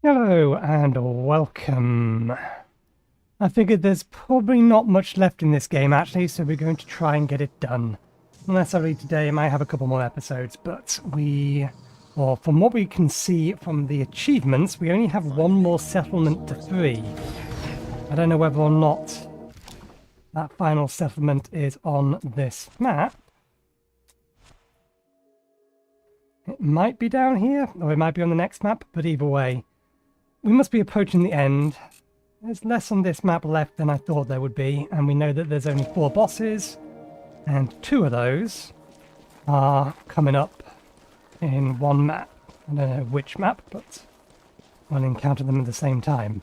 Hello and welcome. I figured there's probably not much left in this game actually, so we're going to try and get it done. Not necessarily today, I might have a couple more episodes, but from what we can see from the achievements, we only have one more settlement to 3. I don't know whether or not that final settlement is on this map. It might be down here, or it might be on the next map, but either way, we must be approaching the end. There's less on this map left than I thought there would be, and we know that there's only 4 bosses, and 2 of those are coming up in one map. I don't know which map, but I'll encounter them at the same time.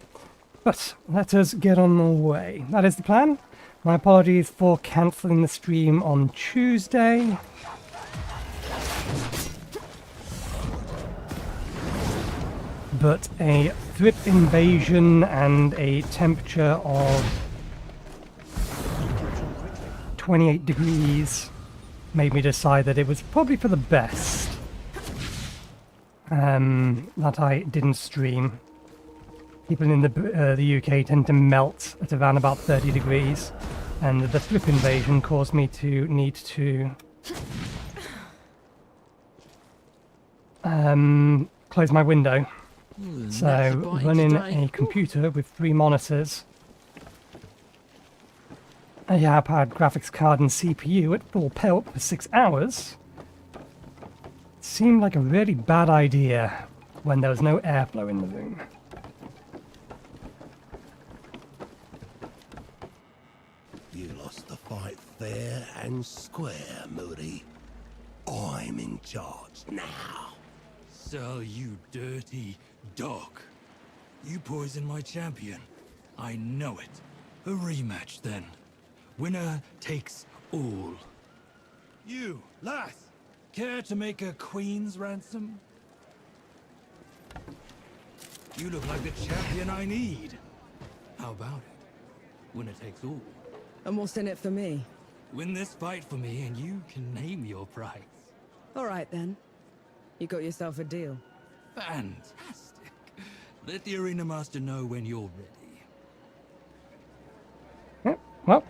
But let us get on the way. That is the plan. My apologies for cancelling the stream on Tuesday. But a thrip invasion and a temperature of 28 degrees made me decide that it was probably for the best that I didn't stream. People in the UK tend to melt at around about 30 degrees, and the thrip invasion caused me to need to close my window. So, running a computer with 3 monitors, a high-powered graphics card and CPU at full pelt for 6 hours seemed like a really bad idea when there was no airflow in the room. You lost the fight fair and square, Moody. I'm in charge now. So you dirty dog. You poisoned my champion. I know it. A rematch then. Winner takes all. You, lass, care to make a queen's ransom? You look like the champion I need. How about it? Winner takes all. And what's in it for me? Win this fight for me and you can name your price. All right then. You got yourself a deal. Fantastic. Let the arena master know when you're ready. Yep, well,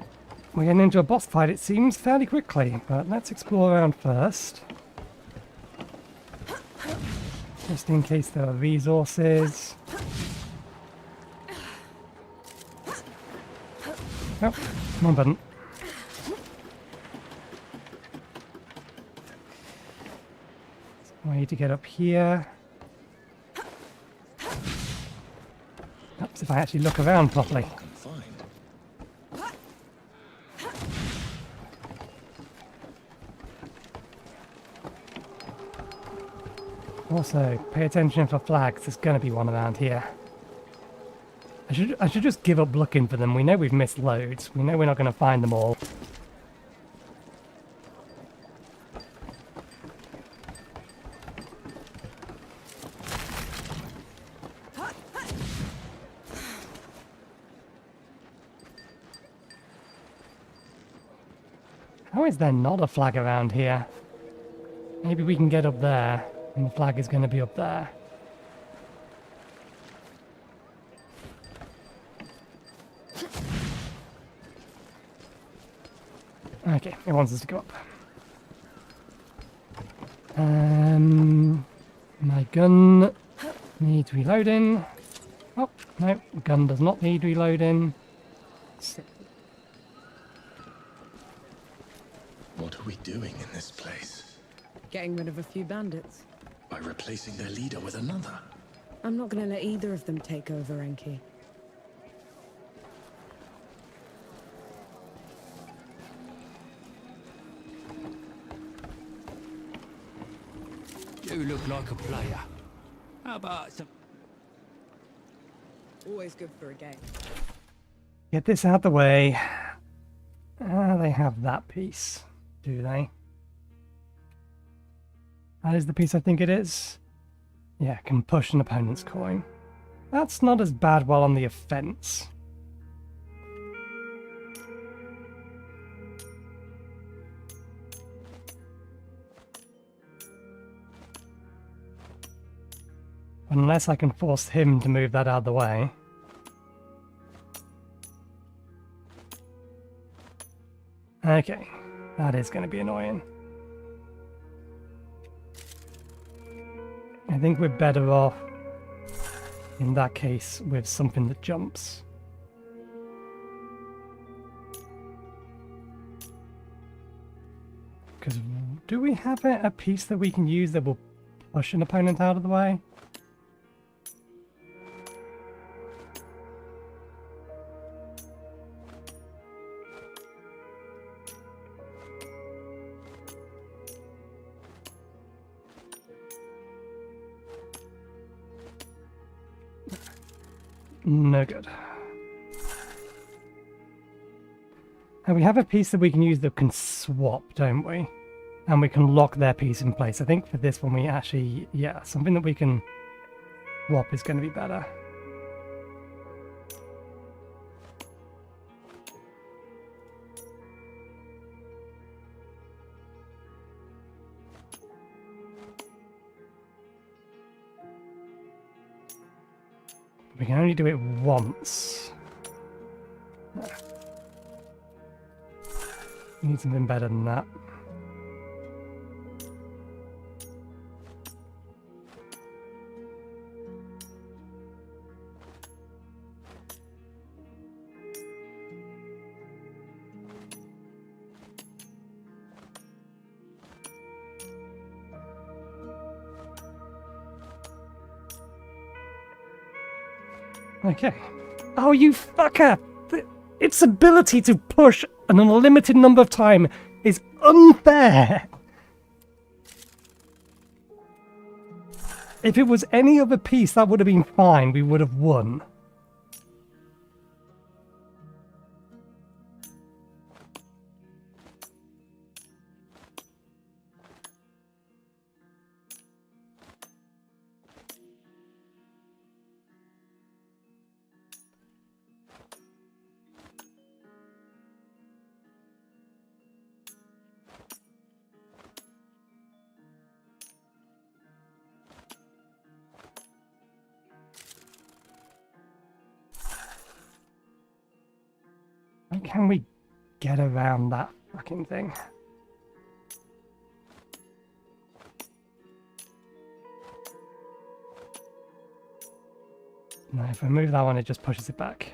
we're getting into a boss fight, it seems, fairly quickly, but let's explore around first. Just in case there are resources. Oh, come on, button. Way to get up here. Perhaps if I actually look around properly. Also, pay attention for flags. There's going to be one around here. I should just give up looking for them. We know we've missed loads. We know we're not going to find them all. How is there not a flag around here? Maybe we can get up there, and the flag is going to be up there. Okay, it wants us to go up. My gun needs reloading. Oh, no, gun does not need reloading. What are we doing in this place? Getting rid of a few bandits. By replacing their leader with another? I'm not gonna let either of them take over, Enki. You look like a player. How about some... Always good for a game. Get this out the way. They have that piece, do they? That is the piece I think it is. Yeah, can push an opponent's coin. That's not as bad while on the offense. Unless I can force him to move that out of the way. Okay, that is going to be annoying. I think we're better off, in that case, with something that jumps. Because do we have a piece that we can use that will push an opponent out of the way? No good. And we have a piece that we can use that can swap, don't we? And we can lock their piece in place. I think for this one we actually, yeah, something that we can swap is going to be better. We can only do it once. We need something better than that. Okay. Oh, you fucker! Its ability to push an unlimited number of time is unfair. If it was any other piece, that would have been fine. We would have won. How can we get around that fucking thing? No, if I move that one, it just pushes it back.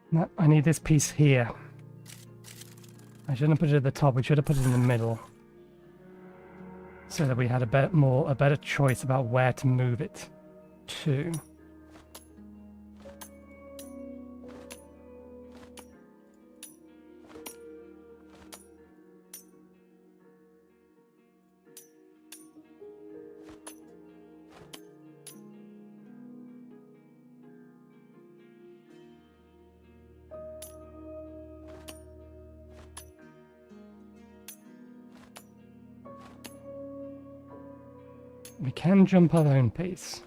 No, I need this piece here. I shouldn't have put it at the top. We should have put it in the middle, so that we had a better choice about where to move it to. We can jump our own piece.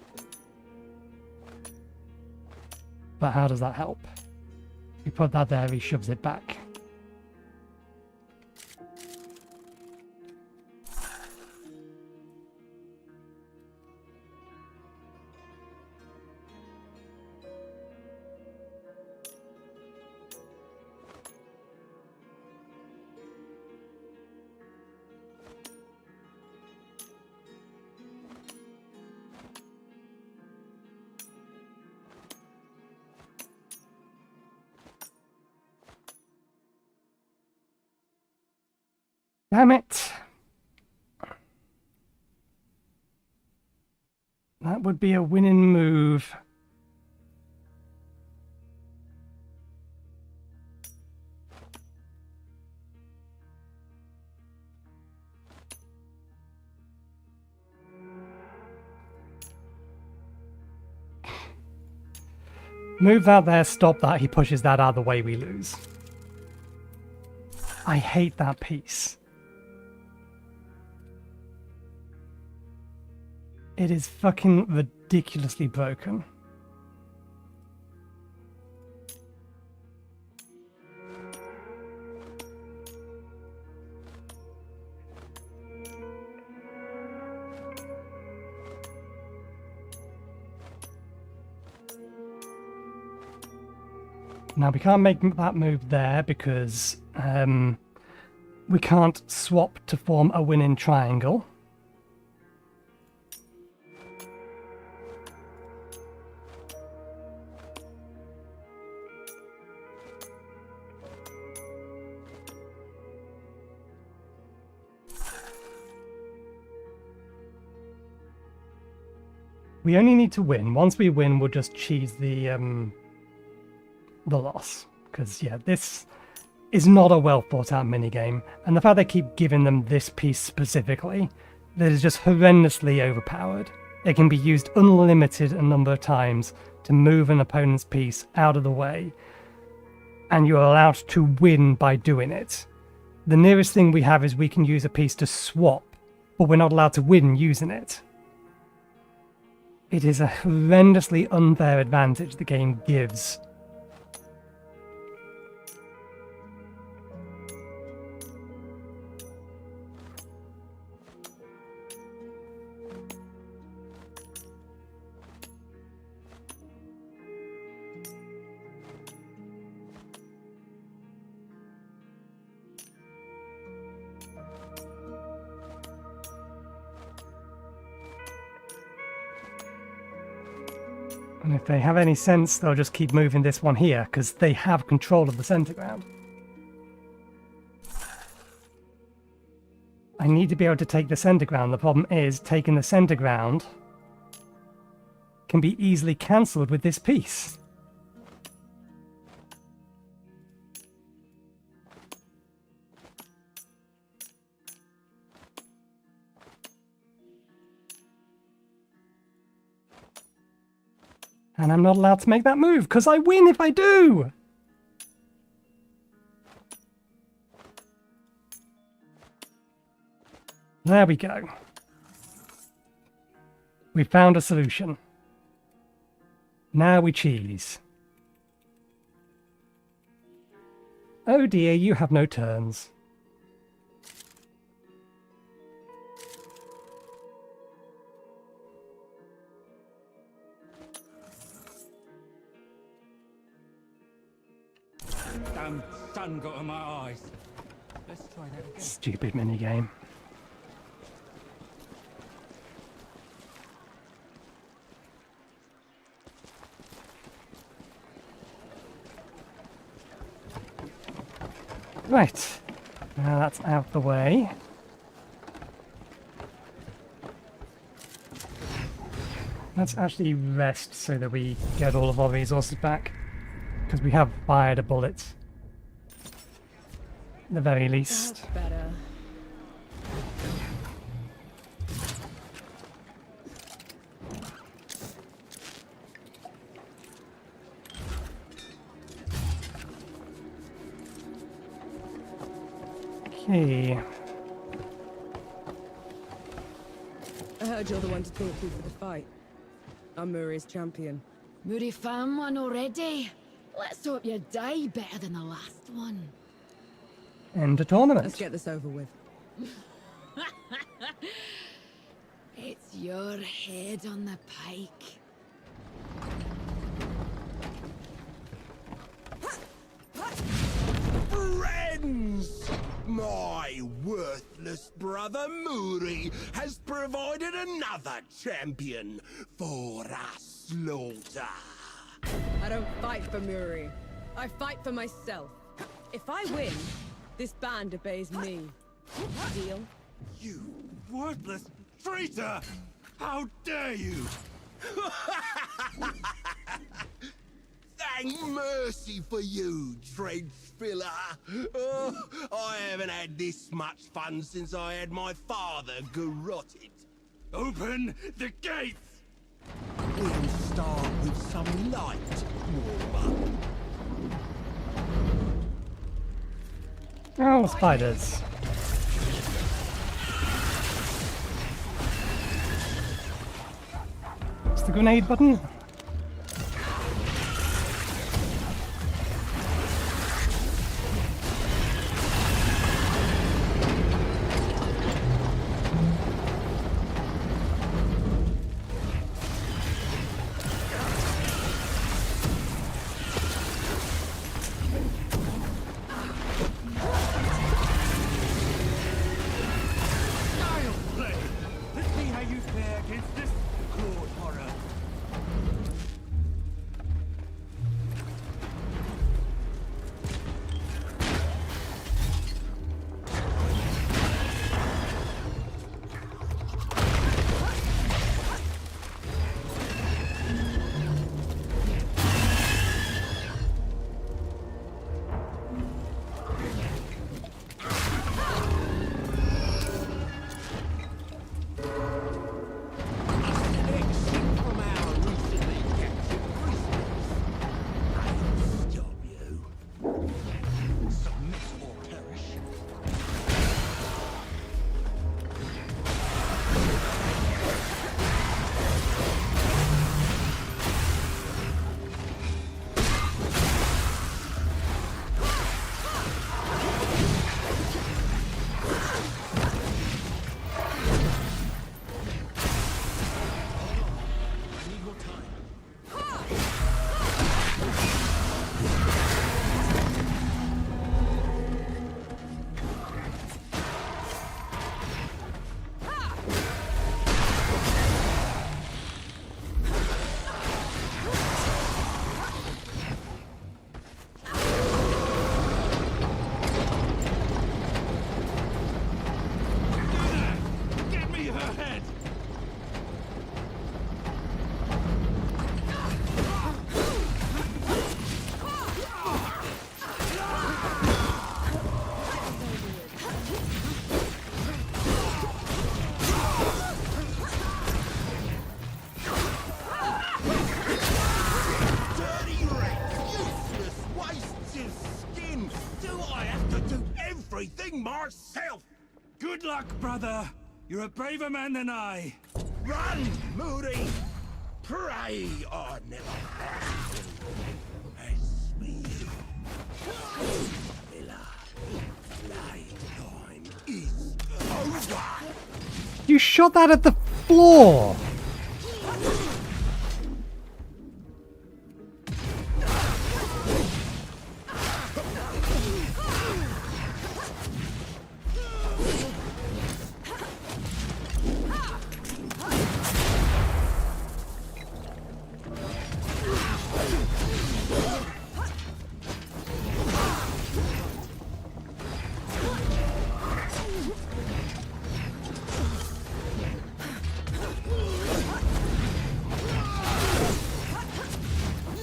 But how does that help? We put that there, he shoves it back. Damn it! That would be a winning move. Move that there, stop that, he pushes that out of the way, we lose. I hate that piece. It is fucking ridiculously broken. Now we can't make that move there because we can't swap to form a winning triangle. We only need to win. Once we win, we'll just cheese the loss. Because, yeah, this is not a well thought out minigame. And the fact they keep giving them this piece specifically, that is just horrendously overpowered. It can be used unlimited a number of times to move an opponent's piece out of the way. And you're allowed to win by doing it. The nearest thing we have is we can use a piece to swap, but we're not allowed to win using it. It is a horrendously unfair advantage the game gives. And if they have any sense, they'll just keep moving this one here, because they have control of the center ground. I need to be able to take the center ground. The problem is, taking the center ground can be easily cancelled with this piece. And I'm not allowed to make that move, because I win if I do! There we go. We found a solution. Now we cheese. Oh dear, you have no turns. Damn sun got in my eyes. Let's try that again. Stupid minigame. Right. Now that's out the way. Let's actually rest so that we get all of our resources back. Because we have fired a bullet. At the very least. That's better. Okay. I heard you're the one to talk to for the fight. I'm Murray's champion. Moody found one already. Let's hope you die better than the last one. End the tournament. Let's get this over with. It's your head on the pike. Friends! My worthless brother Muri has provided another champion for our slaughter. I don't fight for Murray. I fight for myself. If I win, this band obeys me. Deal? You worthless traitor! How dare you! Thank mercy for you, trench filler. Oh, I haven't had this much fun since I had my father garroted. Open the gates! We'll start with some light warm-up. Oh, spiders. It's the grenade button. Style play! Let's see how you fare against this clawed horror. Good luck, brother. You're a braver man than I. Run, Moody! Pray I never have. As for you, Villa, playtime is over. You shot that at the floor!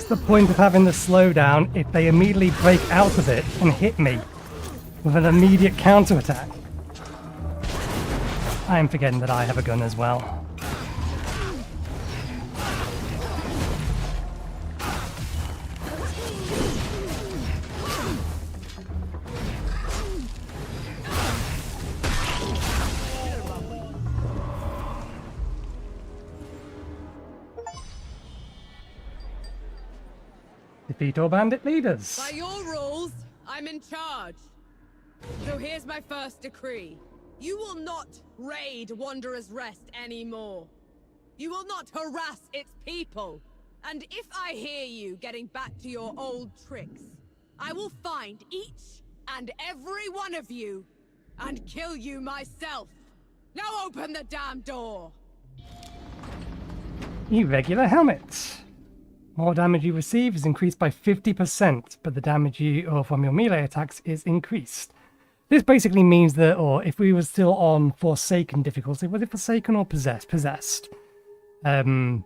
The point of having the slowdown if they immediately break out of it and hit me with an immediate counterattack. I am forgetting that I have a gun as well. Defeat all bandit leaders. By your rules, I'm in charge. So here's my first decree. You will not raid Wanderer's Rest anymore. You will not harass its people. And if I hear you getting back to your old tricks, I will find each and every one of you and kill you myself. Now open the damn door. Irregular helmet. More damage you receive is increased by 50%, but the damage you or from your melee attacks is increased. This basically means that, or if we were still on Forsaken difficulty, was it Forsaken or Possessed? I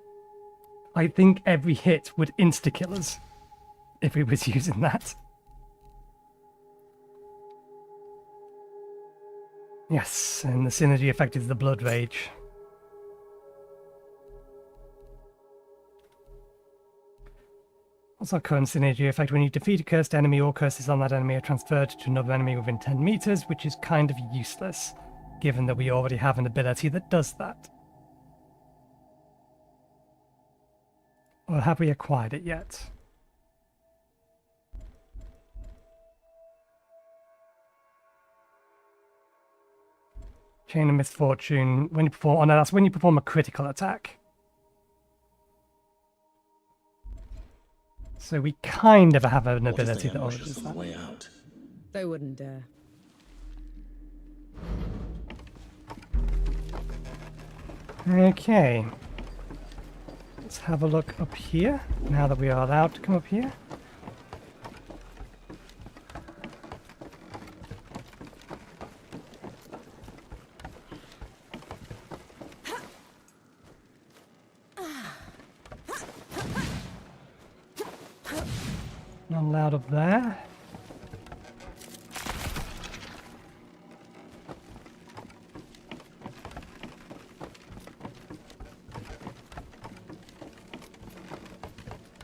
think every hit would insta-kill us if we was using that. Yes, and the synergy effect is the Blood Rage. What's our current synergy effect? When you defeat a cursed enemy, all curses on that enemy are transferred to another enemy within 10 meters, which is kind of useless, given that we already have an ability that does that. Or have we acquired it yet? Chain of Misfortune. When you perform, oh no, that's when you perform a critical attack. So we kind of have an ability that already does that. Way out. They wouldn't dare. Okay. Let's have a look up here, now that we are allowed to come up here. Not allowed up there.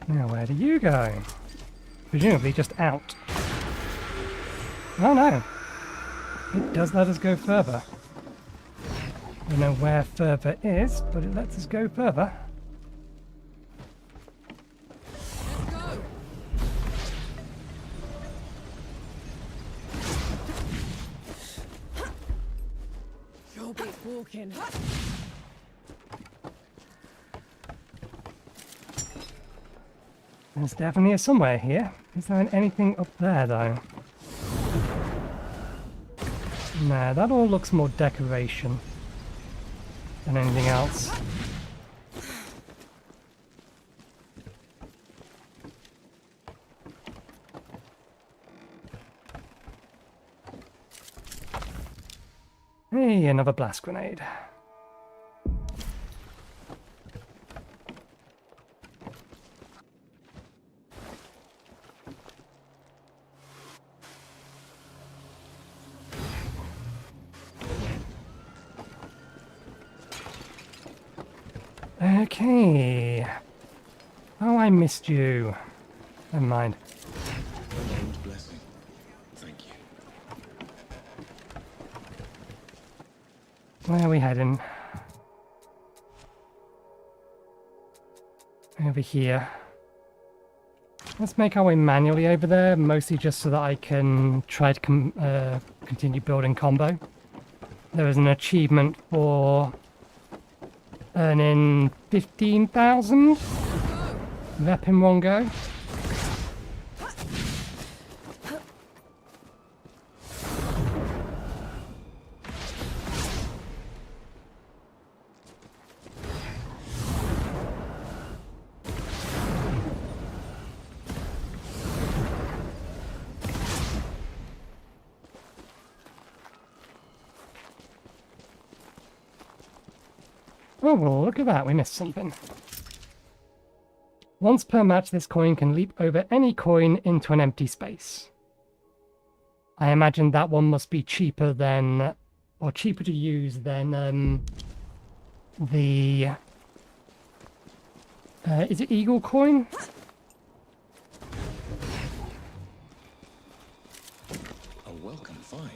Now where do you go? Presumably just out. Oh no! It does let us go further. I don't know where further is, but it lets us go further. Let's go. Sure beats walking. There's definitely a somewhere here. Is there anything up there, though? Nah, that all looks more decoration than anything else. Hey, another blast grenade. Okay. Oh, I missed you. Never mind. Named blessing. Thank you. Where are we heading? Over here. Let's make our way manually over there, mostly just so that I can try to continue building combo. There is an achievement for earning 15,000 rep in one go. Oh, well, look at that, we missed something. Once per match, this coin can leap over any coin into an empty space. I imagine that one must be cheaper than, or cheaper to use than the... is it Eagle coin? A welcome find.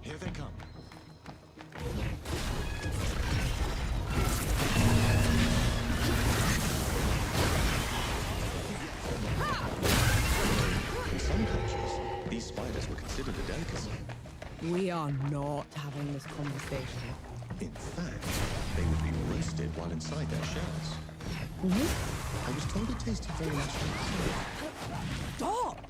Here they come. In some cultures, these spiders were considered a delicacy. We are not having this conversation. In fact, they would be roasted while inside their shells. I was told it tasted very much like Stop!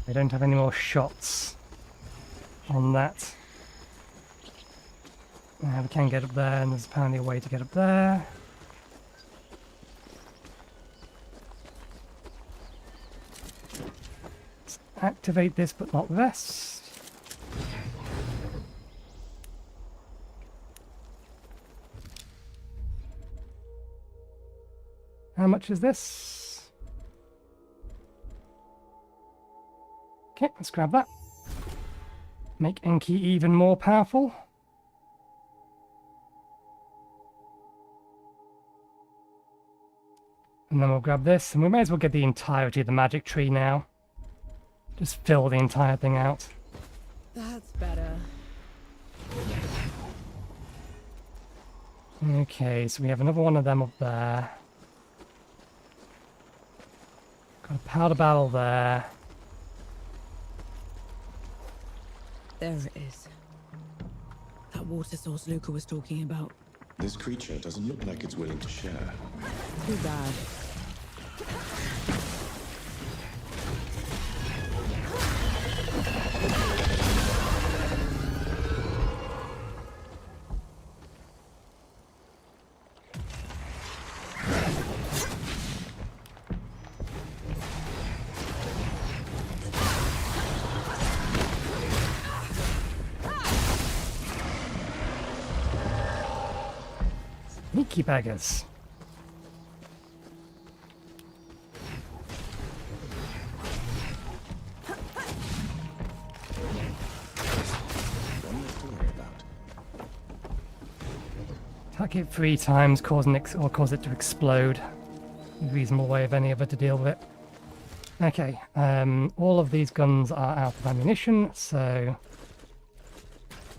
I don't have any more shots on that. We can get up there, and there's apparently a way to get up there. Let's activate this, but not rest. How much is this? Okay, let's grab that. Make Enki even more powerful. And then we'll grab this, and we may as well get the entirety of the magic tree now. Just fill the entire thing out. That's better. Okay, so we have another one of them up there. Got a powder barrel there. There it is. That water source Luca was talking about. This creature doesn't look like it's willing to share. Too bad. Sneaky beggars. One less to worry about. Attack it 3 times, cause it to explode. A reasonable way of any of it to deal with it. Okay, all of these guns are out of ammunition, so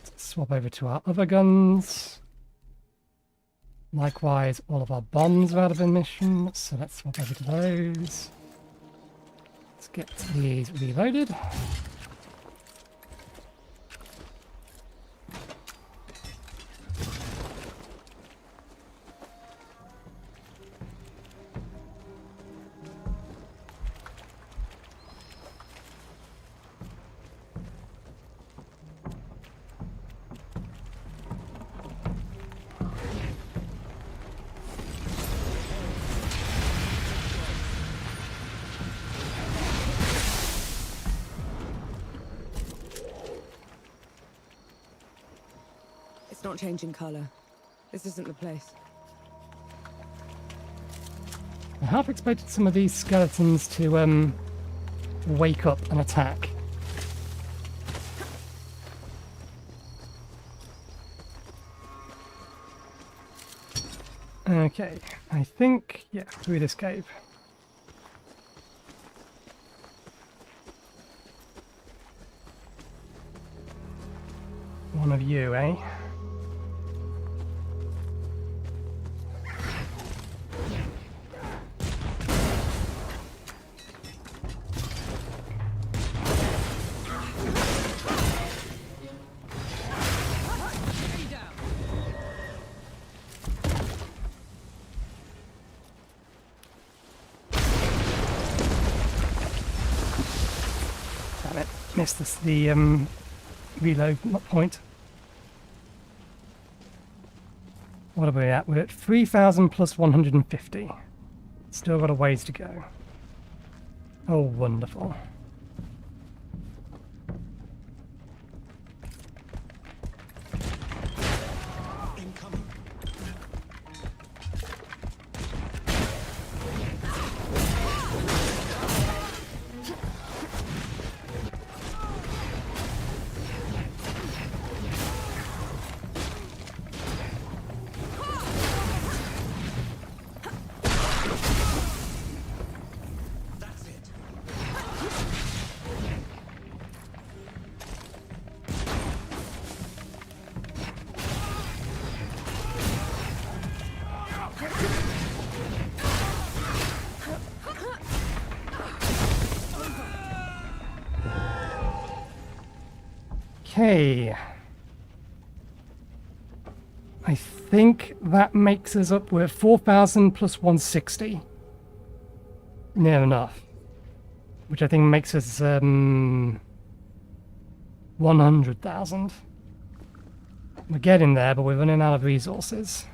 let's swap over to our other guns. Likewise, all of our bombs are out of ammunition, so let's swap over to those. Let's get these reloaded. It's not changing color. This isn't the place. I half expected some of these skeletons to wake up and attack. Okay, I think, yeah, through this cave. One of you, eh? Damn it, missed the reload point. What are we at? We're at 3,000 plus 150. Still got a ways to go. Oh, wonderful. Incoming. That's it. Okay. I think that makes us up. We're at 4,000 plus 160. Near enough. Which I think makes us 100,000. We're getting there, but we're running out of resources.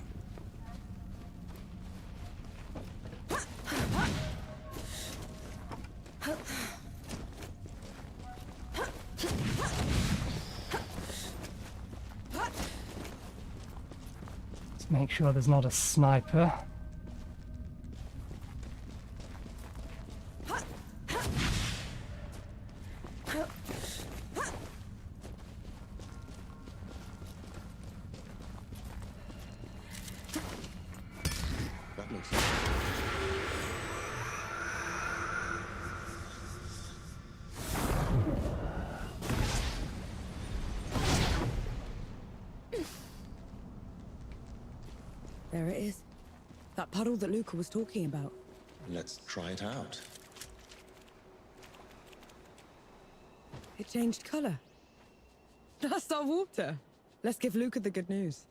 Let's make sure there's not a sniper. That looks. There it is. That puddle that Luca was talking about. Let's try it out. It changed color. That's our water. Let's give Luca the good news.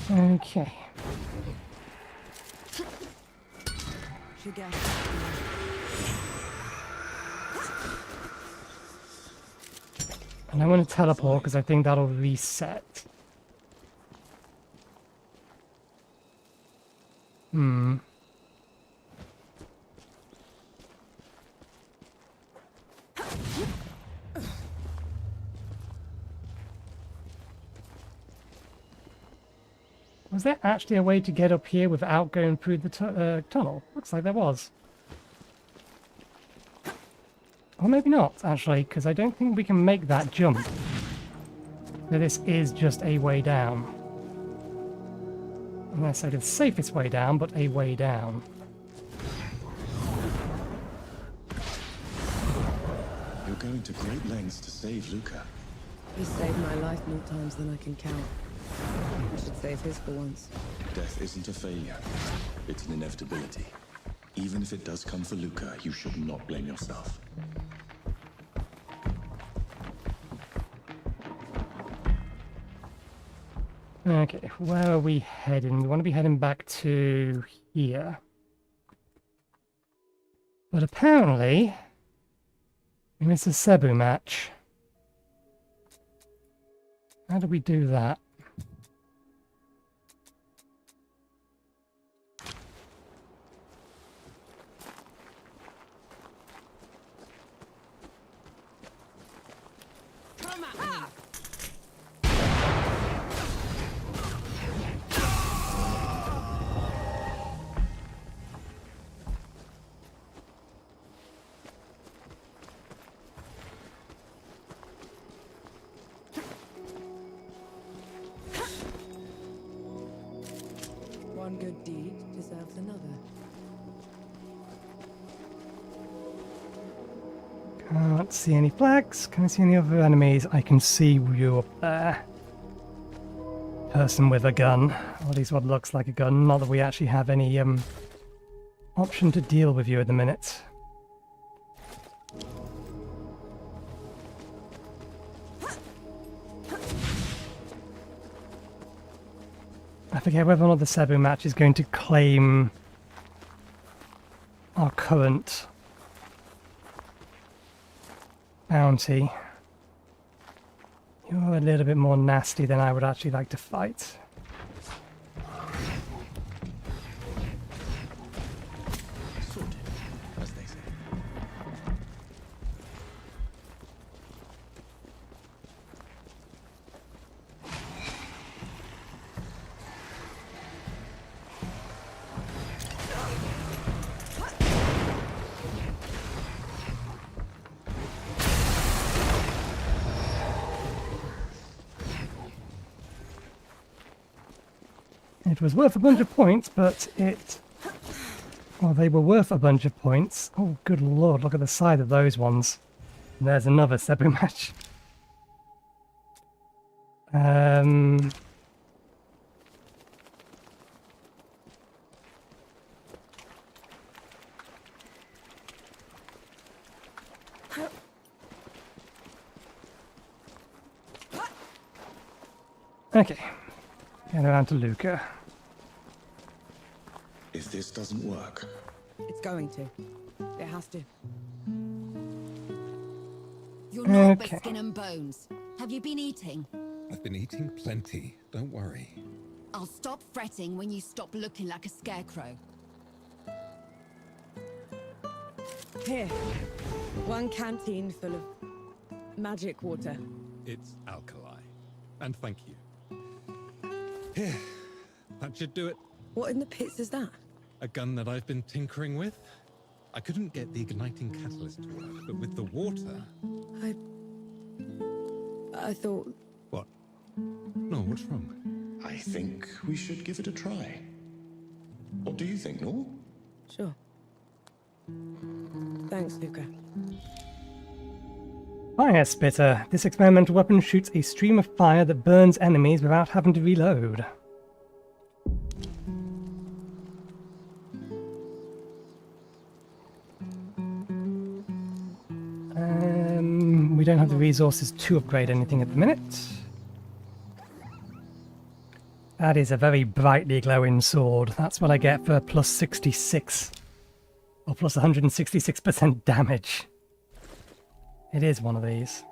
Okay. Sugar. And I want to teleport because I think that'll reset. Was there actually a way to get up here without going through the tunnel? Looks like there was. Or maybe not, actually, because I don't think we can make that jump. So this is just a way down. Unless I did the safest way down, but a way down. You're going to great lengths to save Luca. He saved my life more times than I can count. I should save his for once. Death isn't a failure. It's an inevitability. Even if it does come for Luca, you should not blame yourself. Okay, where are we heading? We want to be heading back to here. But apparently, we missed a Cebu match. How do we do that? deed deserves another. Can't see any flags. Can I see any other enemies? I can see you up there. Person with a gun. Or at least what looks like a gun. Not that we actually have any option to deal with you at the minute. I forget whether or not the Cebu match is going to claim our current bounty. You're a little bit more nasty than I would actually like to fight. Sorted, as they say. It was worth a bunch of points, but it... Well, they were worth a bunch of points. Oh, good lord, look at the side of those ones. And there's another Cebu match. Okay. Get around to Luca. If this doesn't work, It's going to. It has to. You're not by Okay. skin and bones. Have you been eating? I've been eating plenty, don't worry. I'll stop fretting when you stop looking like a scarecrow. Here. One canteen full of magic water. It's alkali. And thank you. Here, that should do it. What in the pits is that? A gun that I've been tinkering with. I couldn't get the igniting catalyst to work, but with the water... I thought... What? No, what's wrong? I think we should give it a try. What do you think, Nor? Sure. Thanks, Luca. Fire Spitter. This experimental weapon shoots a stream of fire that burns enemies without having to reload. We don't have the resources to upgrade anything at the minute. That is a very brightly glowing sword. That's what I get for plus 66. Or plus 166% damage. It is one of these.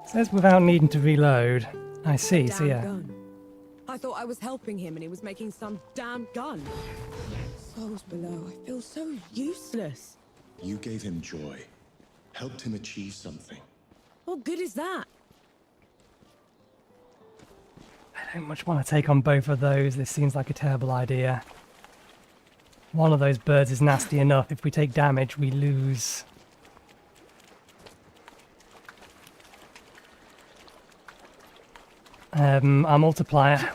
Says without needing to reload. I see, so Damn yeah. gun. I thought I was helping him and he was making some damn gun. Souls below, I feel so useless. You gave him joy. Helped him achieve something. What good is that? I don't much want to take on both of those. This seems like a terrible idea. One of those birds is nasty enough. If we take damage, we lose. Our multiplier.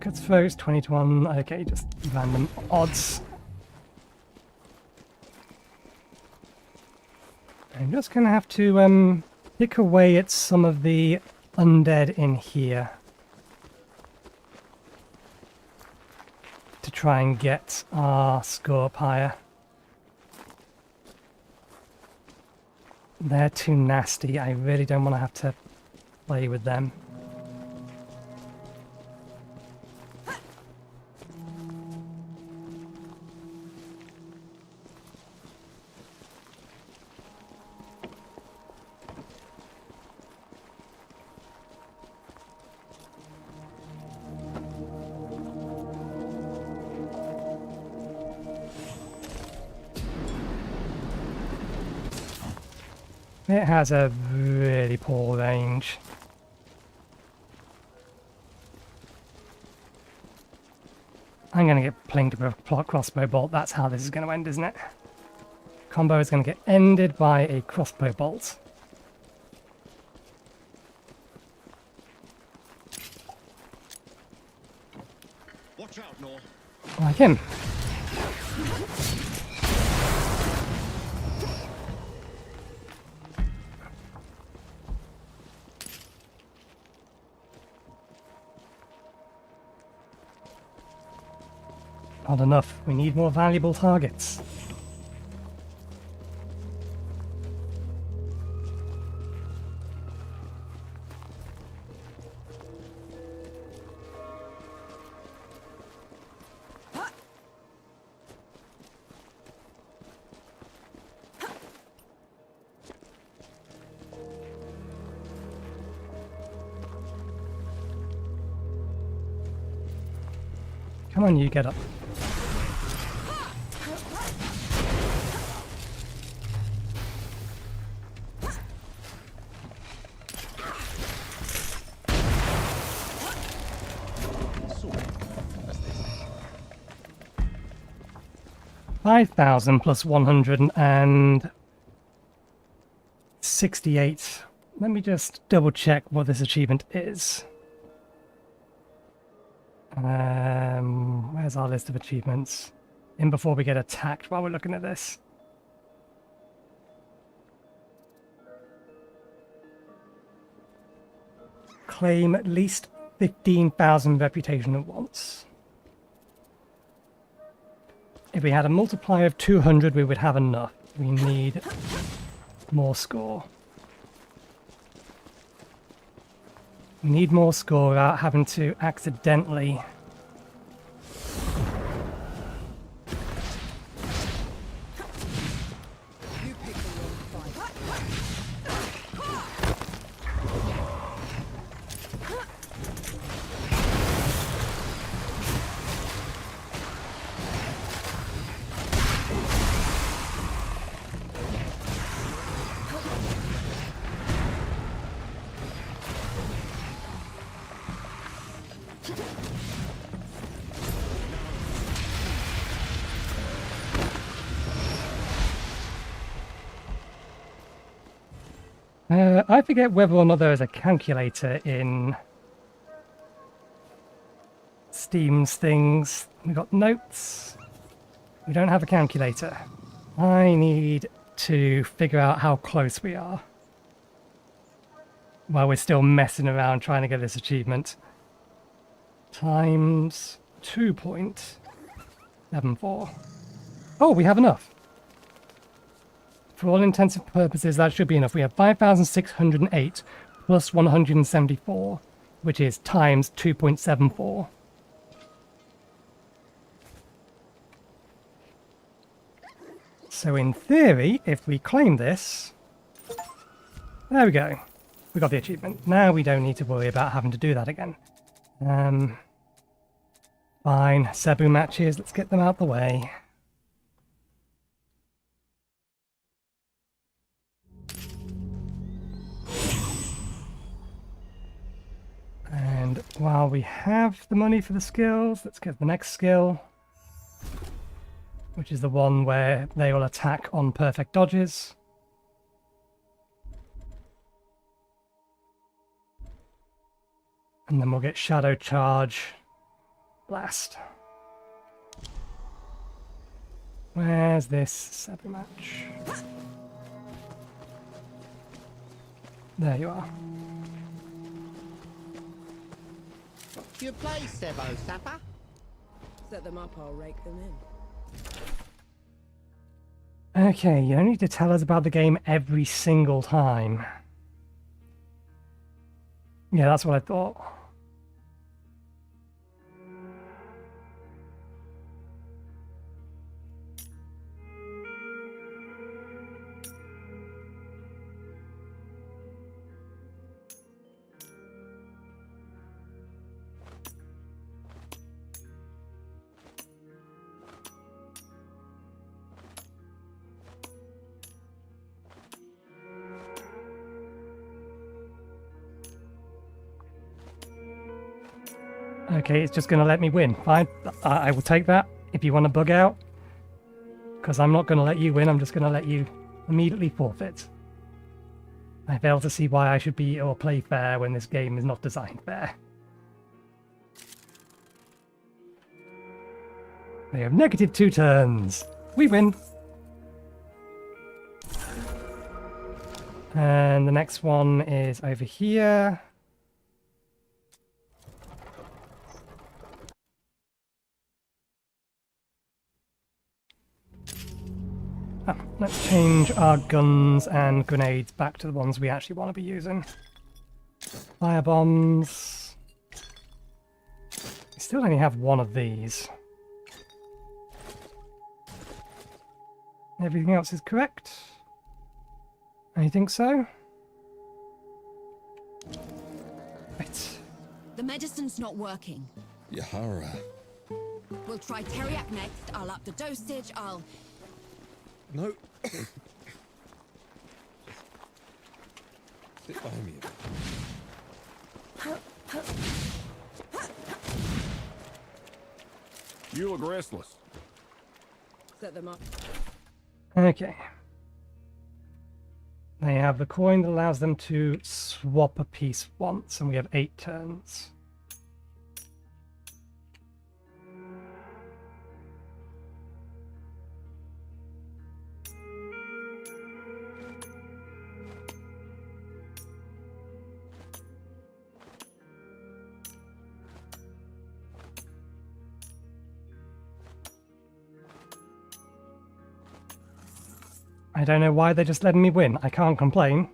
Cuts first, 20 to 1. Okay, just random odds. I'm just gonna have to pick away at some of the undead in here to try and get our score up higher. They're too nasty. I really don't want to have to play with them. It has a really poor range. I'm going to get plinked with a crossbow bolt. That's how this is going to end, isn't it? Combo is going to get ended by a crossbow bolt. Watch out, Nor. Like him. Not enough. We need more valuable targets. Come on, you get up. Sword, as they say. 5,000 plus 168. Let me just double check what this achievement is. Where's our list of achievements? In before we get attacked while we're looking at this. Claim at least 15,000 reputation at once. If we had a multiplier of 200, we would have enough. We need more score. We need more score without having to accidentally I forget whether or not there is a calculator in Steam's things. We got notes. We don't have a calculator. I need to figure out how close we are while we're still messing around trying to get this achievement. Times 2.74. Oh, we have enough. For all intents and purposes, that should be enough. We have 5,608 plus 174, which is times 2.74. So in theory, if we claim this... There we go. We got the achievement. Now we don't need to worry about having to do that again. Fine. Cebu matches. Let's get them out the way. And while we have the money for the skills, let's get the next skill, which is the one where they will attack on perfect dodges. And then we'll get Shadow Charge Blast. Where's this Cebu match? There you are. You play Sebo, Sapper? Set them up, I'll rake them in. Okay, you don't need to tell us about the game every single time. Yeah, that's what I thought. Okay, it's just going to let me win. Fine, I will take that if you want to bug out. Because I'm not going to let you win, I'm just going to let you immediately forfeit. I fail to see why I should be or play fair when this game is not designed fair. They have -2 turns. We win. And the next one is over here. Oh, let's change our guns and grenades back to the ones we actually want to be using. Fire bombs. We still only have one of these. Everything else is correct? I think so. Right. The medicine's not working. Yahara. We'll try Teriak next. I'll up the dosage. No. Sit by me. You look restless. Set them up. Okay. They have the coin that allows them to swap a piece once, and we have 8 turns. I don't know why they're just letting me win. I can't complain.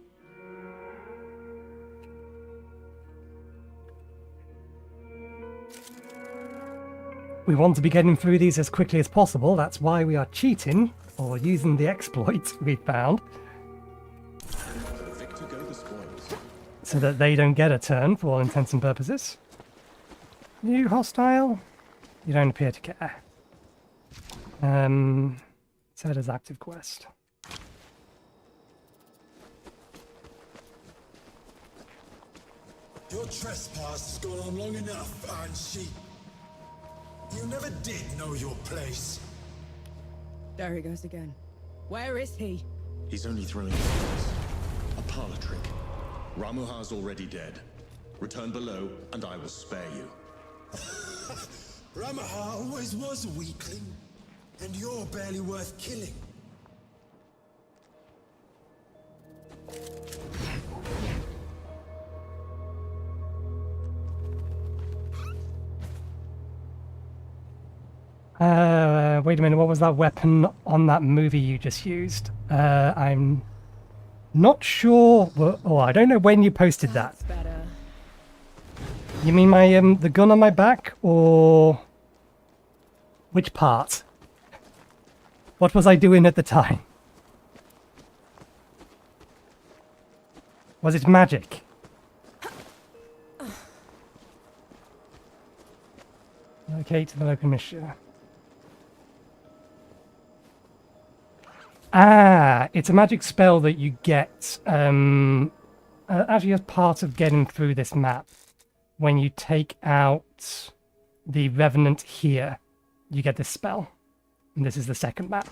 We want to be getting through these as quickly as possible. That's why we are cheating, or using the exploit we found. The victor go the spoils. So that they don't get a turn, for all intents and purposes. You hostile? You don't appear to care. Set as active quest. Your trespass has gone on long enough, Iron Sheep. You never did know your place. There he goes again. Where is he? He's only throwing stones. A parlor trick. Ramuha's already dead. Return below, and I will spare you. Ramaha always was a weakling, and you're barely worth killing. Wait a minute, what was that weapon on that movie you just used? I'm not sure. Oh, I don't know when you posted that. That's better. You mean my the gun on my back, or which part? What was I doing at the time? Was it magic? Locate the local mission. Ah, it's a magic spell that you get actually as part of getting through this map. When you take out the Revenant here, you get this spell. And this is the second map.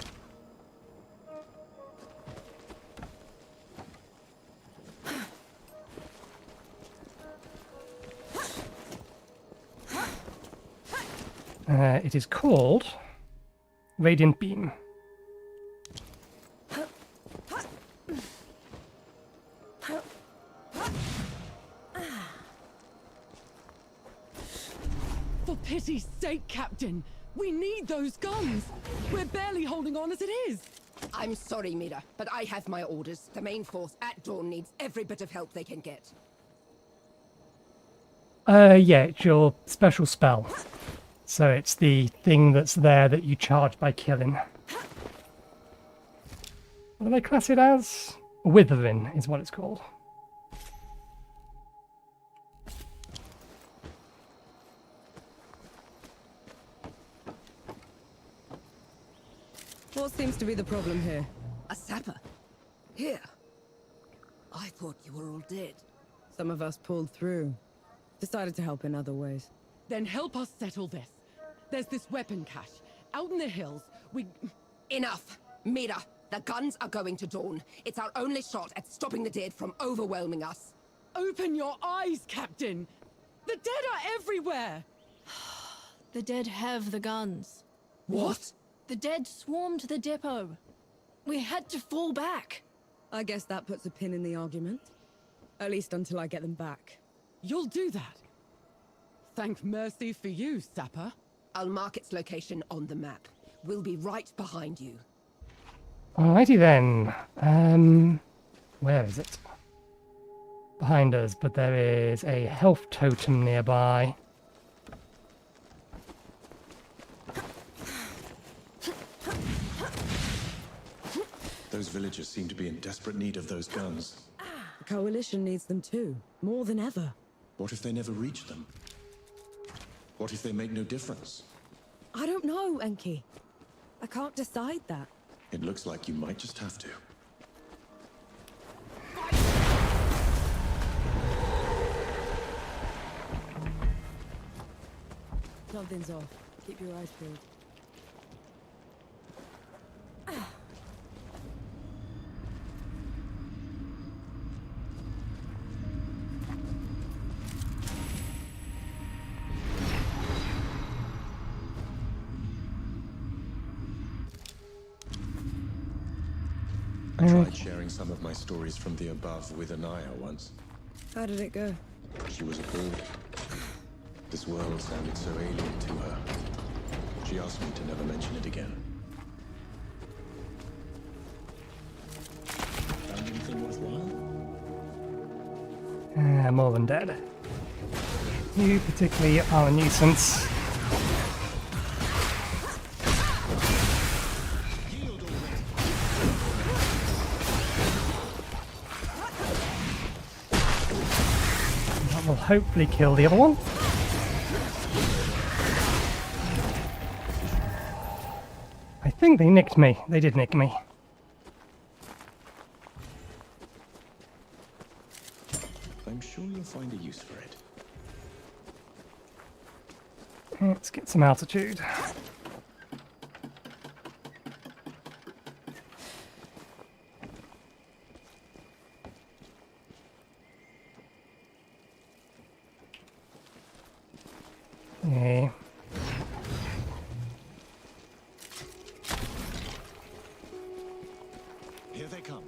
It is called Radiant Beam. For pity's sake, Captain! We need those guns! We're barely holding on as it is! I'm sorry, Mira, but I have my orders. The main force at dawn needs every bit of help they can get. Yeah, it's your special spell. So it's the thing that's there that you charge by killing. What do they class it as? Withering is what it's called. What seems to be the problem here? A sapper? Here? I thought you were all dead. Some of us pulled through. Decided to help in other ways. Then help us settle this. There's this weapon cache. Out in the hills, we... Enough! Mira, the guns are going to Dawn. It's our only shot at stopping the dead from overwhelming us. Open your eyes, Captain! The dead are everywhere! The dead have the guns. What? The dead swarmed the depot. We had to fall back. I guess that puts a pin in the argument. At least until I get them back. You'll do that. Thank mercy for you, Sapper. I'll mark its location on the map. We'll be right behind you. Alrighty then. Where is it? Behind us, but there is a health totem nearby. Those villagers seem to be in desperate need of those guns. The Coalition needs them too, more than ever. What if they never reach them? What if they make no difference? I don't know, Enki. I can't decide that. It looks like you might just have to. Something's off. Keep your eyes peeled. I tried sharing some of my stories from the above with Anaya once. How did it go? She was appalled. This world sounded so alien to her. She asked me to never mention it again. Found anything worthwhile? More than dead. You particularly are a nuisance. That will hopefully kill the other one. I think they nicked me. They did nick me. I'm sure you'll find a use for it. Let's get some altitude. Yeah. Here they come.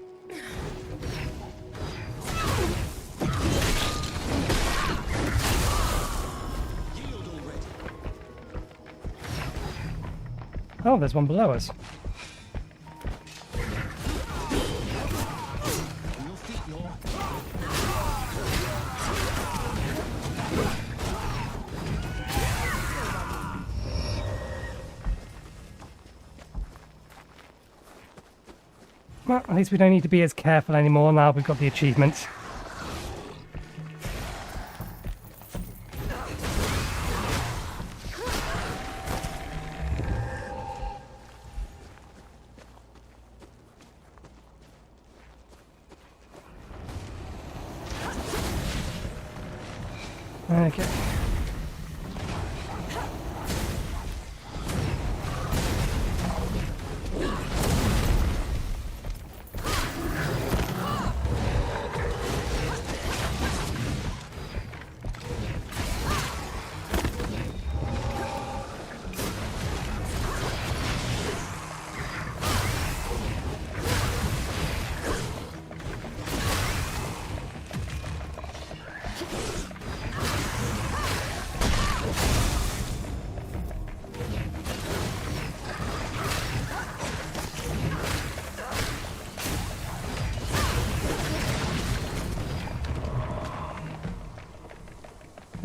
Oh, there's one below us. Well, at least we don't need to be as careful anymore now we've got the achievement. Okay.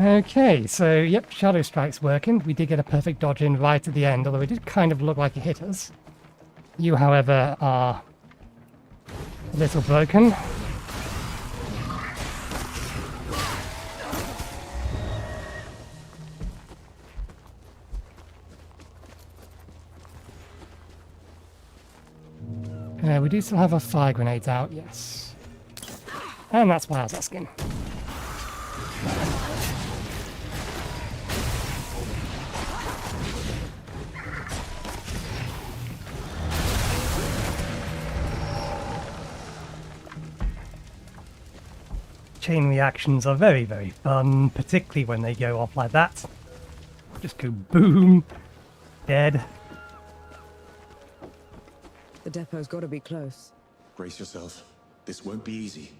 Okay, so yep, Shadow Strike's working. We did get a perfect dodge in right at the end, although it did kind of look like it hit us. You, however, are a little broken. We do still have our fire grenades out, yes. And that's why I was asking. chain reactions are very, very fun, particularly when they go off like that. Just go boom, dead. The depot's got to be close. Brace yourself. This won't be easy.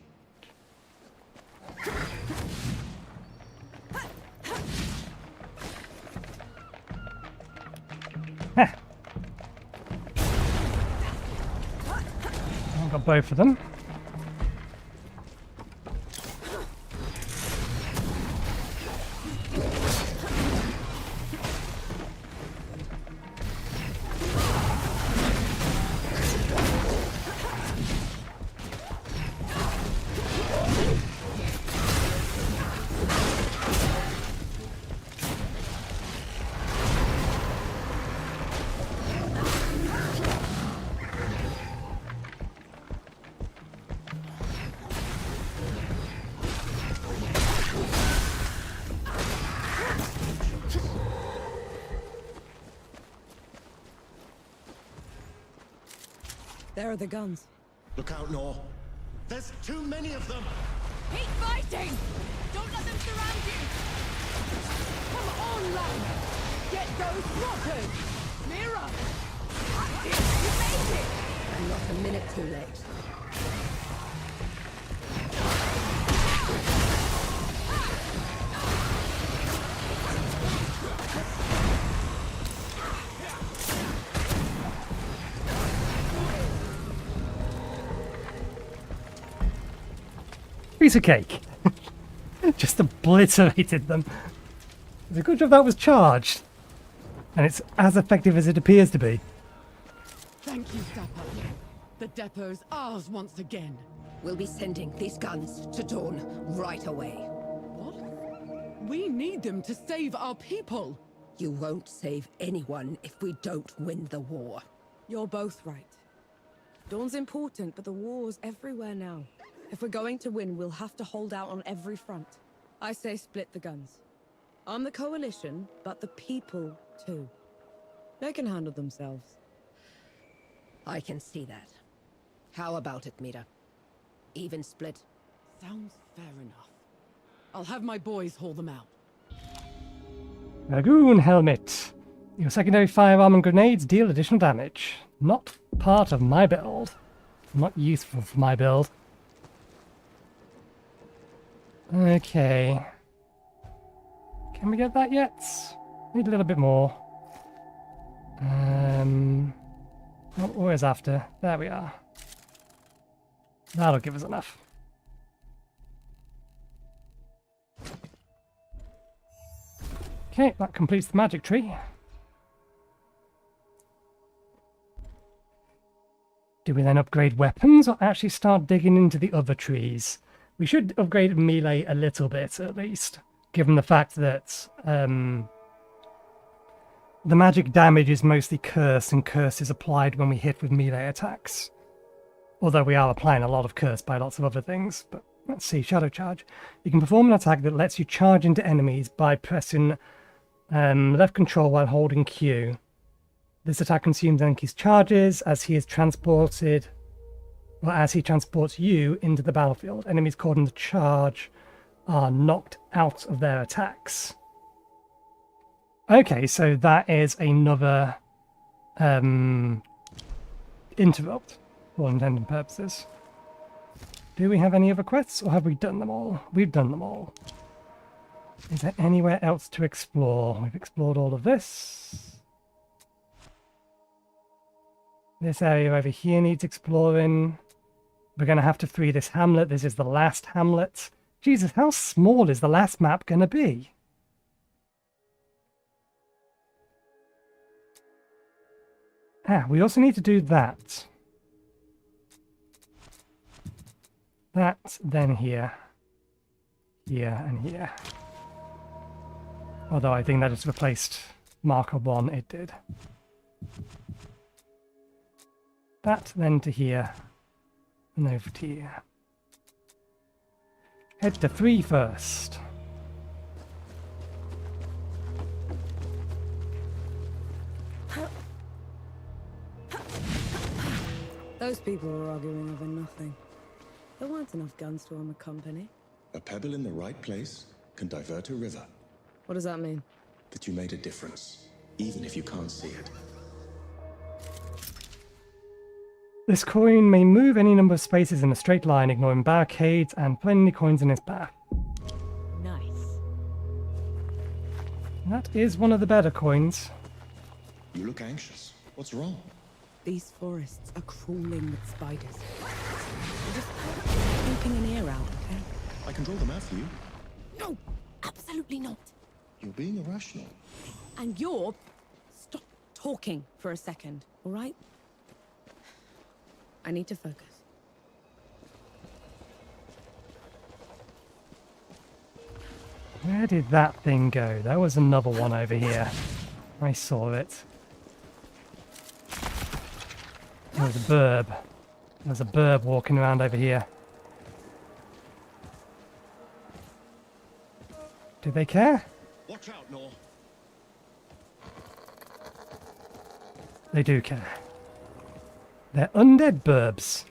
Heh. I've got both of them. There are the guns. Look out, Nor. There's too many of them! Keep fighting! Don't let them surround you! Come on, lad! Get those rockers! Mira! You made it! I'm not a minute too late. Piece of cake. Just obliterated them. It's a good job that was charged. And it's as effective as it appears to be. Thank you, Sapper. The depot's ours once again. We'll be sending these guns to Dawn right away. What? We need them to save our people. You won't save anyone if we don't win the war. You're both right. Dawn's important, but the war's everywhere now. If we're going to win, we'll have to hold out on every front. I say split the guns. Arm the coalition, but the people too. They can handle themselves. I can see that. How about it, Mira? Even split? Sounds fair enough. I'll have my boys haul them out. Dragoon helmet. Your secondary firearm and grenades deal additional damage. Not part of my build. Not useful for my build. Okay. Can we get that yet? Need a little bit more. Where's after? There we are. That'll give us enough. Okay, that completes the magic tree. Do we then upgrade weapons or actually start digging into the other trees? We should upgrade melee a little bit, at least, given the fact that the magic damage is mostly curse, and curse is applied when we hit with melee attacks. Although we are applying a lot of curse by lots of other things. But let's see, Shadow Charge. You can perform an attack that lets you charge into enemies by pressing left control while holding Q. This attack consumes Enki's charges as he is transported... Well, as he transports you into the battlefield. Enemies caught in the charge are knocked out of their attacks. Okay, so that is another interrupt, for all intended purposes. Do we have any other quests, or have we done them all? We've done them all. Is there anywhere else to explore? We've explored all of this. This area over here needs exploring. We're going to have to free this hamlet. This is the last hamlet. Jesus, how small is the last map going to be? Ah, we also need to do that. That, then here. Here and here. Although I think that just replaced marker 1, it did. That, then to here. And over to here. Head to 3 first. Those people were arguing over nothing. There weren't enough guns to arm a company. A pebble in the right place can divert a river. What does that mean? That you made a difference, even if you can't see it. This coin may move any number of spaces in a straight line, ignoring barricades and plenty of coins in its path. Nice. That is one of the better coins. You look anxious. What's wrong? These forests are crawling with spiders. I'm just poking an ear out, okay? I can draw them out for you. No, absolutely not. You're being irrational. And you're... Stop talking for a second, all right? I need to focus. Where did that thing go? There was another one over here. I saw it. There was a burb. There's a burb walking around over here. Do they care? Watch out, Nor. They do care. They're undead burbs.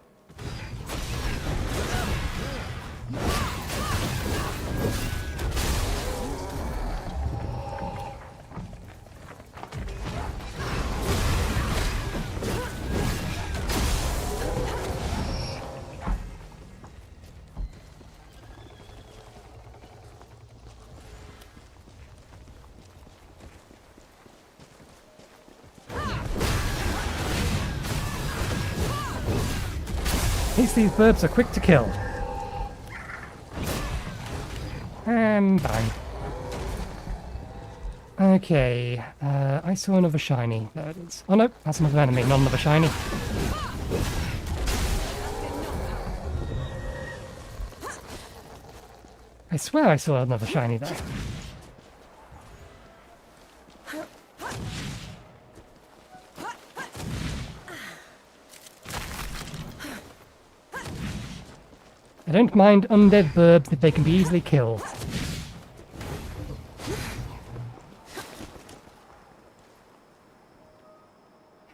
At least these burbs are quick to kill. And bang. Okay, I saw another shiny. There it is. Oh no, that's another enemy, not another shiny. I swear I saw another shiny there. I don't mind undead burbs if they can be easily killed.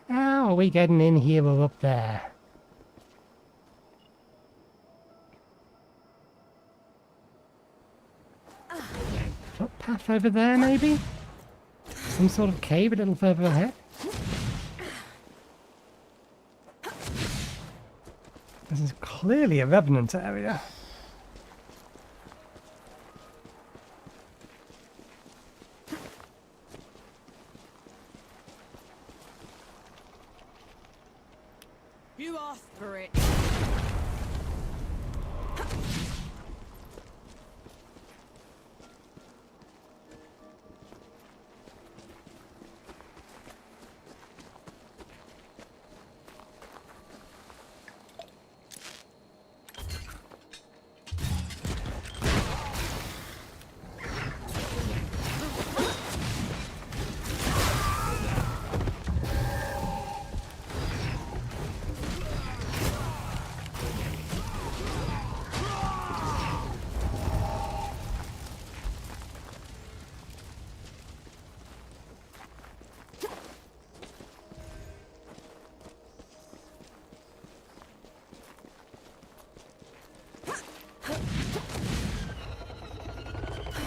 How are we getting in here or up there? Footpath over there, maybe? Some sort of cave a little further ahead? This is clearly a revenant area. You asked for it.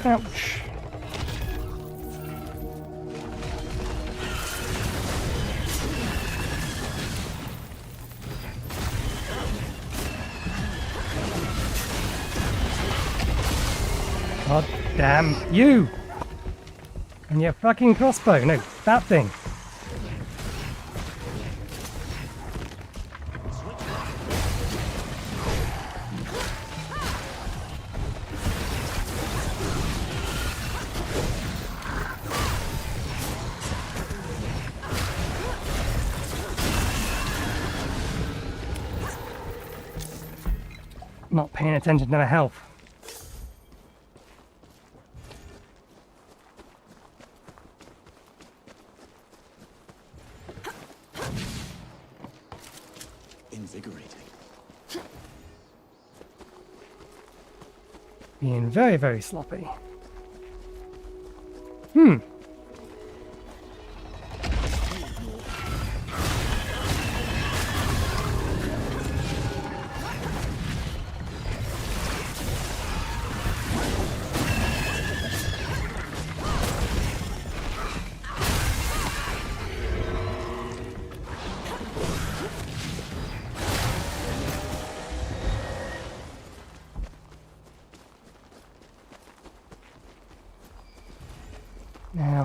Ouch. God damn you! And your fucking crossbow. No, that thing. Not paying attention to my health. Invigorating. Being very, very sloppy. Hmm.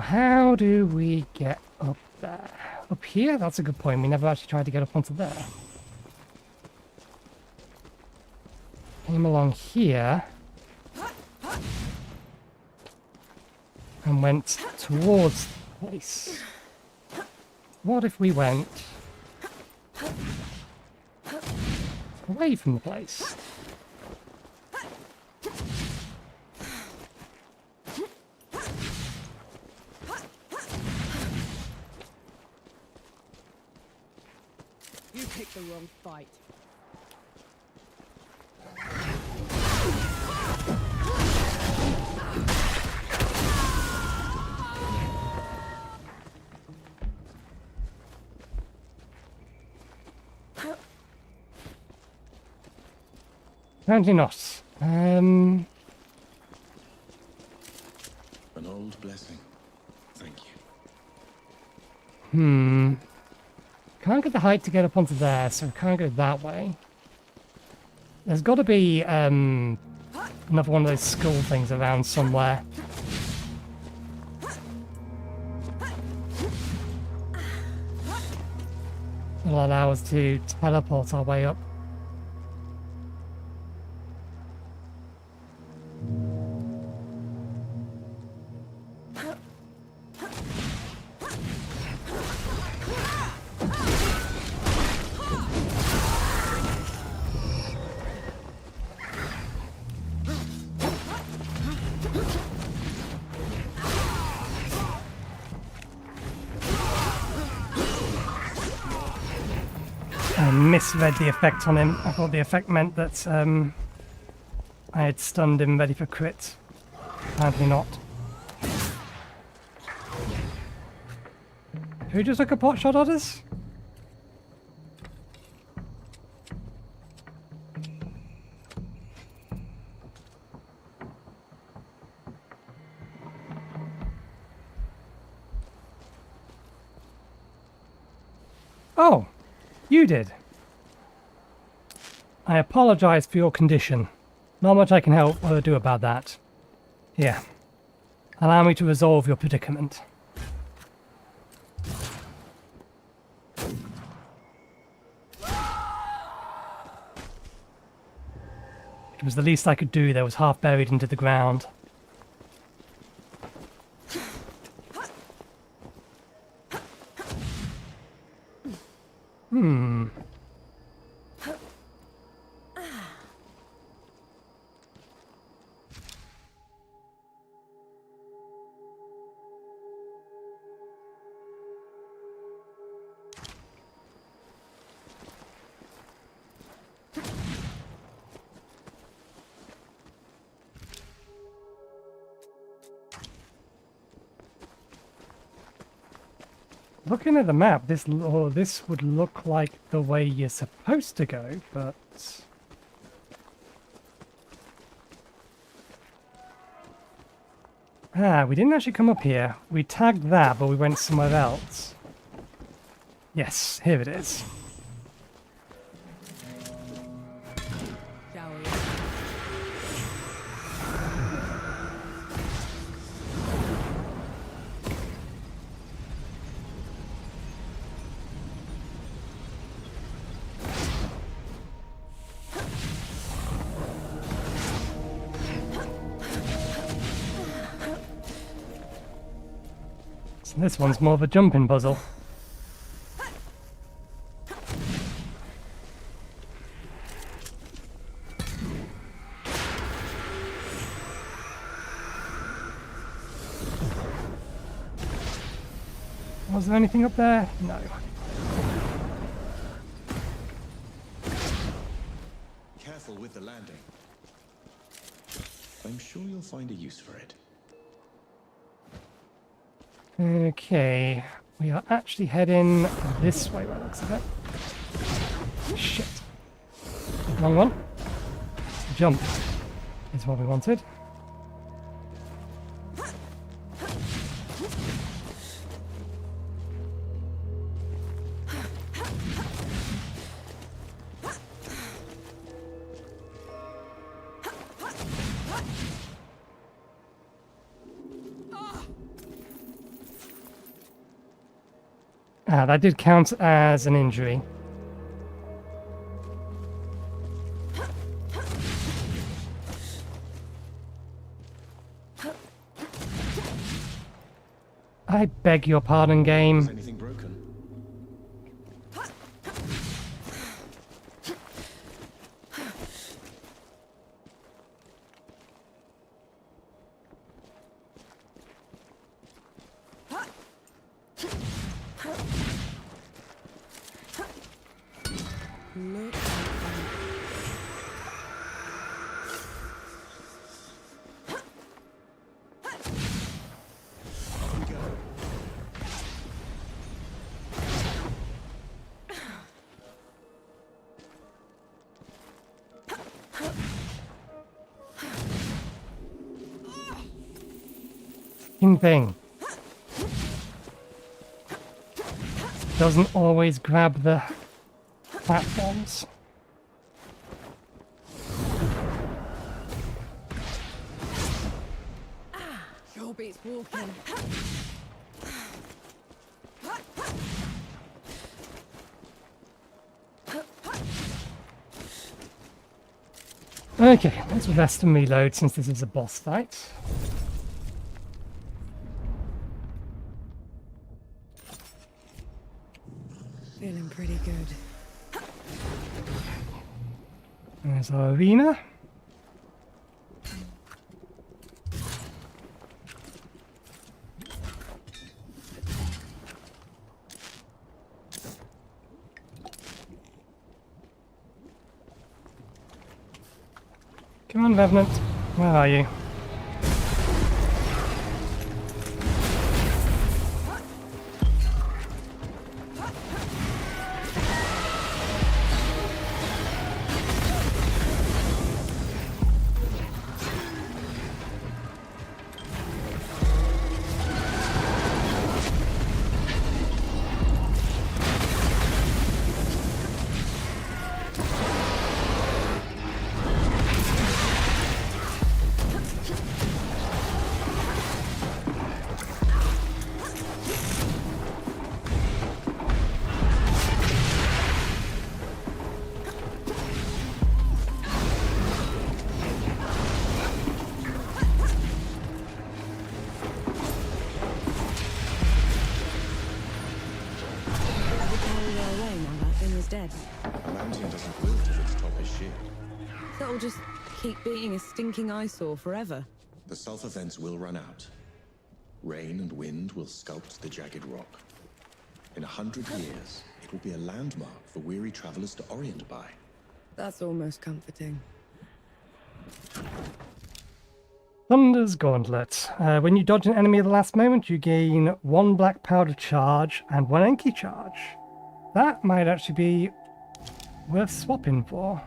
how do we get up there? Up here? That's a good point. We never actually tried to get up onto there. Came along here. And went towards the place. What if we went away from the place? You picked the wrong fight. Apparently not. An old blessing. Thank you. Can't get the height to get up onto there, so we can't go that way. There's got to be another one of those skull things around somewhere. It'll allow us to teleport our way up. I misread the effect on him. I thought the effect meant that I had stunned him ready for crit. Apparently not. Who just took a pot shot at us? Oh! You did. I apologize for your condition. Not much I can help or do about that. Here. Allow me to resolve your predicament. It was the least I could do. That was half buried into the ground. Looking at the map, this would look like the way you're supposed to go, but... Ah, we didn't actually come up here. We tagged that, but we went somewhere else. Yes, here it is. Shall we? So this one's more of a jumping puzzle. Was there anything up there? No. Careful with the landing. I'm sure you'll find a use for it. Okay, we are actually heading this way by the looks of it. Shit. Wrong one. Jump is what we wanted. Ah, that did count as an injury. I beg your pardon, Is game. anything broken? Look. Thing. Doesn't always grab the platforms. Sure beats walking. Okay, let's rest and reload since this is a boss fight. Feeling pretty good. There's our arena. Come on, Revenant. Where are you? Dead. A mountain doesn't wilt if its top is sheer. That'll just keep being a stinking eyesore forever. The sulfur vents will run out. Rain and wind will sculpt the jagged rock. In 100 years, it will be a landmark for weary travelers to orient by. That's almost comforting. Thunder's Gauntlet. When you dodge an enemy at the last moment, you gain 1 black powder charge and 1 Enki charge. That might actually be worth swapping for.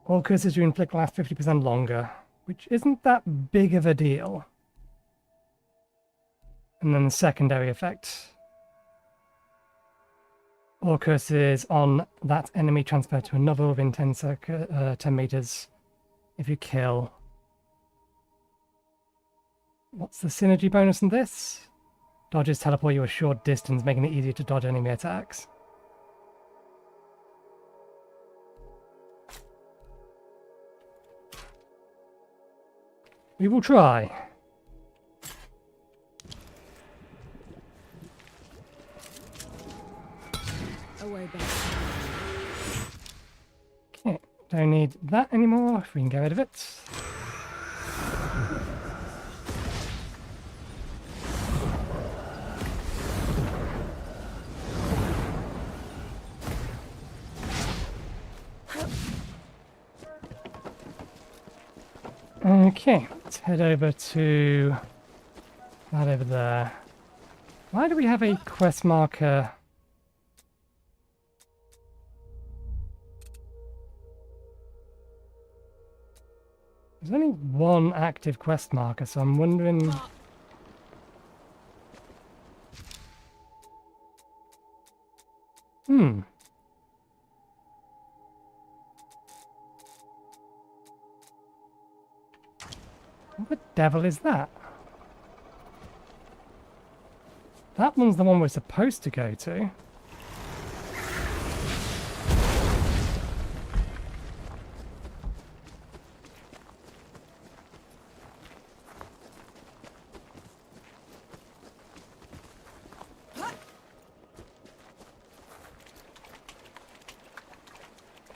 All curses you inflict last 50% longer, which isn't that big of a deal. And then the secondary effect. All curses on that enemy transfer to another within 10 meters if you kill. What's the synergy bonus in this? Dodges teleport you a short distance, making it easier to dodge enemy attacks. We will try. Away back. Okay, don't need that anymore if we can get rid of it. Okay, let's head over to that over there. Why do we have a quest marker? There's only one active quest marker, so I'm wondering... What the devil is that? That one's the one we're supposed to go to.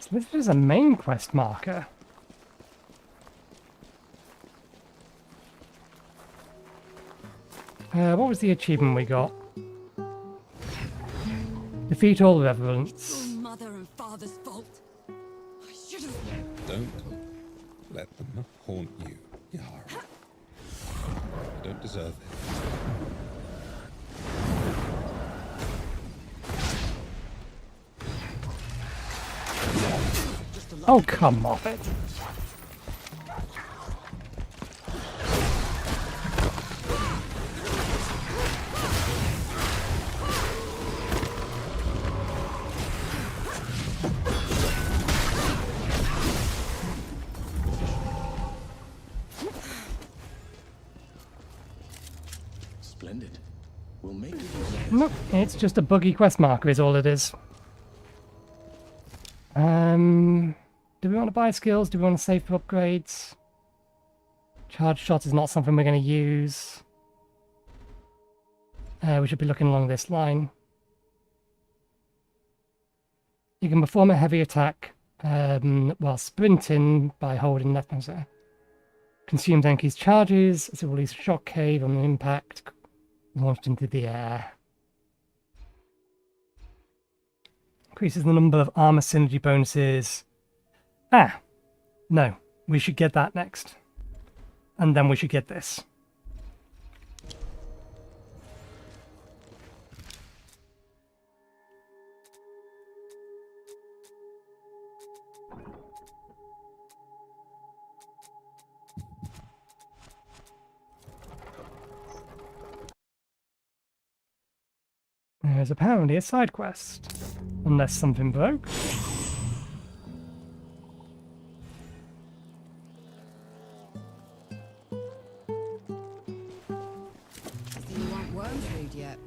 So this is a main quest marker. What was the achievement we got? Defeat all reverence. Mother and father's fault. I should have. Don't let them haunt you, Yara. You don't deserve it. Oh, come off it. Splendid. We'll make it. Nope, it's just a buggy quest marker is all it is. Do we want to buy skills? Do we want to save for upgrades? Charge shot is not something we're going to use. We should be looking along this line. You can perform a heavy attack while sprinting by holding left mouse. Consumes Enki's charges as it releases a shock cave on impact launched into the air. Increases the number of armor synergy bonuses. Ah, no, we should get that next. And then we should get this. There's apparently a side quest. Unless something broke. You want worm food yet?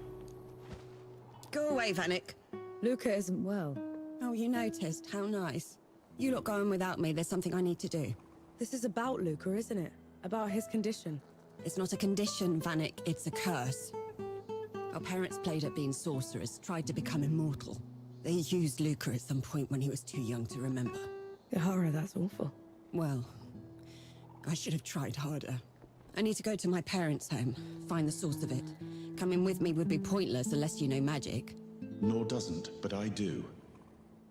Go away, Vanek. Luca isn't well. Oh, you noticed. How nice. You lot going without me. There's something I need to do. This is about Luca, isn't it? About his condition. It's not a condition, Vanek. It's a curse. Our parents played at being sorcerers, tried to become immortal. They used Luca at some point when he was too young to remember. Yara, that's awful. Well, I should have tried harder. I need to go to my parents' home, find the source of it. Coming with me would be pointless unless you know magic. Nor doesn't, but I do.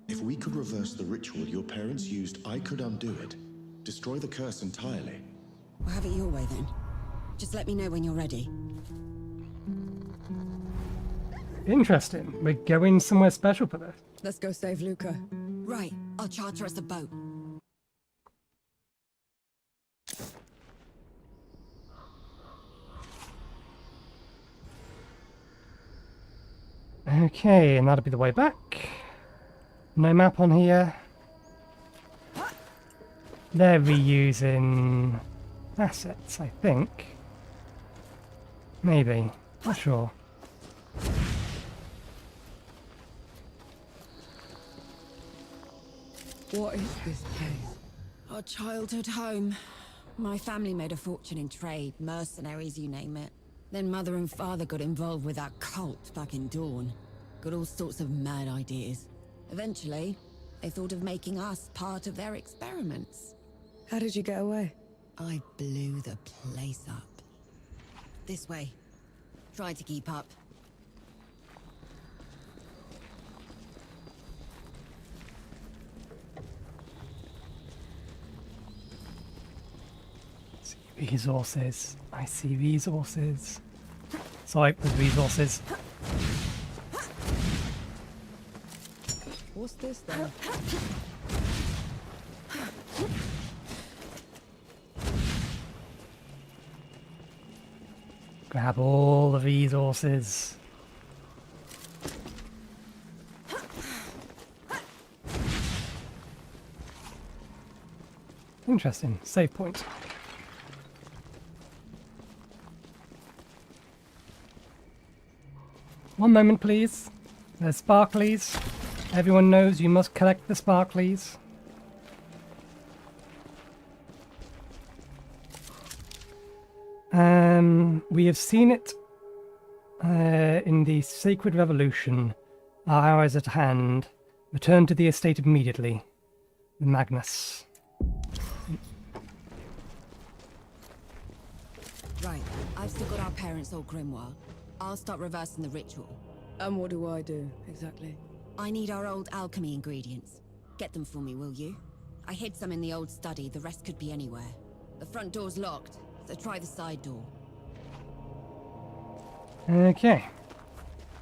If we could reverse the ritual your parents used, I could undo it. Destroy the curse entirely. We'll have it your way then. Just let me know when you're ready. Interesting. We're going somewhere special for this. Let's go save Luca. Right, I'll charter us a boat. Okay, and that'll be the way back. No map on here. They're reusing assets, I think. Maybe. Not sure. What is this place? Our childhood home. My family made a fortune in trade, mercenaries, you name it. Then Mother and Father got involved with that cult back in Dawn. Got all sorts of mad ideas. Eventually, they thought of making us part of their experiments. How did you get away? I blew the place up. This way. Try to keep up. Resources. I see resources. Sorry, there's resources. What's this then? Grab all the resources. Interesting. Save point. One moment, please. There's sparklies. Everyone knows you must collect the sparklies. We have seen it in the Sacred Revolution. Our hour is at hand. Return to the estate immediately. Magnus. Right, I've still got our parents' old grimoire. I'll start reversing the ritual. And what do I do, exactly? I need our old alchemy ingredients. Get them for me, will you? I hid some in the old study, the rest could be anywhere. The front door's locked, so try the side door. Okay.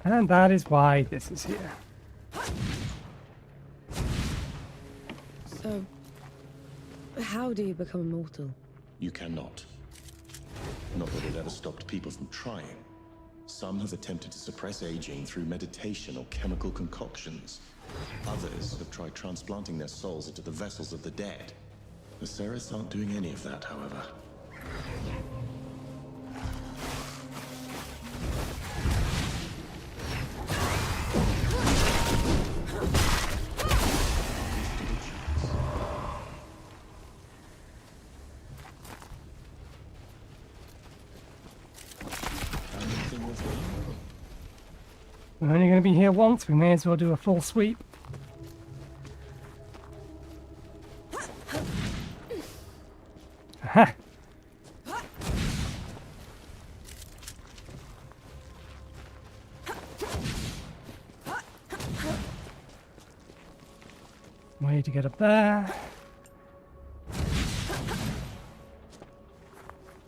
And that is why this is here. So, how do you become immortal? You cannot. Not that it ever stopped people from trying. Some have attempted to suppress aging through meditation or chemical concoctions. Others have tried transplanting their souls into the vessels of the dead. The Ceres aren't doing any of that, however. We're only going to be here once, we may as well do a full sweep. Aha! Way to get up there.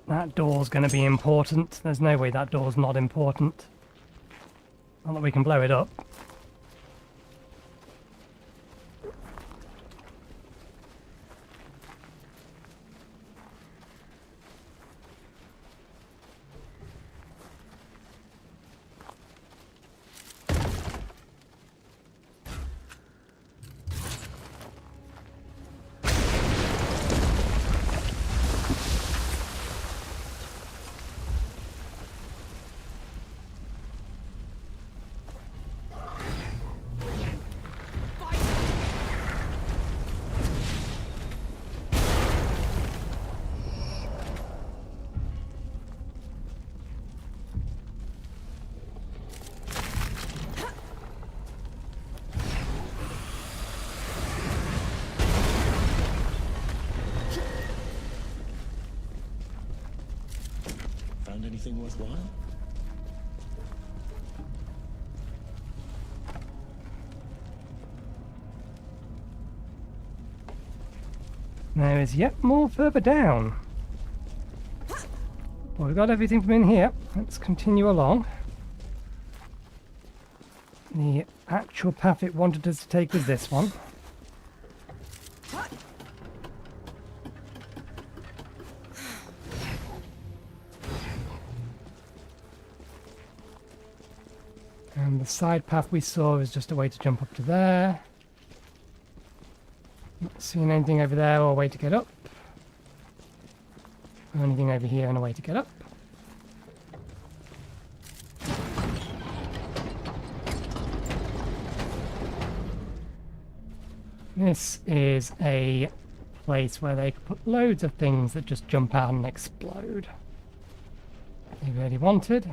That door's going to be important. There's no way that door's not important. Not that we can blow it up. Found anything worthwhile? There is yet more further down. Well, we've got everything from in here. Let's continue along. The actual path it wanted us to take was this one. And the side path we saw is just a way to jump up to there. Not seeing anything over there or a way to get up. Or anything over here and a way to get up. This is a place where they could put loads of things that just jump out and explode. They really wanted.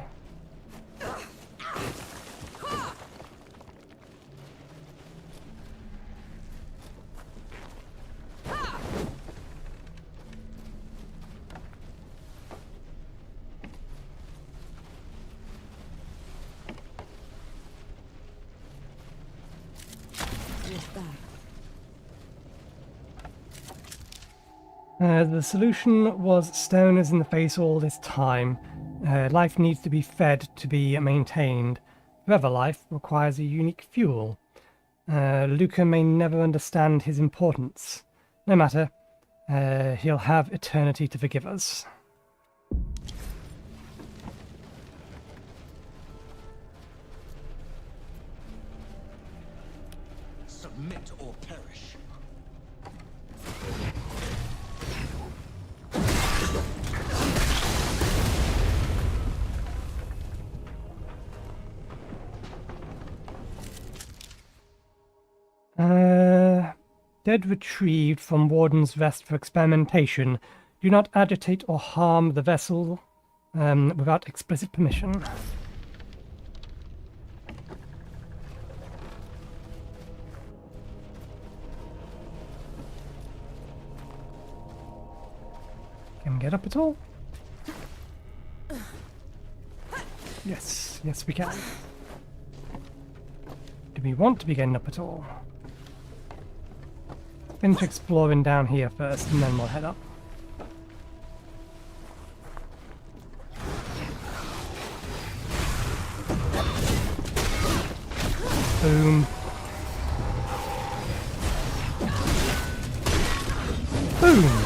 The solution was staring us in the face all this time. Life needs to be fed to be maintained. Forever life requires a unique fuel. Luca may never understand his importance. No matter, he'll have eternity to forgive us. Submit or perish. Dead retrieved from Warden's Rest for experimentation. Do not agitate or harm the vessel without explicit permission. Can we get up at all? Yes, yes we can. Do we want to be getting up at all? Finish exploring down here first and then we'll head up. Boom. Boom!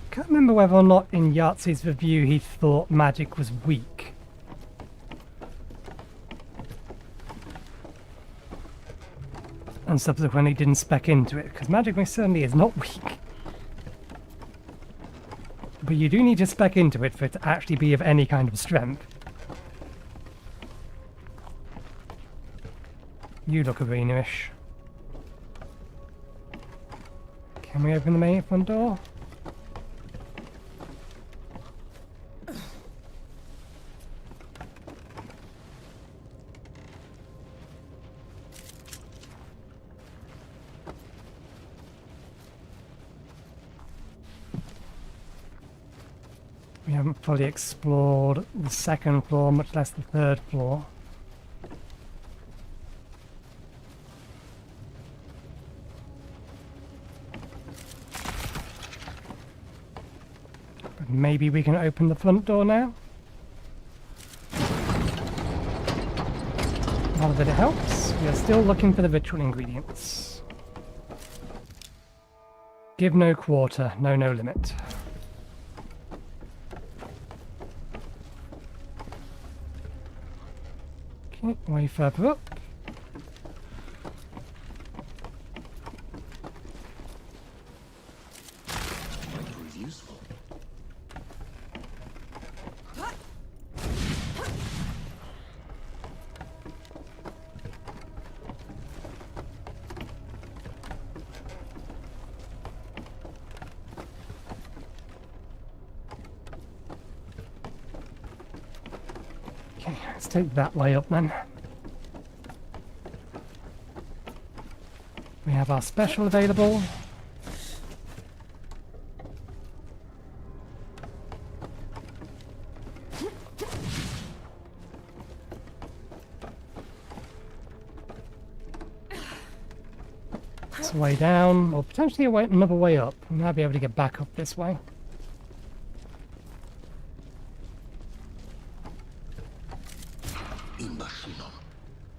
Can't remember whether or not in Yahtzee's review he thought magic was weak. And subsequently didn't spec into it, because magic certainly is not weak. But you do need to spec into it for it to actually be of any kind of strength. You look arena-ish. Can we open the main front door? We haven't fully explored the second floor, much less the third floor. But maybe we can open the front door now? Not that it helps. We are still looking for the ritual ingredients. Give no quarter, no limit. Okay, way further up. Might prove useful. Okay, let's take that way up then. We have our special available. It's a way down, or potentially another way up. We might be able to get back up this way.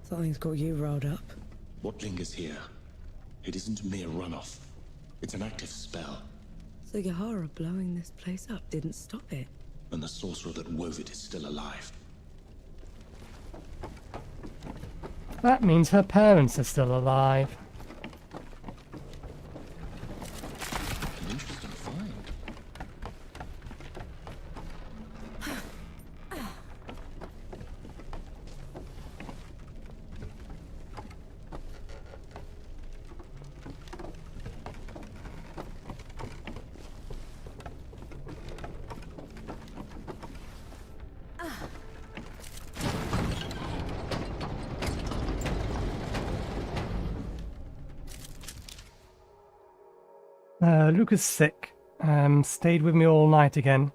Something's got you rolled up. What lingers here? It isn't mere runoff. It's an active spell. So Yahara blowing this place up didn't stop it. And the sorcerer that wove it is still alive. That means her parents are still alive. An interesting find. Luca's sick. Stayed with me all night again.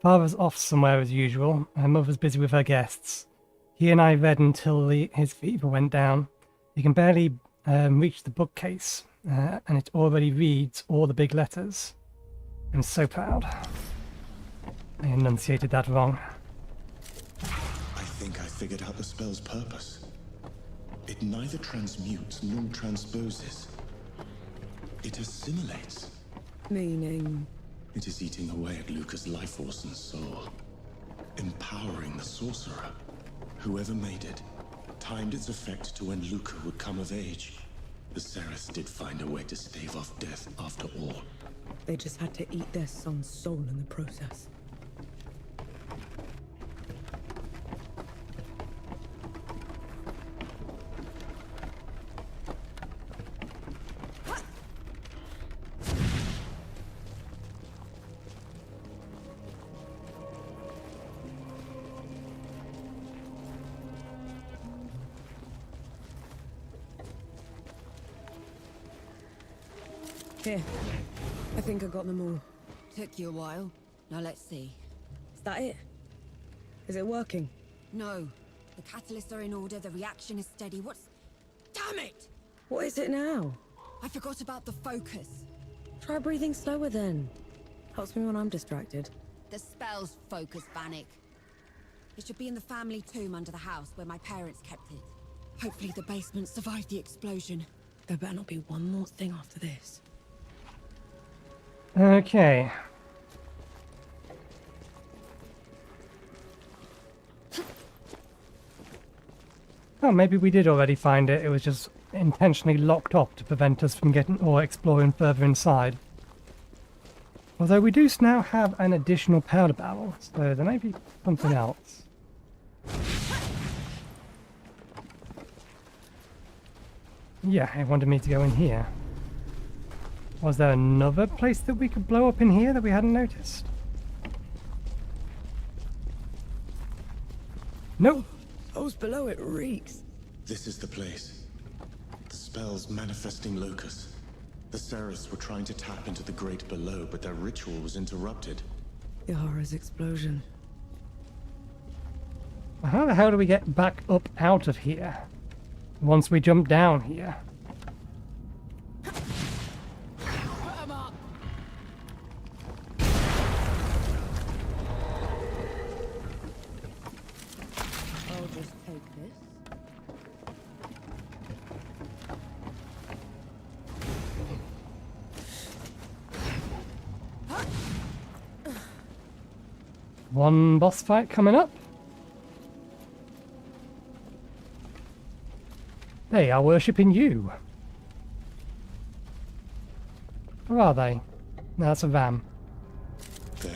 Father's off somewhere as usual. Mother's busy with her guests. He and I read until his fever went down. He can barely reach the bookcase, and it already reads all the big letters. I'm so proud. I enunciated that wrong. I think I figured out the spell's purpose. It neither transmutes nor transposes. It assimilates. Meaning? It is eating away at Luca's life force and soul. Empowering the sorcerer. Whoever made it timed its effect to when Luca would come of age. The Seraph did find a way to stave off death after all. They just had to eat their son's soul in the process. Here. I think I got them all. Took you a while. Now let's see. Is that it? Is it working? No. The catalysts are in order, the reaction is steady. What's... Damn it! What is it now? I forgot about the focus. Try breathing slower then. Helps me when I'm distracted. The spell's focus, Bannock. It should be in the family tomb under the house where my parents kept it. Hopefully the basement survived the explosion. There better not be one more thing after this. Okay. Oh, maybe we did already find it. It was just intentionally locked off to prevent us from getting or exploring further inside. Although we do now have an additional powder barrel, so there may be something else. Yeah, it wanted me to go in here. Was there another place that we could blow up in here that we hadn't noticed? Nope. Those below it reeks. This is the place. The spell's manifesting locus. The Ceres were trying to tap into the great below, but their ritual was interrupted. Yahara's explosion. How the hell do we get back up out of here? Once we jump down here? I'll just take this. One boss fight coming up. They are worshipping you. Or are they? No, that's a Vam. There.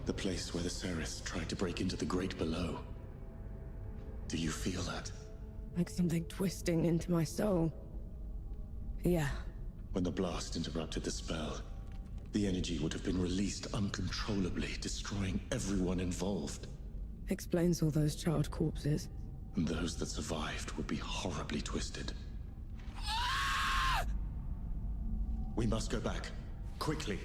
The place where the Ceres tried to break into the great below. Do you feel that? Like something twisting into my soul. Yeah. When the blast interrupted the spell, the energy would have been released uncontrollably, destroying everyone involved. Explains all those charred corpses. And those that survived would be horribly twisted. We must go back. Quickly.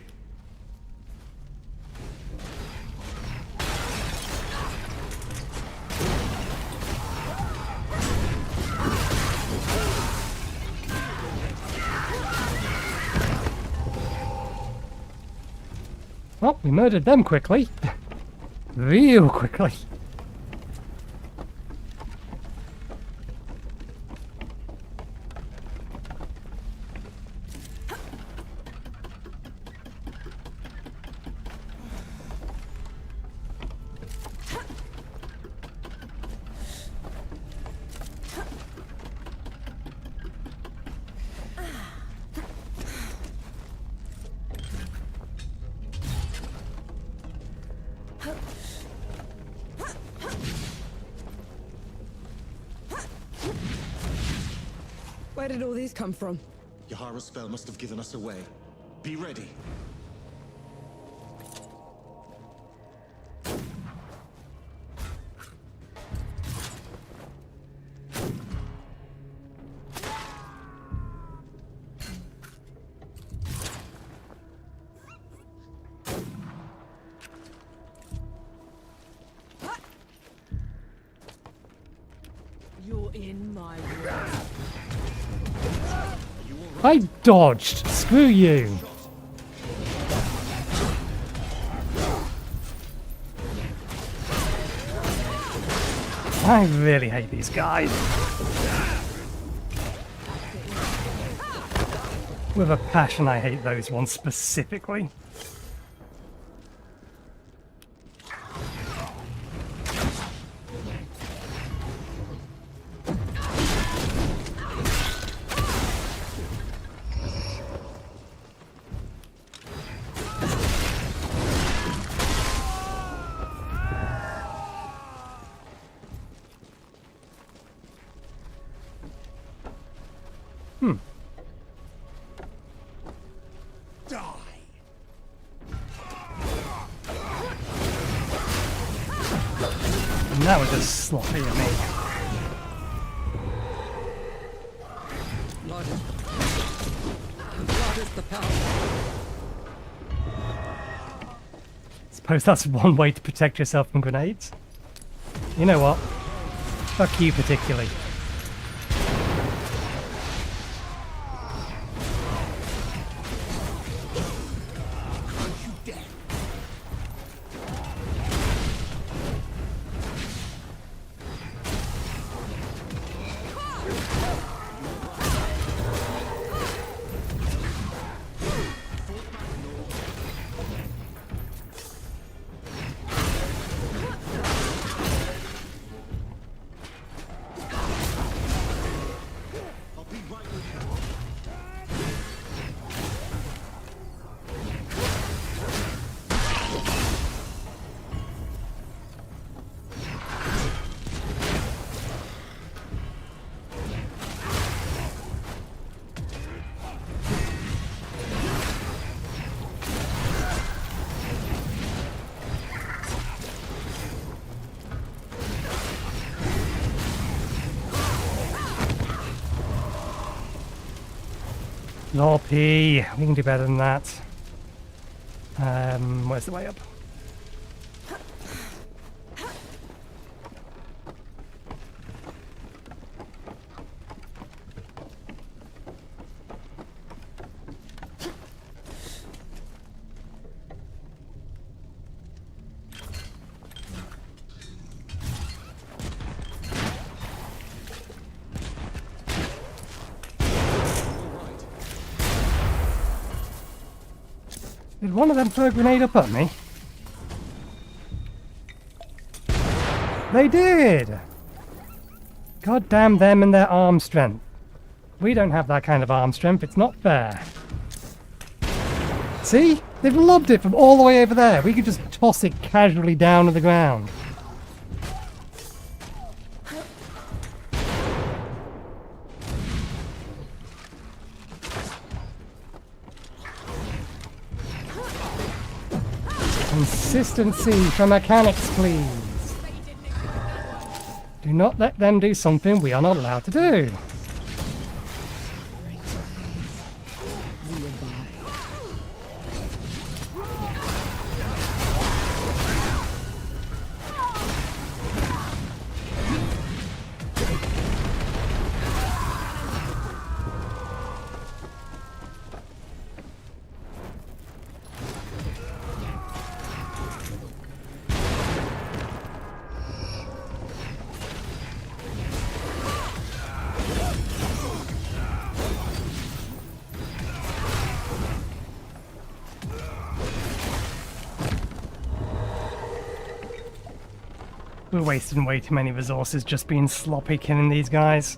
Well, we murdered them quickly. Real quickly. Where did all these come from? Yahara's spell must have given us away. Be ready. You're in my way. I dodged. Screw you. I really hate these guys. With a passion, I hate those ones specifically. And that was just sloppy of me. Blood. Suppose that's one way to protect yourself from grenades. You know what? Fuck you particularly. Lorpy, we can do better than that. Where's the way up? Did one of them throw a grenade up at me? They did! God damn them and their arm strength. We don't have that kind of arm strength, it's not fair. See? They've lobbed it from all the way over there. We could just toss it casually down to the ground. Consistency for mechanics, please. Do not let them do something we are not allowed to do. We're wasting way too many resources just being sloppy killing these guys.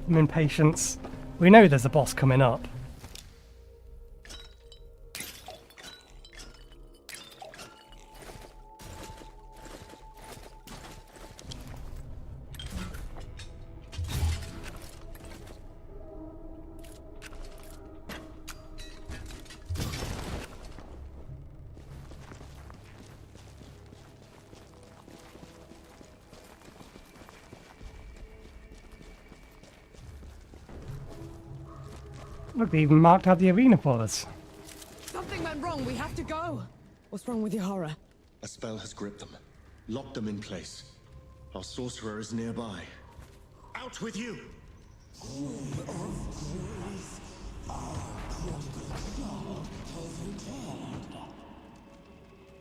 I'm impatient. We know there's a boss coming up. Look, they even marked out the arena for us. Something went wrong. We have to go. What's wrong with your horror? A spell has gripped them, locked them in place. Our sorcerer is nearby. Out with you!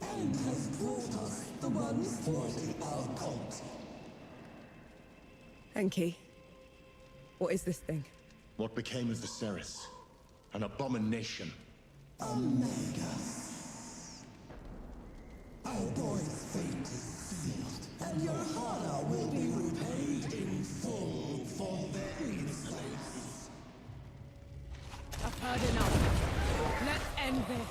And has brought us the ones for our cult. Enki, what is this thing? What became of the Ceres? An abomination. Omegas. Our boy's fate is sealed, and your honor will be repaid in full for their insolence. I've heard enough. Let's end this.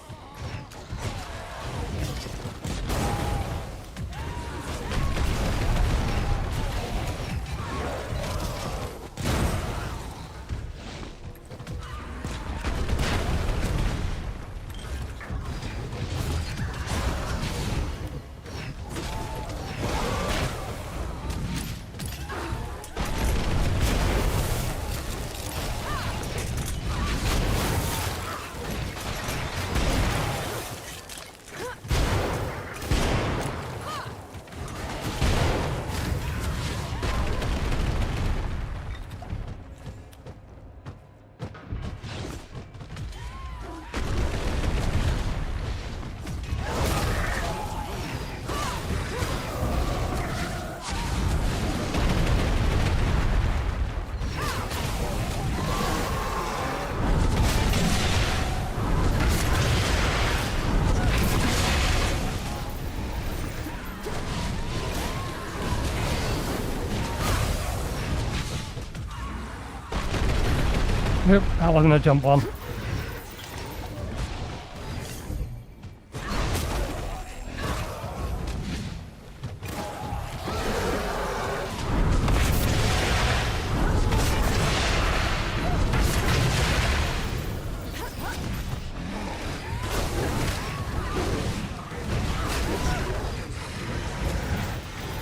Oop, that wasn't a jump one.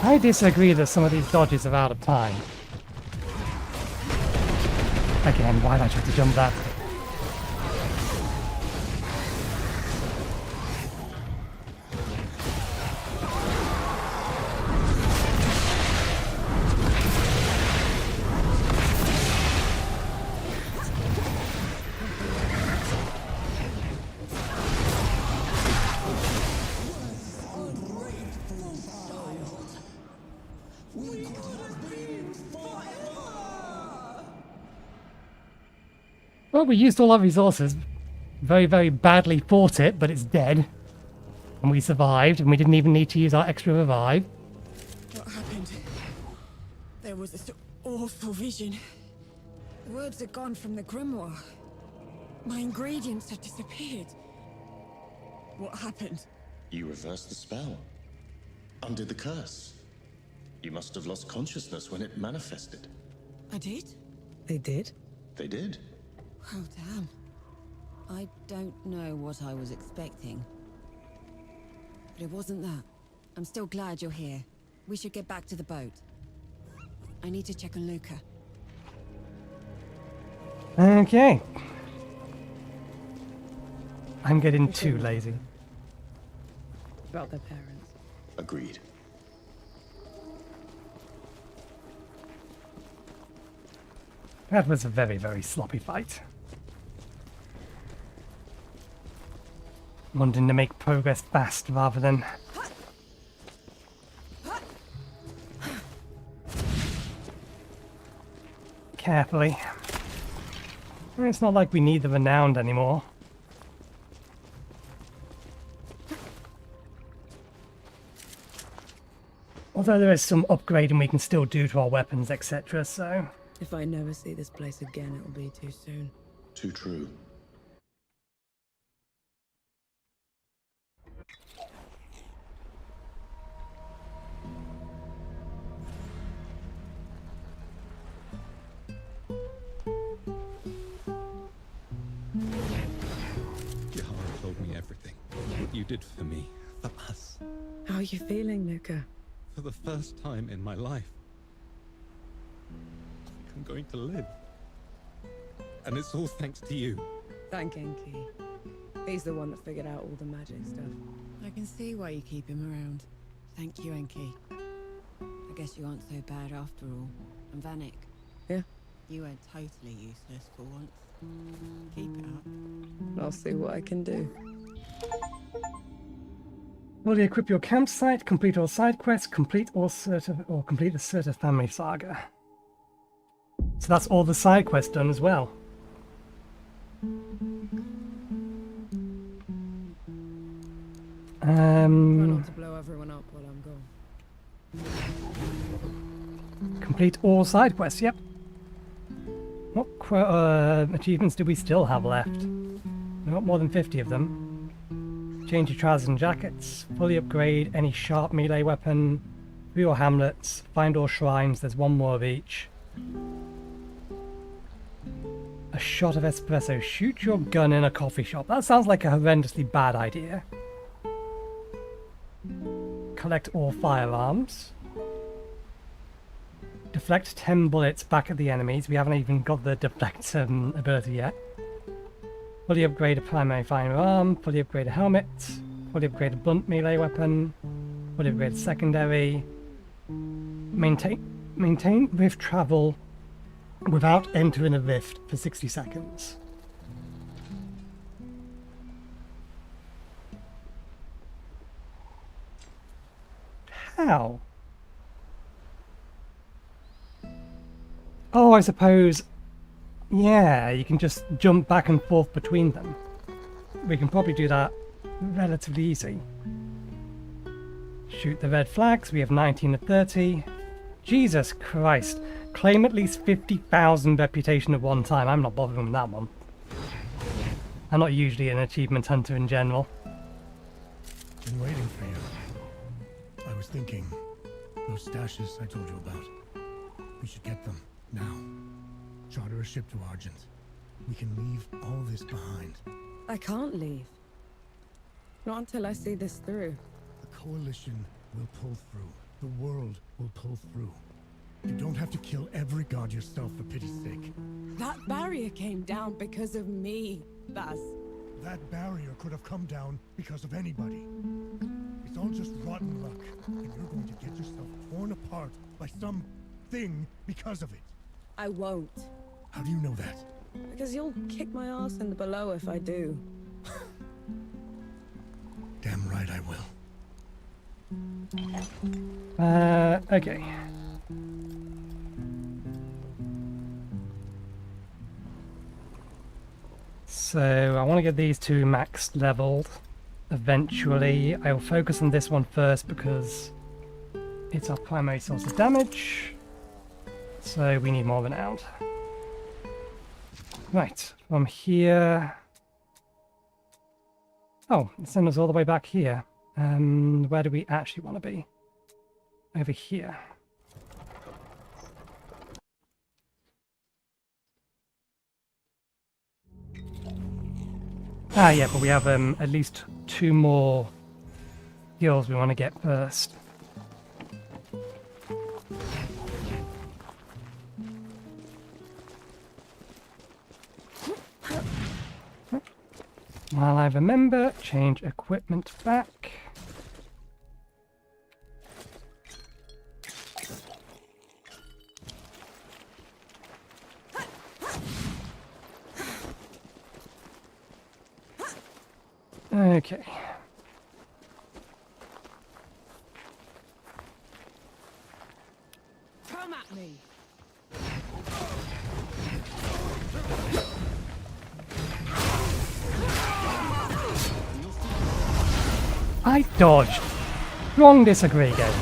I disagree that some of these dodges are out of time. Again, why did I try to jump that? Well, we used all our resources. Very, very badly fought it, but it's dead. And we survived, and we didn't even need to use our extra revive. What happened? There was this awful vision. The words had gone from the grimoire. My ingredients had disappeared. What happened? You reversed the spell. Undid the curse. You must have lost consciousness when it manifested. I did? They did? They did. Oh, damn. I don't know what I was expecting. But it wasn't that. I'm still glad you're here. We should get back to the boat. I need to check on Luca. Okay. I'm getting too lazy. About their parents. Agreed. That was a very, very sloppy fight. Wanting to make progress fast rather than... carefully. It's not like we need the renowned anymore. Although there is some upgrading we can still do to our weapons, etc., so... If I never see this place again, it'll be too soon. Too true. Yahara told me everything. What you did for me, for us. How are you feeling, Luca? For the first time in my life. I'm going to live. And it's all thanks to you. Thank Enki. He's the one that figured out all the magic stuff. I can see why you keep him around. Thank you, Enki. I guess you aren't so bad after all. And Vanek. Yeah? You were totally useless for once. Keep it up. I'll see what I can do. Fully equip your campsite, complete all side quests, complete the Surta family saga. So that's all the side quests done as well. Try not to blow everyone up while I'm gone. Complete all side quests, yep. What achievements do we still have left? We've got more than 50 of them. Change your trousers and jackets, fully upgrade any sharp melee weapon, view your hamlets, find all shrines, there's one more of each. A shot of espresso, shoot your gun in a coffee shop. That sounds like a horrendously bad idea. Collect all firearms. Deflect 10 bullets back at the enemies. We haven't even got the deflect ability yet. Fully upgrade a primary firearm. Fully upgrade a helmet. Fully upgrade a blunt melee weapon. Fully upgrade a secondary. Maintain rift travel without entering a rift for 60 seconds. How? Oh, I suppose... yeah, you can just jump back and forth between them. We can probably do that relatively easy. Shoot the red flags, we have 19 to 30. Jesus Christ. Claim at least 50,000 reputation at one time. I'm not bothering with that one. I'm not usually an achievement hunter in general. Been waiting for you. I was thinking, those stashes I told you about. We should get them, now. Charter a ship to Argent. We can leave all this behind. I can't leave. Not until I see this through. The Coalition will pull through. The world will pull through. You don't have to kill every god yourself for pity's sake. That barrier came down because of me, Baz. That barrier could have come down because of anybody. It's all just rotten luck, and you're going to get yourself torn apart by some thing because of it. I won't. How do you know that? Because you'll kick my ass in the below if I do. Damn right I will. Okay. So I want to get these two max leveled eventually. I will focus on this one first because it's our primary source of damage. So we need more renowned. Right, from here... Oh, send us all the way back here. Where do we actually want to be? Over here. Ah, yeah, but we have at least 2 more skills we want to get first. While I remember, change equipment back. Okay. Come at me. I dodged. Wrong disagree game.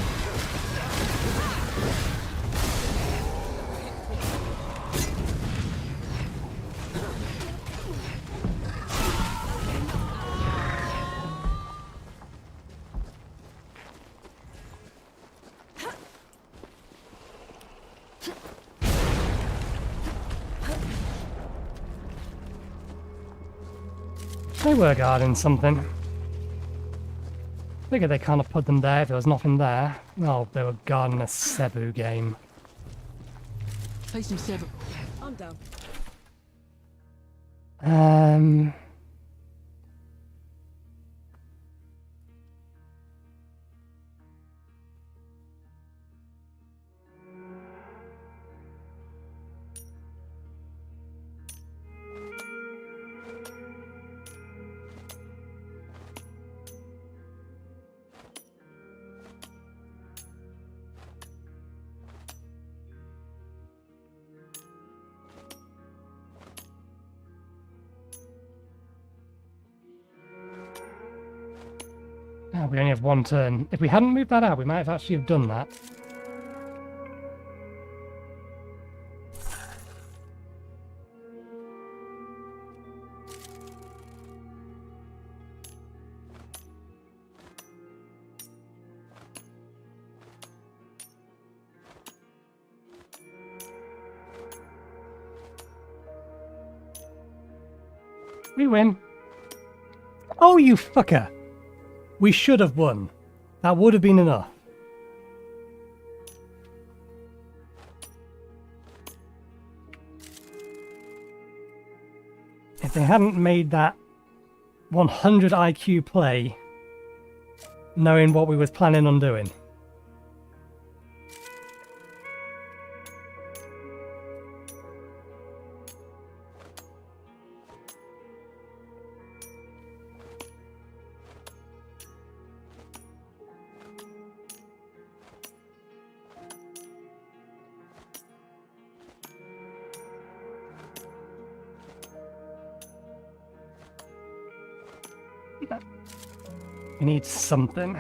They were guarding something. Figured they kind of put them there if there was nothing there. Oh, they were guarding a Cebu game. Placing Cebu. I'm down. Oh, we only have 1 turn. If we hadn't moved that out, we might have actually have done that. We win. Oh, you fucker! We should have won. That would have been enough. If they hadn't made that 100 IQ play, knowing what we was planning on doing. We need something.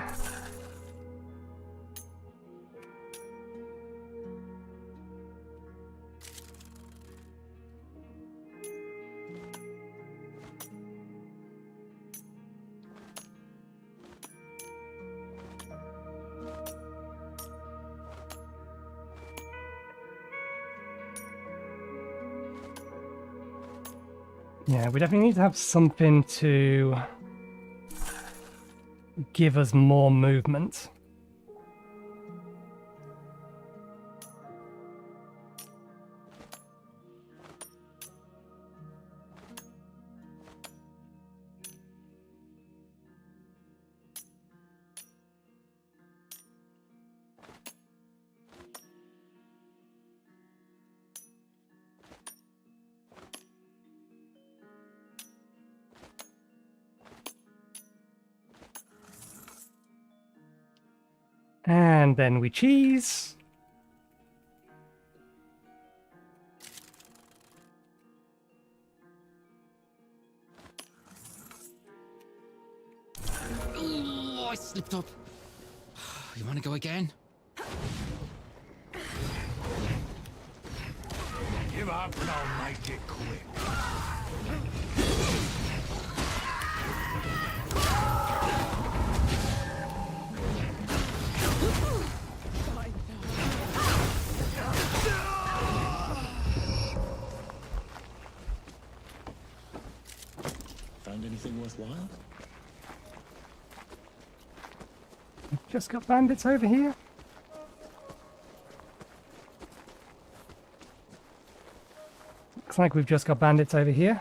Yeah, we definitely need to have something to give us more movement. And then we cheese. Oh, I slipped up. You want to go again? Give up and I'll make it quick. Found anything worthwhile? Just got bandits over here. Looks like we've just got bandits over here.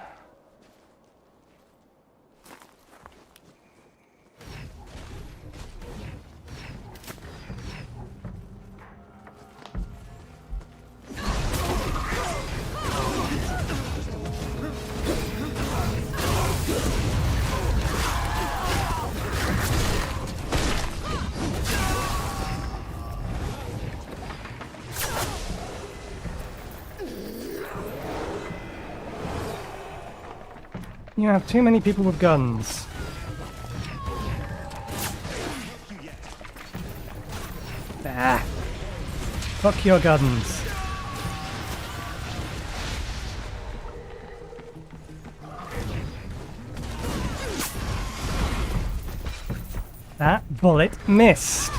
You have too many people with guns. Ah. Fuck your guns. That bullet missed.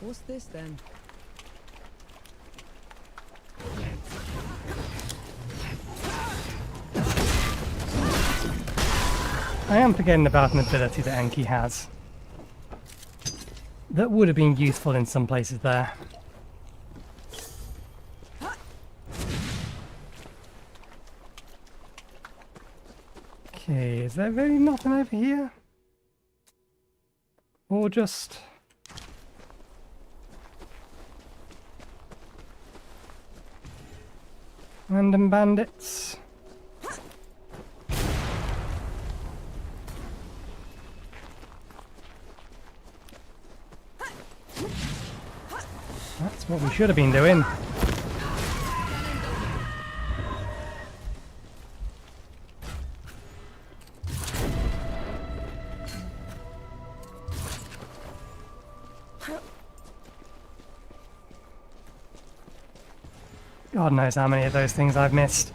What's this then? I am forgetting about an ability that Enki has. That would have been useful in some places there. Okay, is there really nothing over here? Or just... random bandits? That's what we should have been doing. God knows how many of those things I've missed.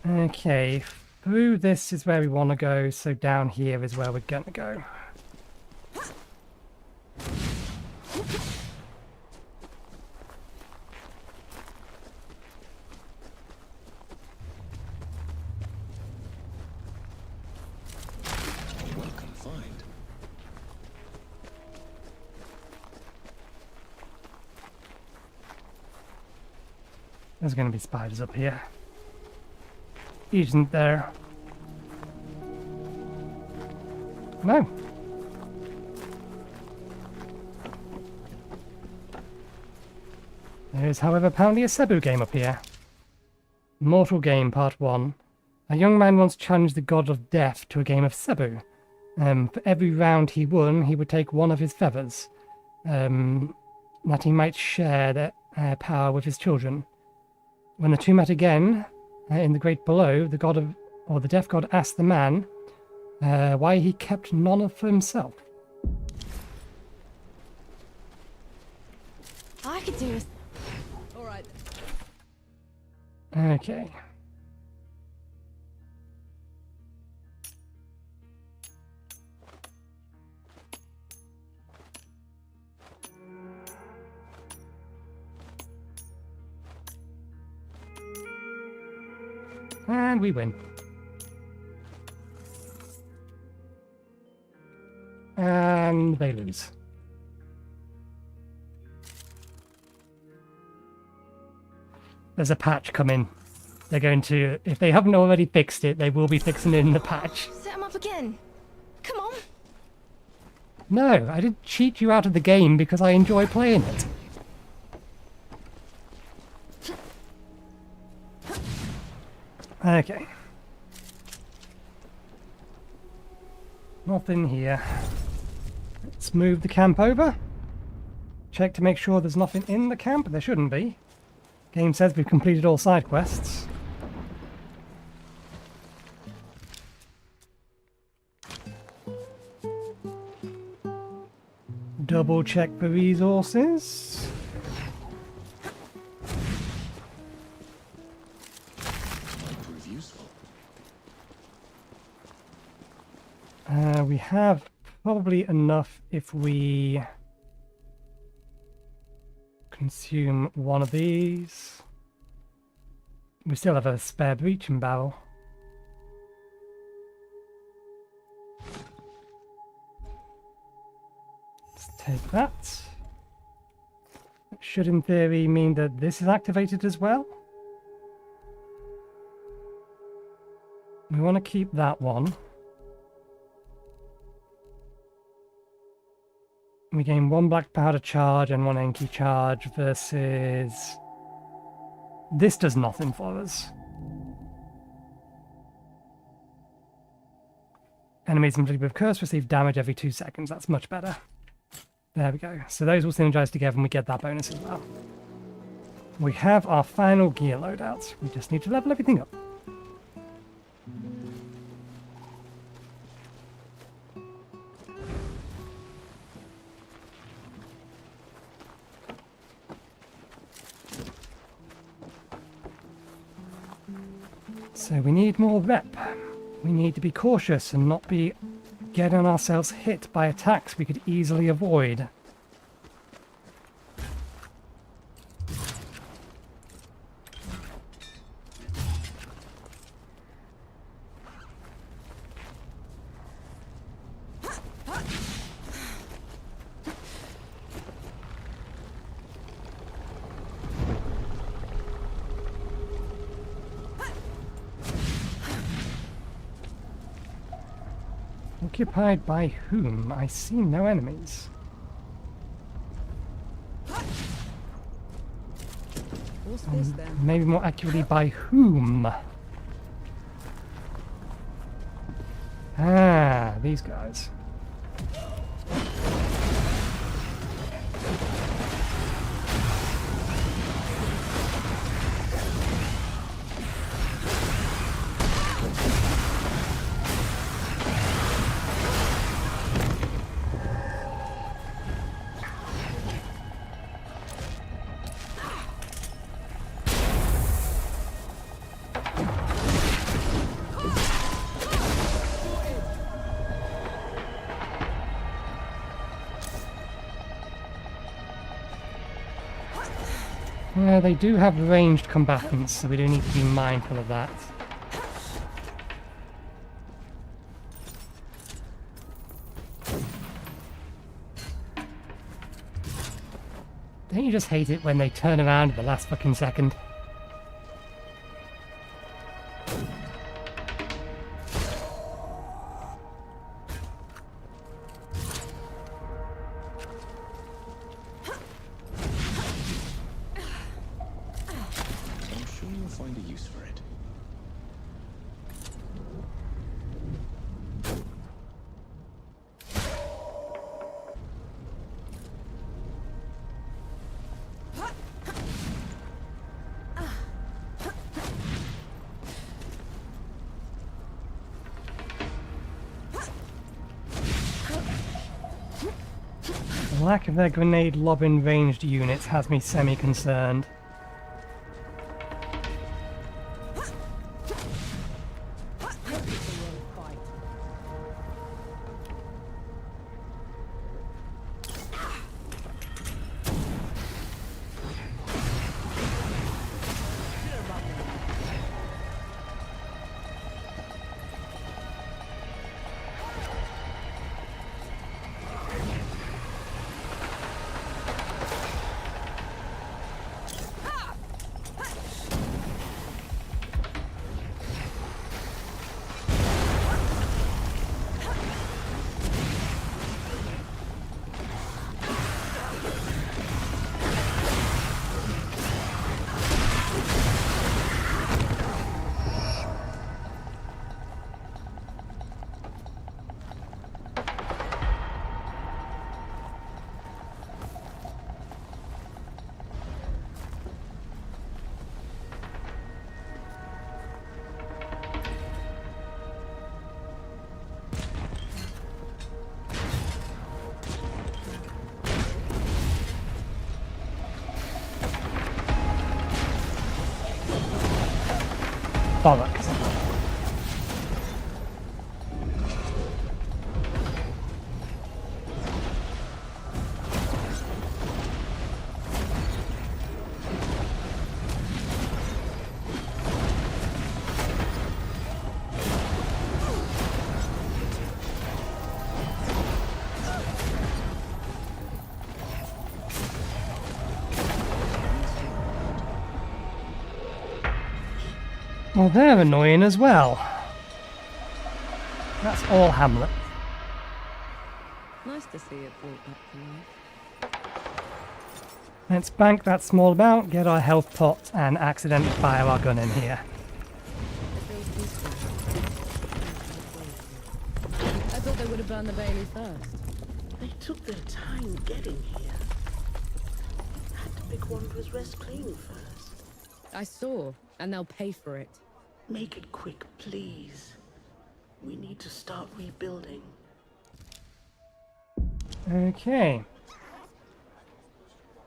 Okay, through this is where we want to go, so down here is where we're going to go. Welcome find. There's going to be spiders up here. Isn't there? No. There is, however, apparently a Cebu game up here. Mortal Game Part 1. A young man once challenged the god of death to a game of Cebu. For every round he won, he would take one of his feathers, that he might share their power with his children. When the two met again, in the great below, the god of, or the death god asked the man why he kept none for himself. I could do it. All right. Okay. And we win. And they lose. There's a patch coming. They're going to, if they haven't already fixed it, they will be fixing it in the patch. Set him up again. Come on. No, I didn't cheat you out of the game because I enjoy playing it. Okay. Nothing here. Let's move the camp over. Check to make sure there's nothing in the camp. There shouldn't be. Game says we've completed all side quests. Double check the resources. Might prove useful. We have probably enough if we consume one of these. We still have a spare breaching barrel. Let's take that. It should in theory mean that this is activated as well. We want to keep that one. We gain 1 black powder charge and 1 Enki charge versus... This does nothing for us. Enemies inflicted with curse receive damage every 2 seconds. That's much better. There we go. So those will synergize together and we get that bonus as well. We have our final gear loadouts. We just need to level everything up. So we need more rep. We need to be cautious and not be getting ourselves hit by attacks we could easily avoid. Occupied by whom? I see no enemies. What's this then? Maybe more accurately, by whom? Ah, these guys. Yeah, they do have ranged combatants, so we do need to be mindful of that. Don't you just hate it when they turn around at the last fucking second? I'm sure you'll find a use for it. The lack of their grenade lobbing ranged units has me semi-concerned. Bollocks. Well, they're annoying as well. That's all Hamlet. Nice to see it brought back to life. Let's bank that small amount, get our health pot, and accidentally fire our gun in here. I thought they would have burned the Bailey first. They took their time getting here. Had to pick Wanderer's Rest clean first. I saw, and they'll pay for it. Make it quick, please. We need to start rebuilding. Okay.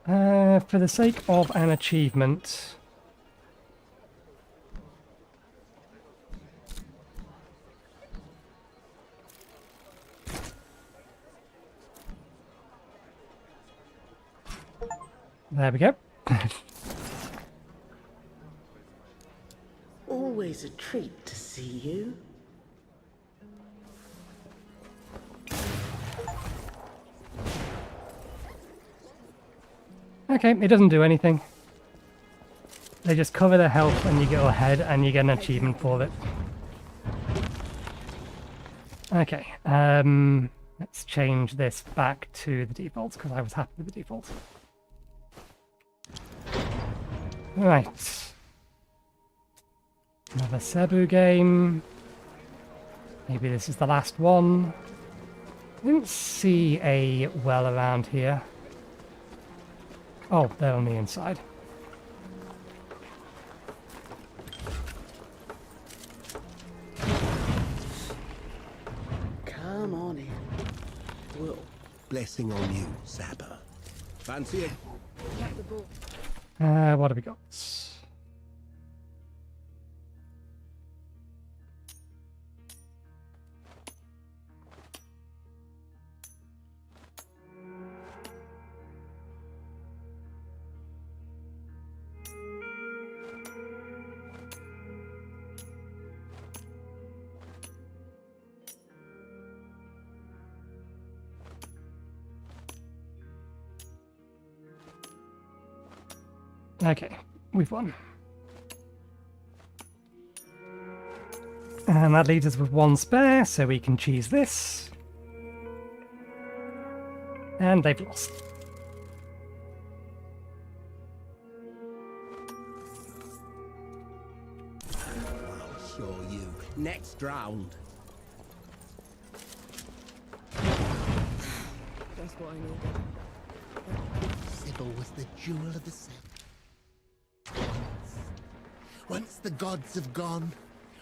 For the sake of an achievement... There we go. Always a treat to see you. Okay, it doesn't do anything. They just cover their health and you go ahead and you get an achievement for it. Okay, let's change this back to the defaults because I was happy with the defaults. Right. Another Cebu game. Maybe this is the last one. I didn't see a well around here. Oh, they're on the inside. Come on in. Well, Blessing on you, Zapper. Fancy it? What have we got? Okay, we've won. And that leaves us with one spare, so we can choose this. And they've lost. I'll show you. Next round. That's what I needed. Sybil was the jewel of the set. Once the gods have gone,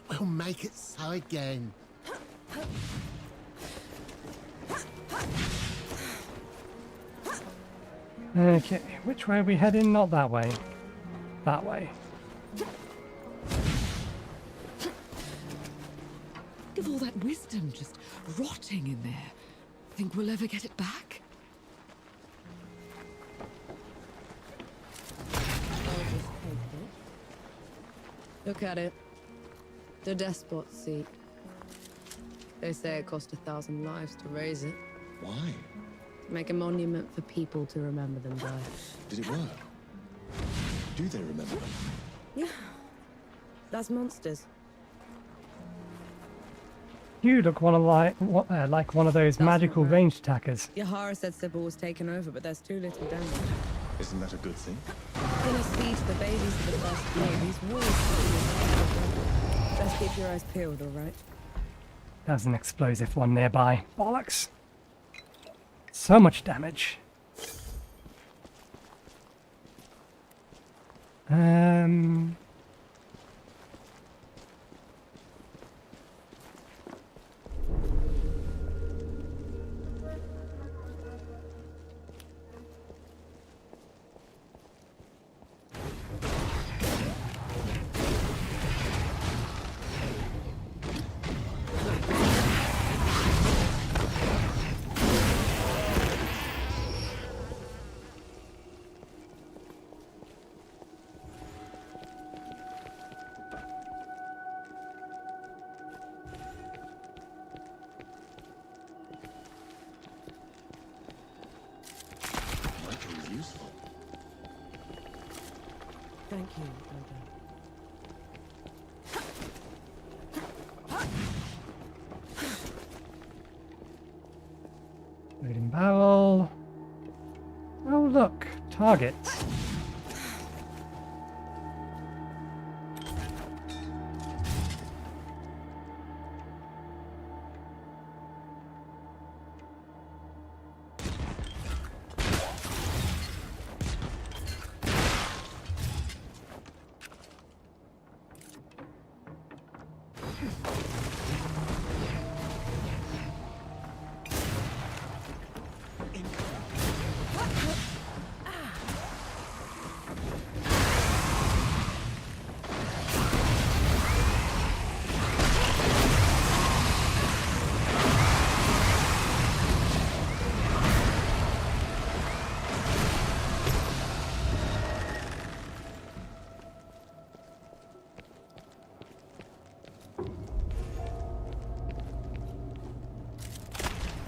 we'll make it so again. Okay, which way are we heading? Not that way. That way. Look at all that wisdom just rotting in there. Think we'll ever get it back? Look at it. The despot's seat. They say it cost 1,000 lives to raise it. Why? To make a monument for people to remember them by. Did it work? Do they remember them? Yeah. That's monsters. You look like one of those That's magical not right. ranged attackers. Yahara said Sybil was taken over, but there's too little damage. Isn't that a good thing? Gonna siege the babies for the first few. These walls. Best keep your eyes peeled, alright? There's an explosive one nearby. Bollocks. So much damage. Thank you, Elder. Loading barrel. Oh look, targets.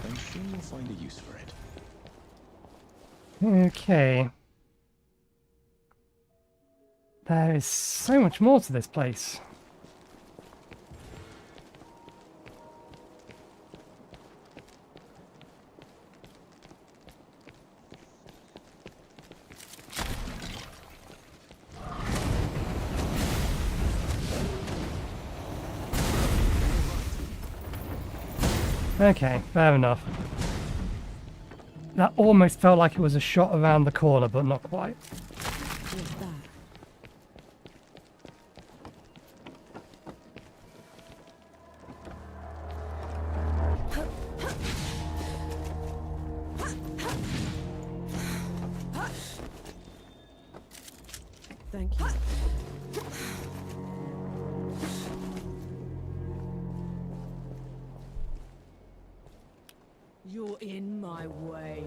I'm sure you'll find a use for it. Okay. There is so much more to this place. Okay, fair enough. That almost felt like it was a shot around the corner, but not quite. What's that? Thank you. You're in my way.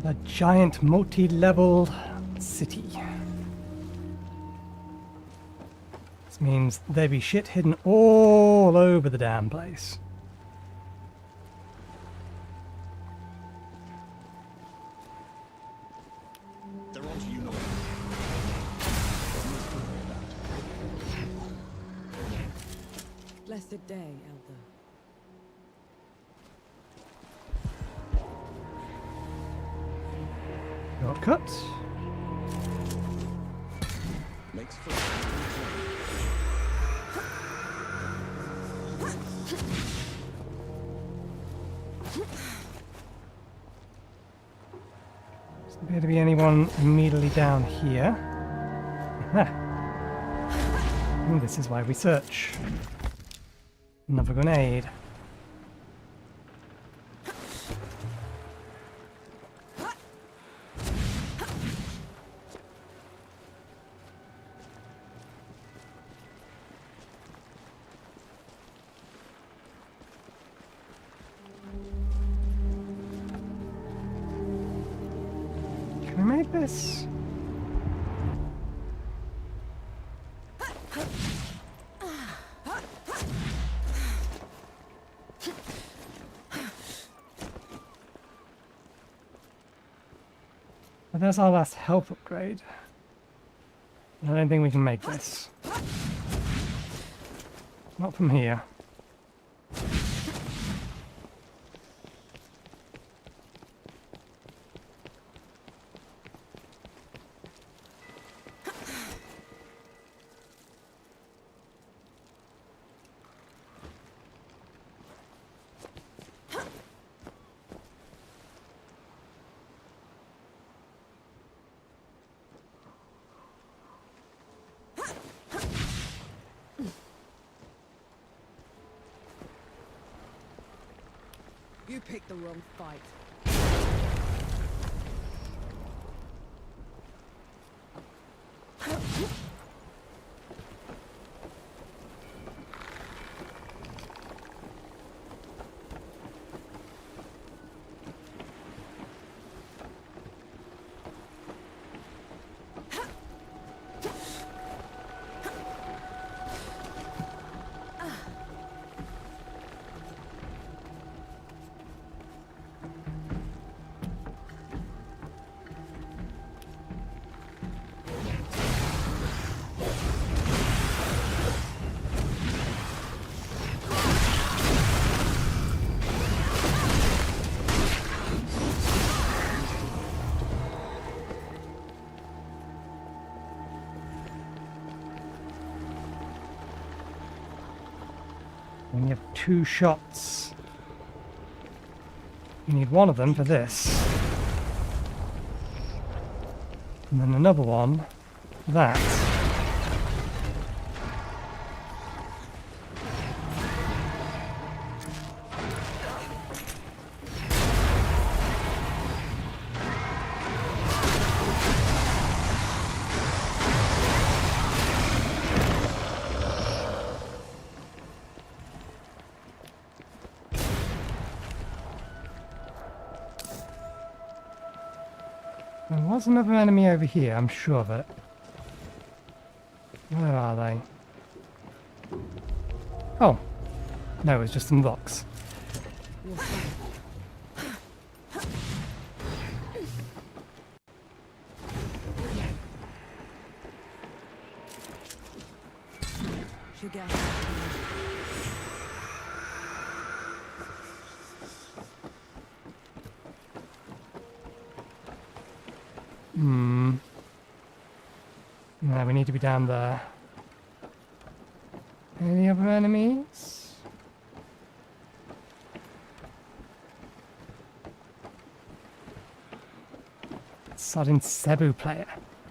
A giant multi-level city. This means there be shit hidden all over the damn place. They're on to you, Noel. Blessed day, Elder. Shortcut. Makes for Doesn't appear to be anyone immediately down here. And this is why we search. Another grenade. Can I make this? But that's our last health upgrade. I don't think we can make this. Not from here. You picked the wrong fight. And you have 2 shots. You need one of them for this. And then another one for that. There was another enemy over here, I'm sure of it. Where are they? Oh. No, it's just some rocks. No, we need to be down there. Any other enemies? Sudden Cebu player.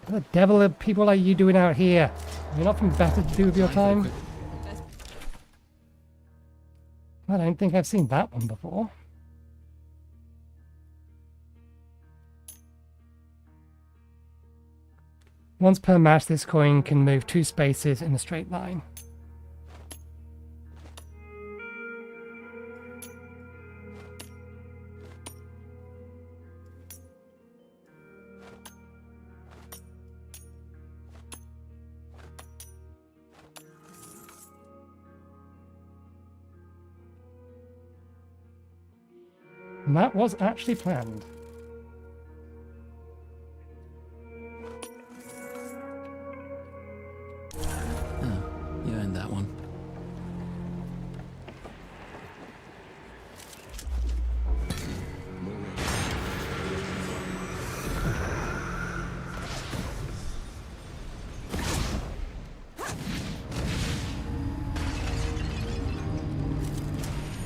What the devil of people are you doing out here? Have you nothing better to do with your time? I don't think I've seen that one before. Once per match, this coin can move 2 spaces in a straight line. And that was actually planned. You earned that one.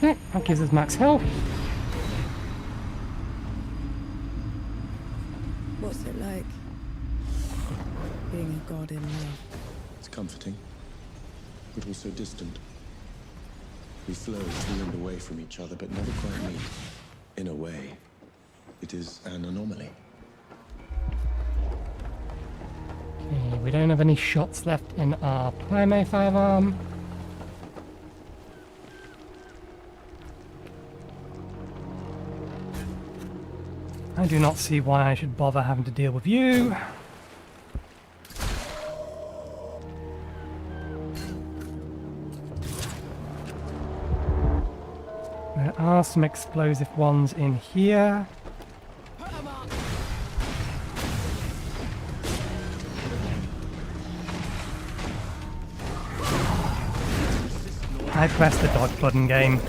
Yeah, that gives us max health. What's it like being a god in love? It's comforting, but also distant. We flow to and away from each other, but never quite meet. In a way, it is an anomaly. Okay, we don't have any shots left in our primary firearm. I do not see why I should bother having to deal with you. There are some explosive ones in here. I pressed the dodge button, game.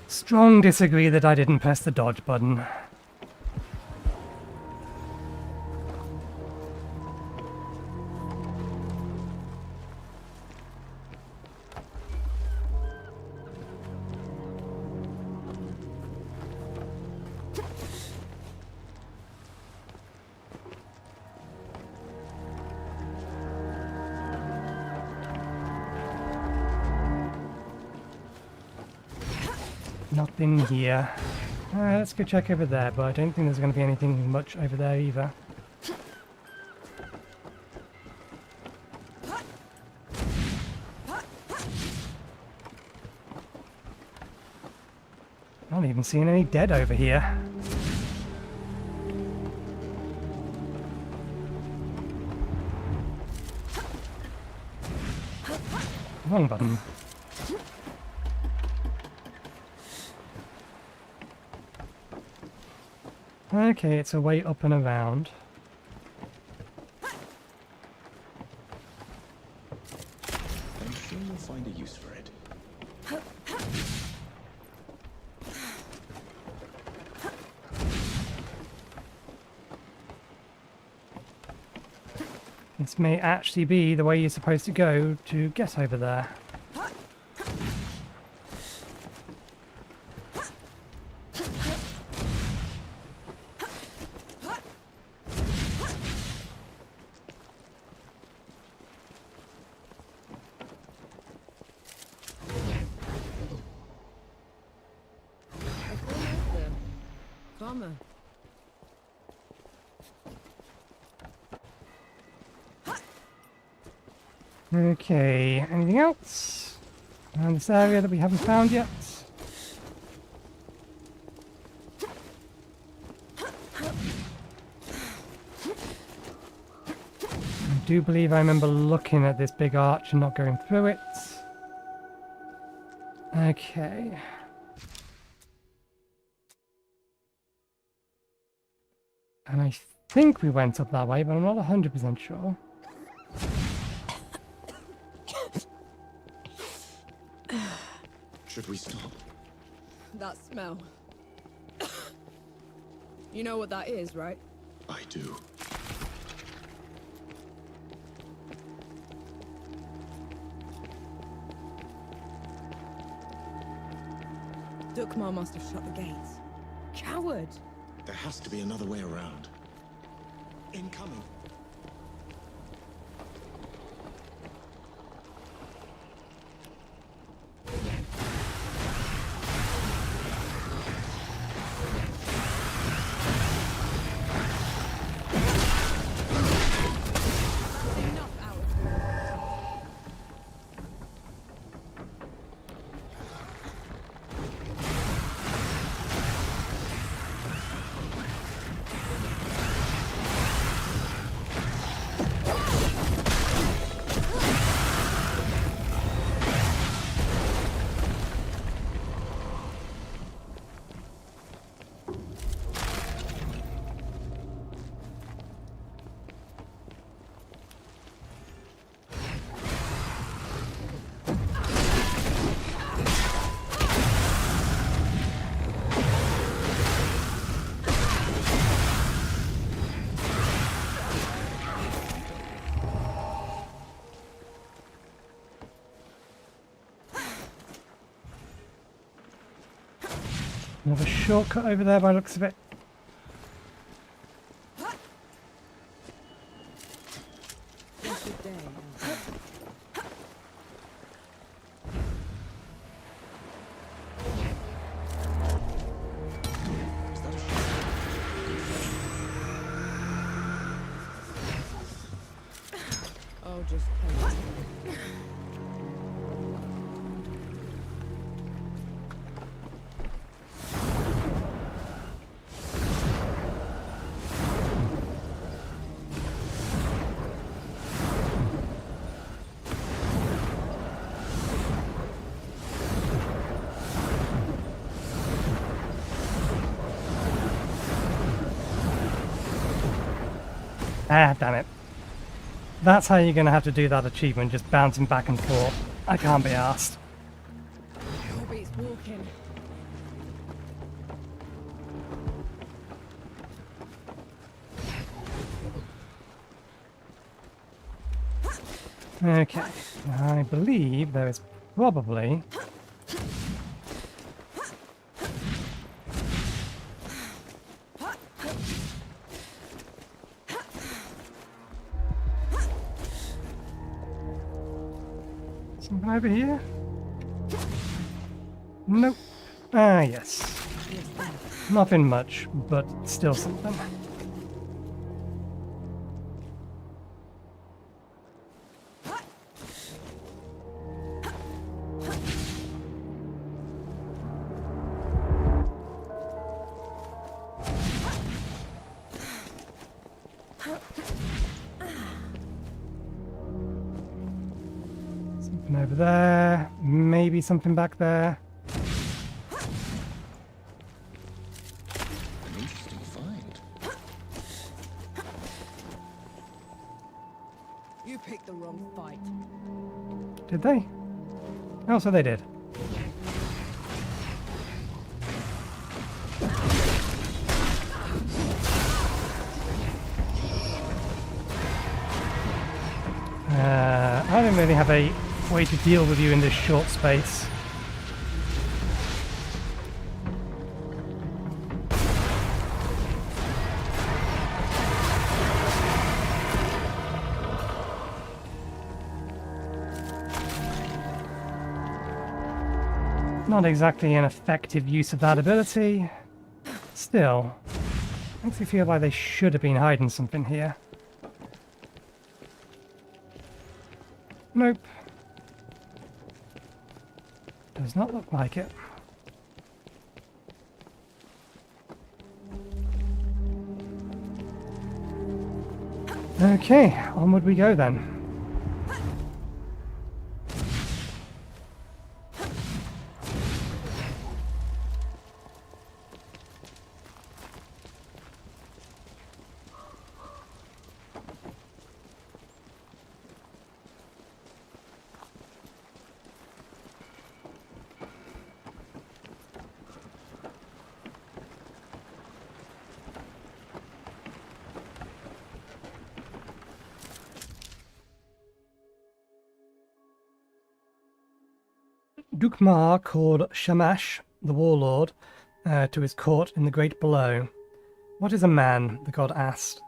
Strong disagree that I didn't press the dodge button. Nothing here. Let's go check over there, but I don't think there's going to be anything much over there either. Not even seeing any dead over here. Wrong button. Okay, it's a way up and around. I'm sure you'll find a use for it. This may actually be the way you're supposed to go to get over there. Karma. Okay, anything else around this area that we haven't found yet? I do believe I remember looking at this big arch and not going through it. Okay. And I think we went up that way, but I'm not 100% sure. Should we stop? That smell. You know what that is, right? I do. Dukmar must have shut the gates. Coward! There has to be another way around. Incoming. Another shortcut over there by the looks of it. Oh, just Ah, damn it. That's how you're going to have to do that achievement, just bouncing back and forth. I can't be arsed. Hobby's walking. Okay, I believe there is probably... something over here? Nope. Ah, yes. Nothing much, but still something. Something over there, maybe something back there. An interesting find. You picked the wrong fight. Did they? Oh, so they did. I don't really have a way to deal with you in this short space. Not exactly an effective use of that ability. Still, makes me feel like they should have been hiding something here. Nope. Does not look like it. Okay, onward we go then. Dukmar called Shamash, the warlord, to his court in the Great Below. "What is a man?" the god asked.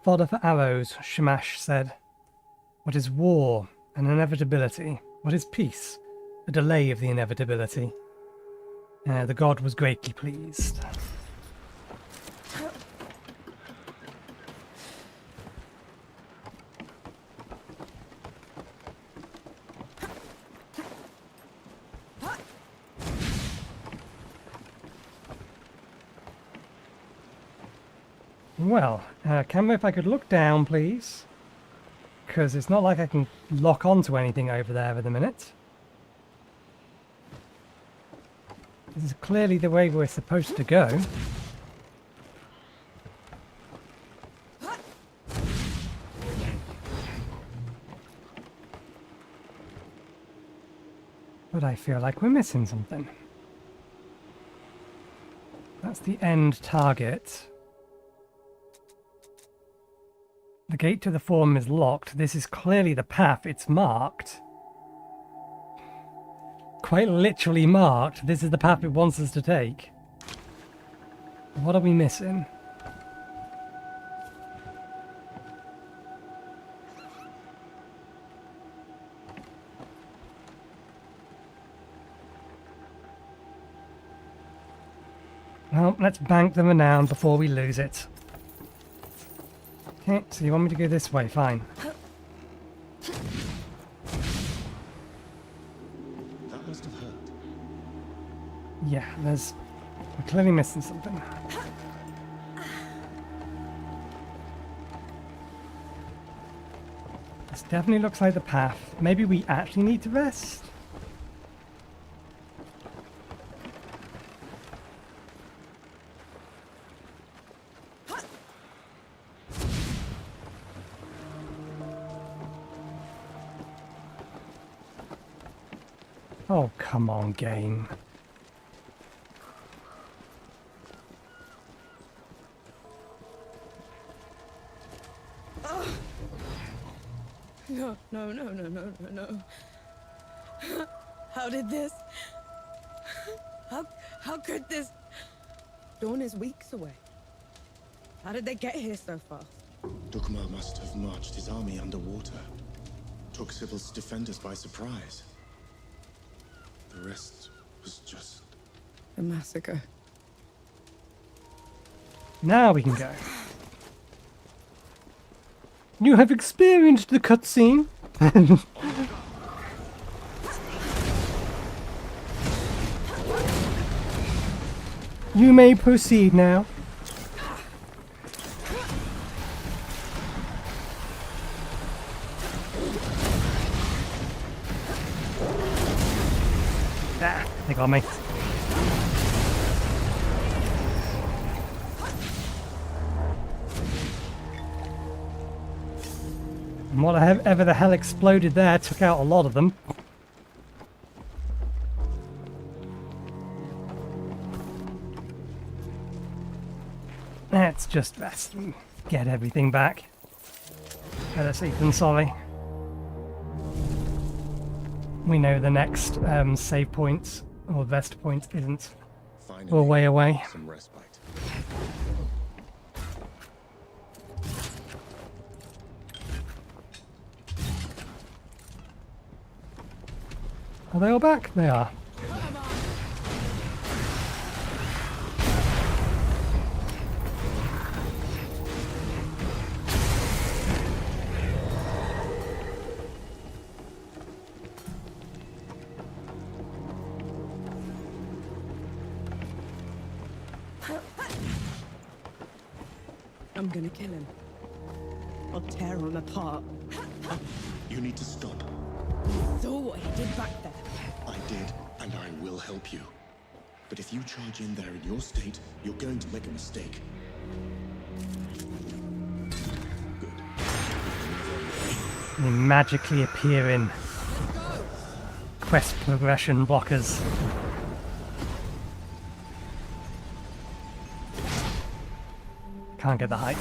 "Fodder for arrows," Shamash said. "What is war? An inevitability. What is peace? A delay of the inevitability." The god was greatly pleased. Well, camera, if I could look down, please. Because it's not like I can lock onto anything over there at the minute. This is clearly the way we're supposed to go. But I feel like we're missing something. That's the end target. The gate to the forum is locked. This is clearly the path. It's marked. Quite literally marked. This is the path it wants us to take. What are we missing? Well, let's bank the renown before we lose it. Okay, so you want me to go this way? Fine. That must have hurt. Yeah, we're clearly missing something. This definitely looks like the path. Maybe we actually need to rest? Oh, come on, game. No, no, no, no, no, no, no. How did this? How could this? Dawn is weeks away. How did they get here so fast? Dukmar must have marched his army underwater. Took Sybil's defenders by surprise. The rest was just... A massacre. Now we can go. You have experienced the cutscene. You may proceed now. Ah, they got me. And whatever the hell exploded there took out a lot of them. Let's just rest and get everything back. Better safe than sorry. We know the next save point or rest point isn't a way away. Some respite. Are they all back? They are. I'm gonna kill him. I'll tear him apart. You need to stop. Saw what he did back there. I did, and I will help you. But if you charge in there in your state, you're going to make a mistake. They magically appear in quest progression blockers. Can't get the height.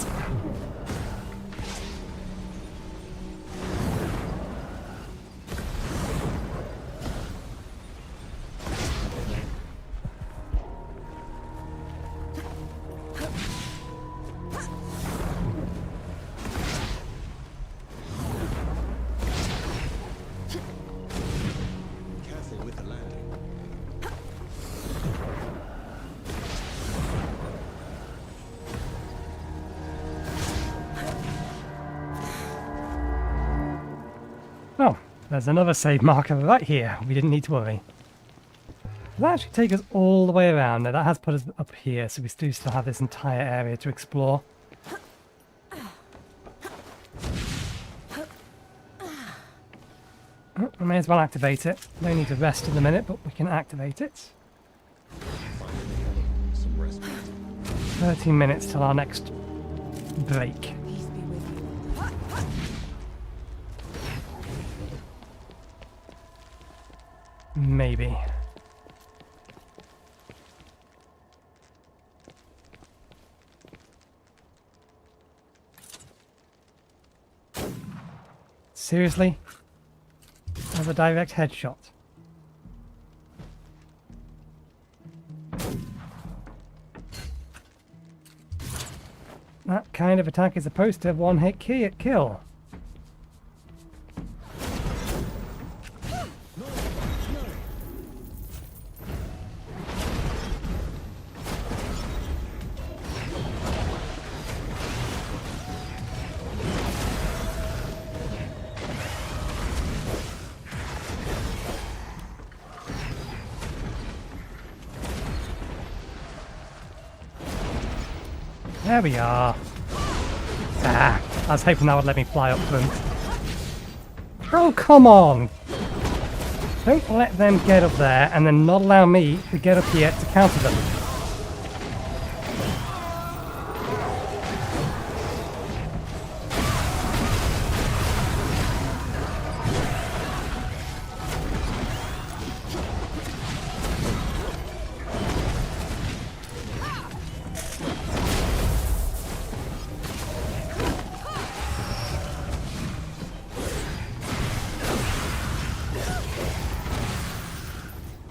Careful with the landing. Oh, there's another save marker right here. We didn't need to worry. Will that actually take us all the way around? No, that has put us up here, so we do still have this entire area to explore. Oh, we may as well activate it. No need to rest in a minute, but we can activate it. 13 minutes till our next break. Maybe. Seriously? As a direct headshot. That kind of attack is supposed to have one-hit kill. There we are. Ah, I was hoping that would let me fly up to him. Oh, come on! Don't let them get up there and then not allow me to get up here to counter them.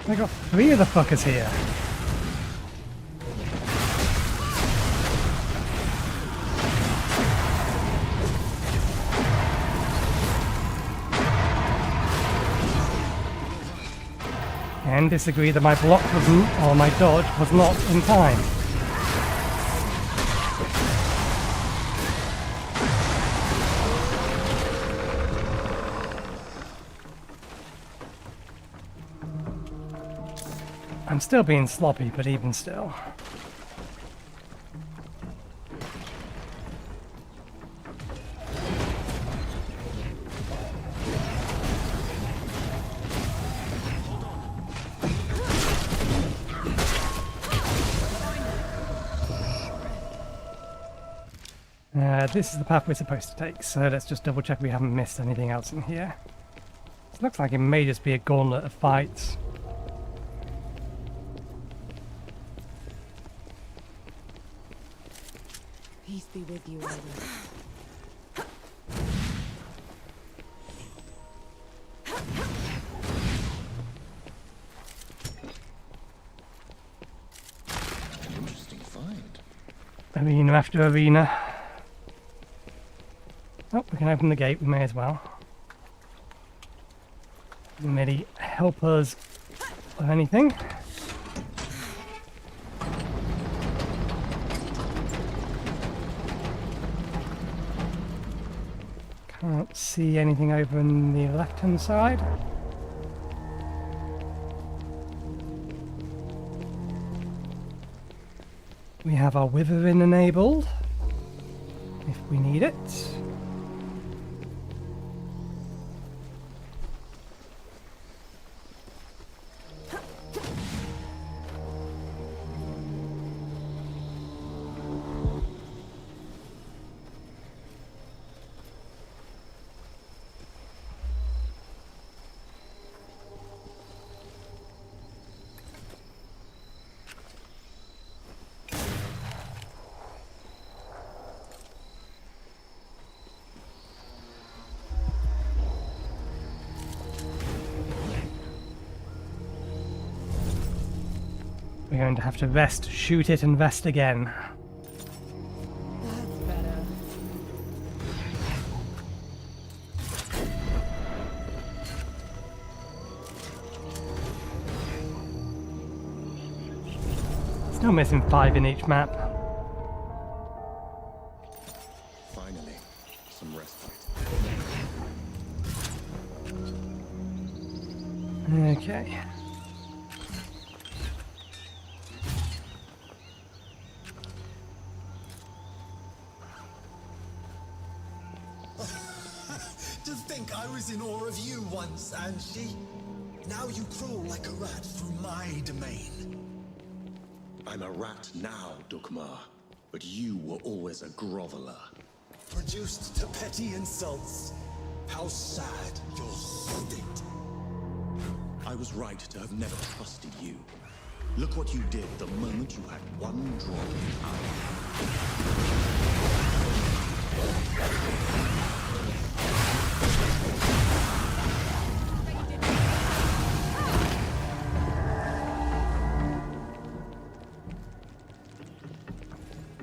I got 3 of the fuckers here. Again, disagree that my block wasn't, or my dodge was not in time. I'm still being sloppy, but even still. This is the path we're supposed to take, so let's just double check we haven't missed anything else in here. It looks like it may just be a gauntlet of fights. Peace be with you, Eddie. Interesting find. Arena after arena. Oh, we can open the gate, we may as well. Doesn't really help us or anything. Can't see anything over on the left-hand side. We have our Withering enabled, if we need it. We're going to have to rest, shoot it, and rest again. That's better. Still missing 5 in each map. Finally, some respite. Okay. To think I was in awe of you once, Anshi. Now you crawl like a rat through my domain. I'm a rat now, Dukmar, but you were always a groveler. Reduced to petty insults. How sad your state. I was right to have never trusted you. Look what you did the moment you had one drop of power.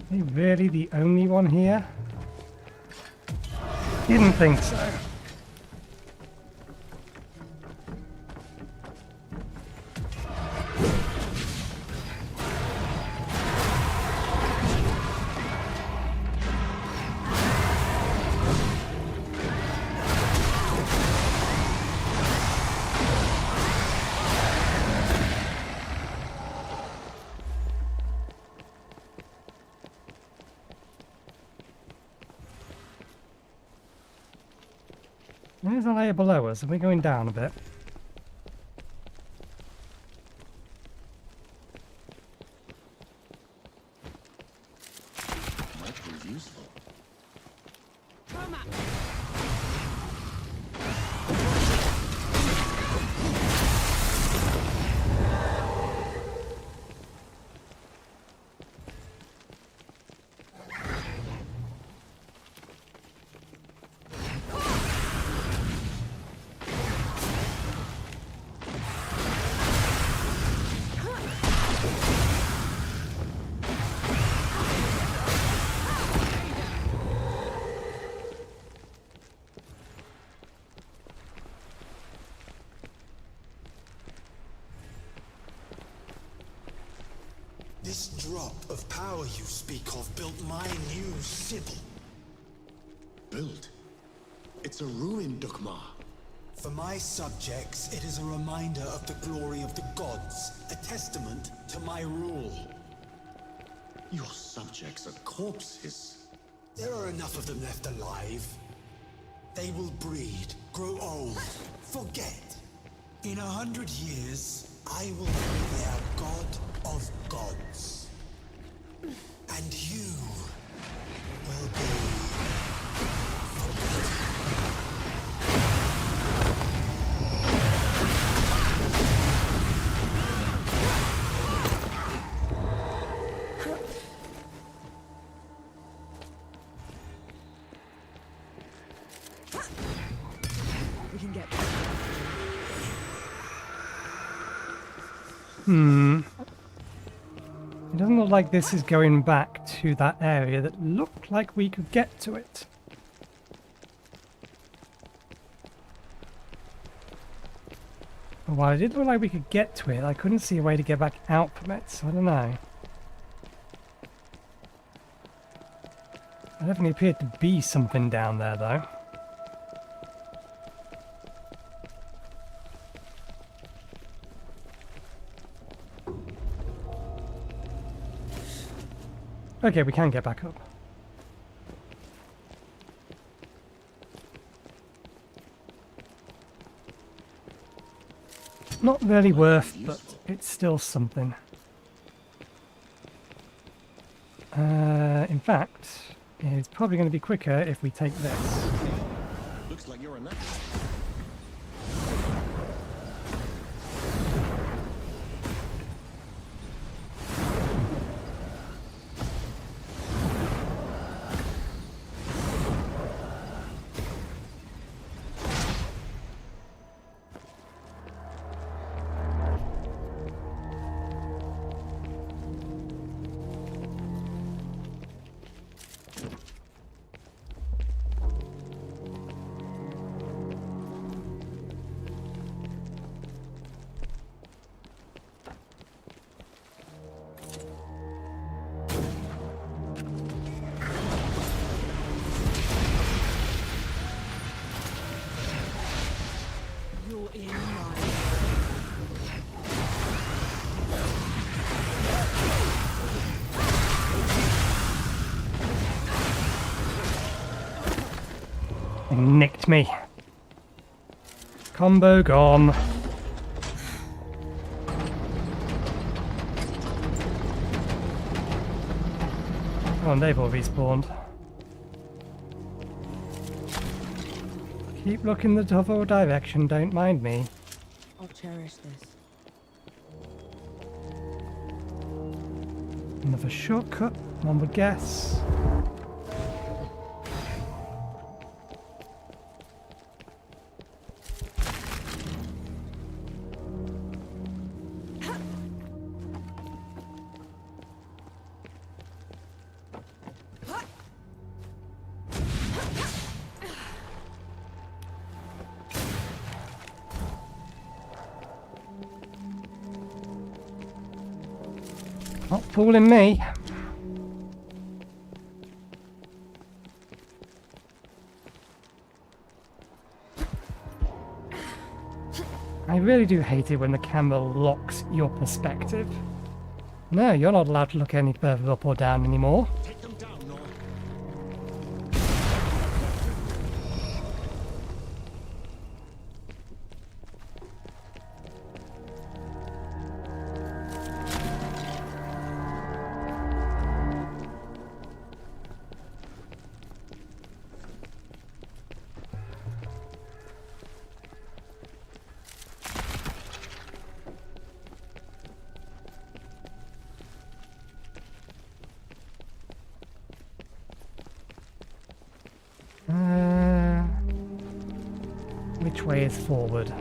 Are you really the only one here? Didn't think so. There's a layer below us. Are we going down a bit? Might prove useful. This drop of power you speak of built my new Sybil. Built? It's a ruin, Dukmar. For my subjects, it is a reminder of the glory of the gods, a testament to my rule. Your subjects are corpses. There are enough of them left alive. They will breed, grow old, forget. In 100 years, I will be their god of gods. And you will be forgotten. We can get It doesn't look like this is going back to that area that looked like we could get to it. While it did look like we could get to it, I couldn't see a way to get back out from it, so I don't know. There definitely appeared to be something down there, though. Okay, we can get back up. Not really worth, but it's still something. In fact, it's probably going to be quicker if we take this. Looks like you're a natural. You're in my They nicked me. Combo gone. Oh, and they've all respawned. Keep looking the other direction, don't mind me. I'll cherish this. Another shortcut, one would guess. Not fooling me. I really do hate it when the camera locks your perspective. No, you're not allowed to look any further up or down anymore. Take them down, Nor. Which way is forward?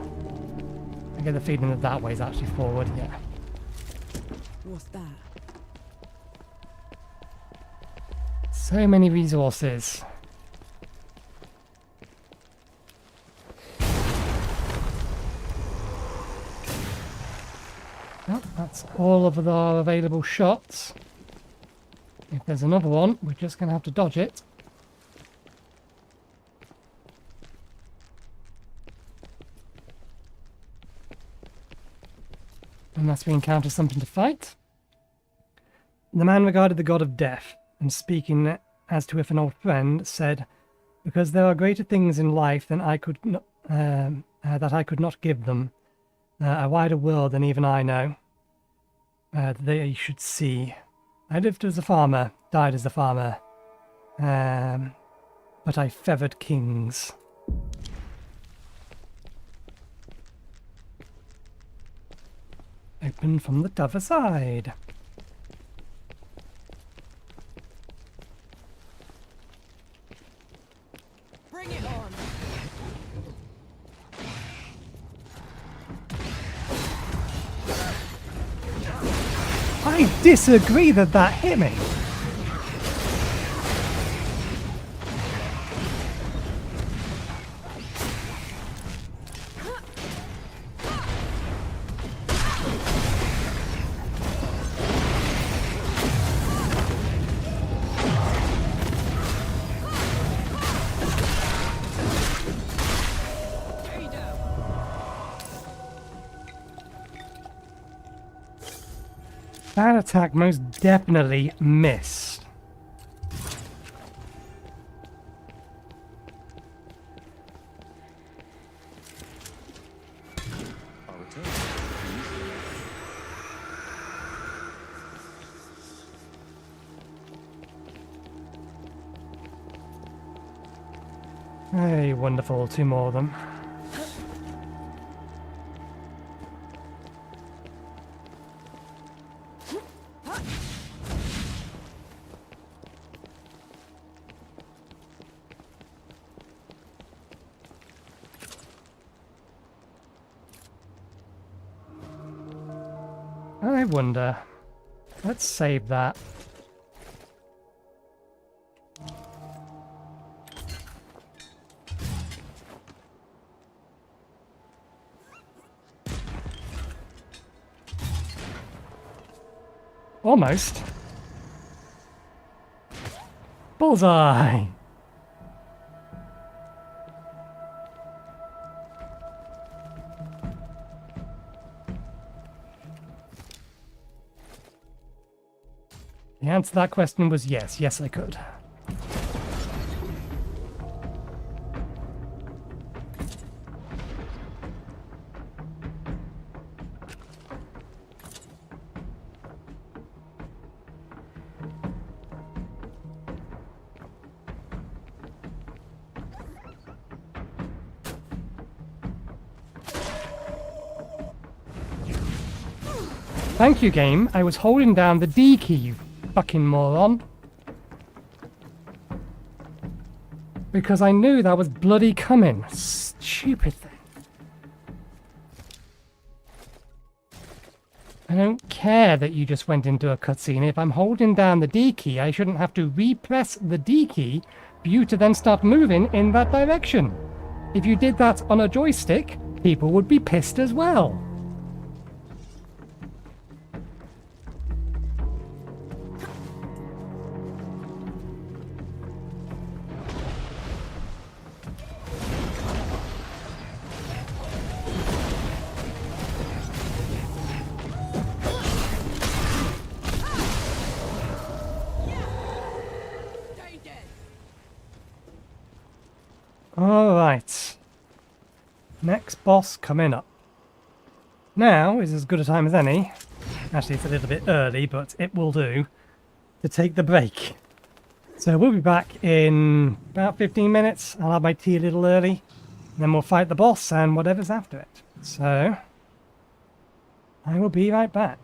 I get the feeling that that way is actually forward, yeah. What's that? So many resources. Well, that's all of our available shots. If there's another one, we're just going to have to dodge it. Unless we encounter something to fight. The man regarded the god of death, and speaking as to if an old friend, said, "Because there are greater things in life than I could that I could not give them, a wider world than even I know. They should see. I lived as a farmer, died as a farmer, but I feathered kings." Open from the other side. Bring it on. I disagree that that hit me. That attack most definitely missed. Hey, wonderful. 2 more of them. I wonder. Let's save that. Almost. Bullseye! The answer to that question was yes. Yes, I could. Thank you, game. I was holding down the D key, you fucking moron. Because I knew that was bloody coming. Stupid thing. I don't care that you just went into a cutscene. If I'm holding down the D key, I shouldn't have to repress the D key for you to then start moving in that direction. If you did that on a joystick, people would be pissed as well. Alright. Next boss coming up. Now is as good a time as any. Actually, it's a little bit early, but it will do. To take the break. So we'll be back in about 15 minutes. I'll have my tea a little early. Then we'll fight the boss and whatever's after it. So I will be right back.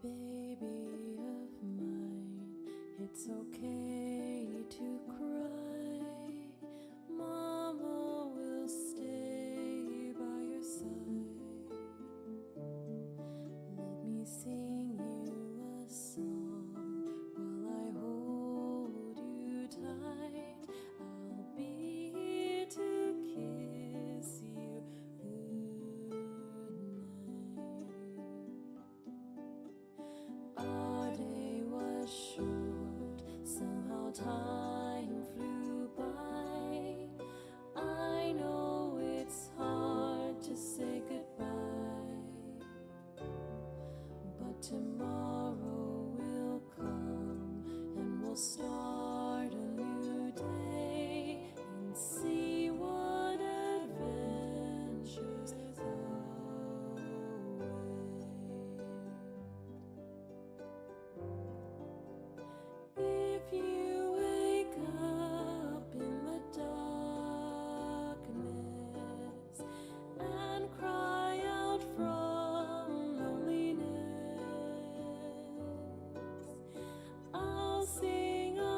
Baby of mine, it's okay to cry. Mama will stay by your side. Let me sing you a song while I hold you tight. I'll be here to kiss you goodnight. Our day was short, somehow time flew by. I know it's hard to say goodbye, but tomorrow will come and we'll start a new day and see what adventures await. If you wake up in the darkness and cry out from loneliness, I'll sing a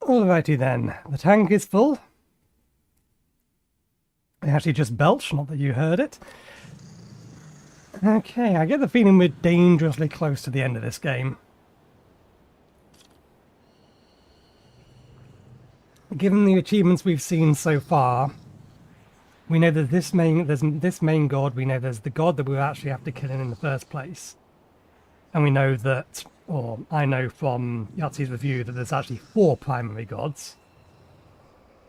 Alrighty then, the tank is full. I actually just belched, not that you heard it. Okay, I get the feeling we're dangerously close to the end of this game. Given the achievements we've seen so far, we know that there's this main god, we know there's the god that we actually have to kill in the first place. And we know that, or I know from Yahtzee's review, that there's actually 4 primary gods.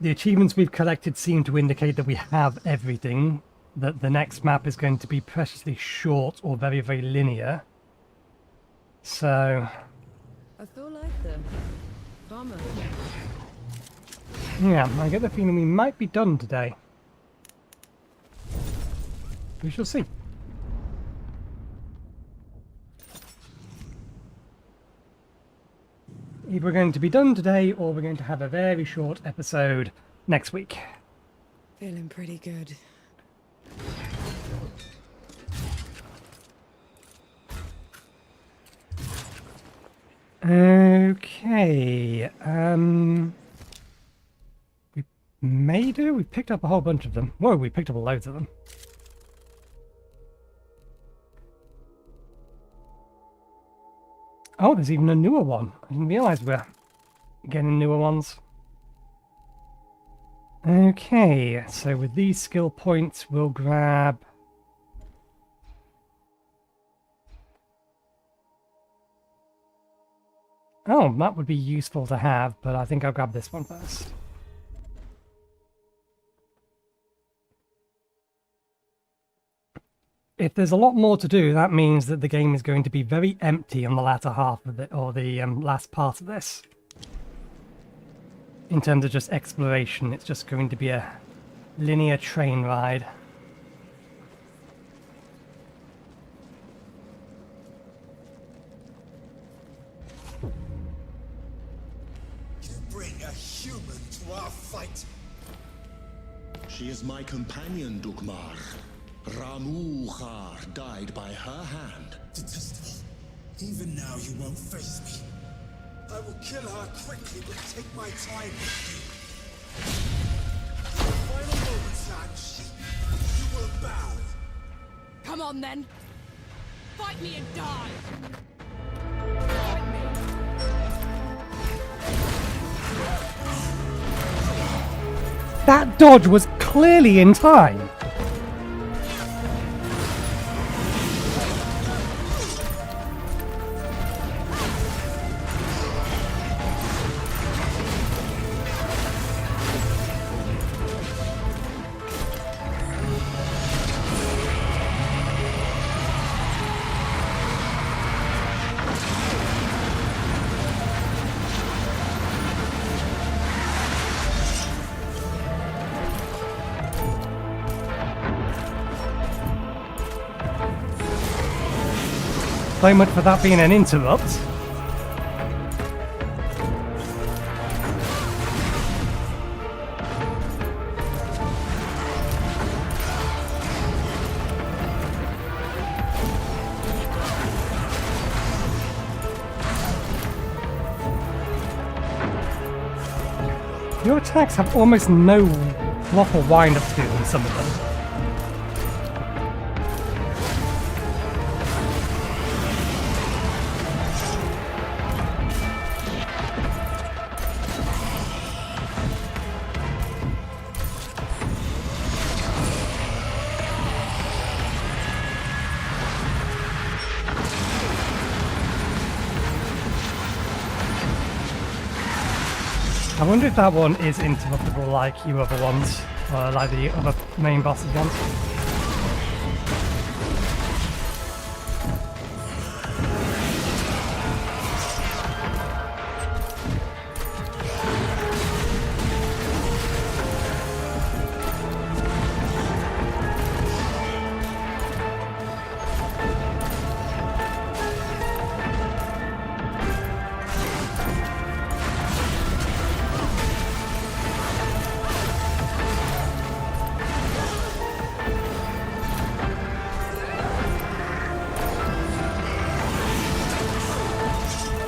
The achievements we've collected seem to indicate that we have everything, that the next map is going to be preciously short or very, very linear. So... I feel like the bomber. yeah, I get the feeling we might be done today. We shall see. Either we're going to be done today, or we're going to have a very short episode next week. Feeling pretty good. Okay, we may do. We picked up a whole bunch of them. Whoa, we picked up loads of them. Oh, there's even a newer one. I didn't realise we're getting newer ones. Okay, so with these skill points, we'll grab... oh, that would be useful to have, but I think I'll grab this one first. If there's a lot more to do, that means that the game is going to be very empty on the latter half of it, or the last part of this. In terms of just exploration, it's just going to be a linear train ride. You bring a human to our fight. She is my companion, Dukmar. Ramuhar died by her hand. Detestable. Even now you won't face me. I will kill her quickly, but take my time with you. The final moments, Angie. You will bow. Come on then. Fight me and die. That dodge was clearly in time. So much for that being an interrupt. Your attacks have almost no proper wind-up to them, some of them. I wonder if that one is interruptible like you other ones, or like the other main bosses ones.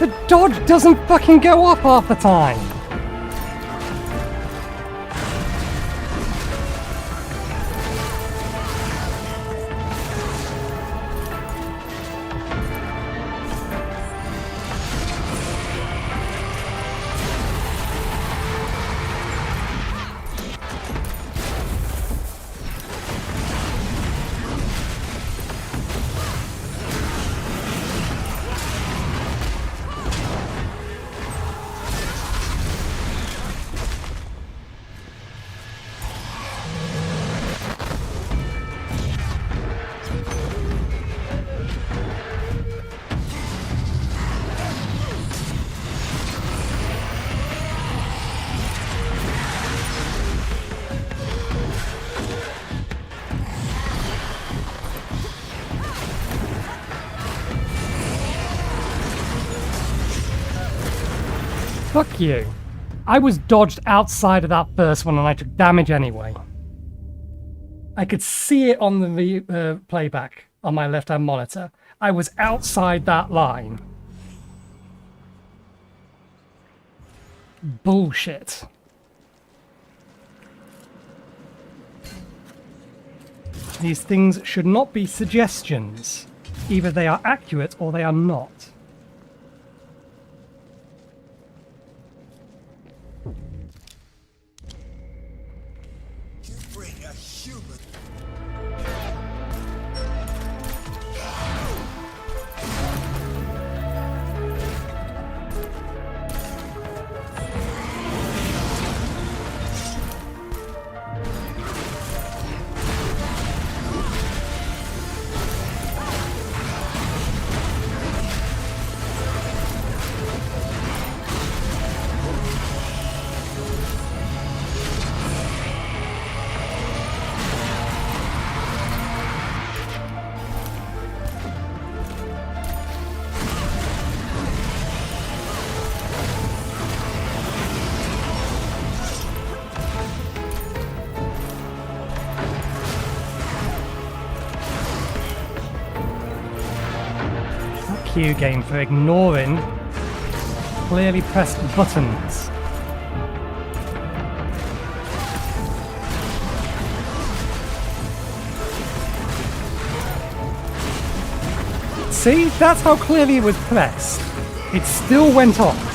The dodge doesn't fucking go off half the time! Fuck you. I was dodged outside of that first one and I took damage anyway. I could see it on the playback on my left-hand monitor. I was outside that line. Bullshit. These things should not be suggestions. Either they are accurate or they are not. You bring a human. Q game for ignoring clearly pressed buttons. See, that's how clearly it was pressed. It still went off.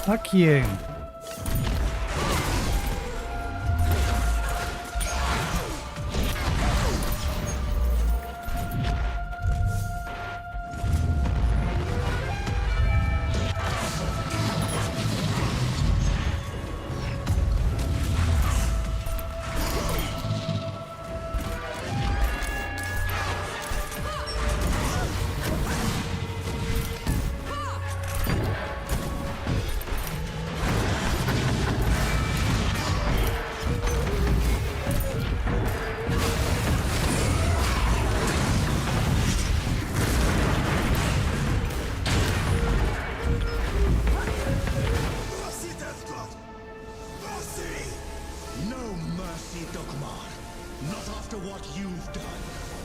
Fuck you. No mercy, Dokmar. Not after what you've done.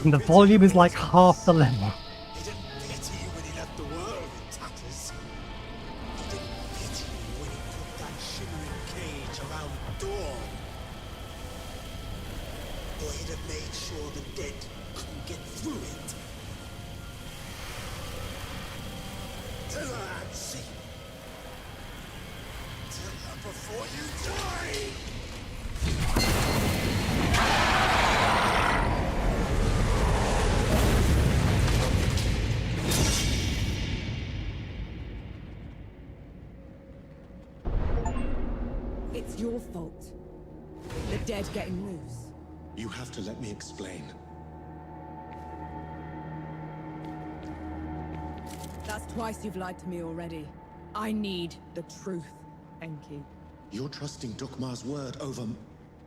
And the volume is like half the level. He didn't pity you when he left the world in tatters. He didn't pity you when he put that shimmering cage around Dawn. Or he'd have made sure the dead couldn't get through it. Tell her, Ansi. Tell her before you die! It's your fault. The dead getting loose. You have to let me explain. That's twice you've lied to me already. I need the truth, Enki. You're trusting Dukmar's word over...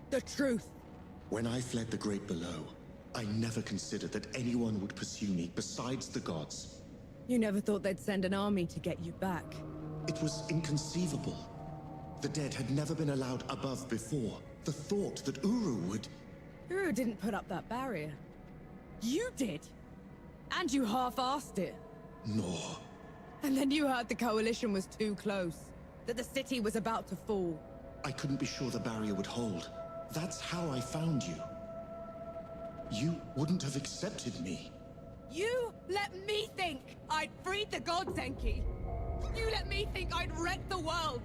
The truth! When I fled the Great Below, I never considered that anyone would pursue me besides the gods. You never thought they'd send an army to get you back. It was inconceivable. The dead had never been allowed above before. The thought that Uru would... Uru didn't put up that barrier. You did! And you half-assed it. No. And then you heard the coalition was too close. That the city was about to fall. I couldn't be sure the barrier would hold. That's how I found you. You wouldn't have accepted me. You let me think I'd freed the gods, Enki. You let me think I'd wrecked the world.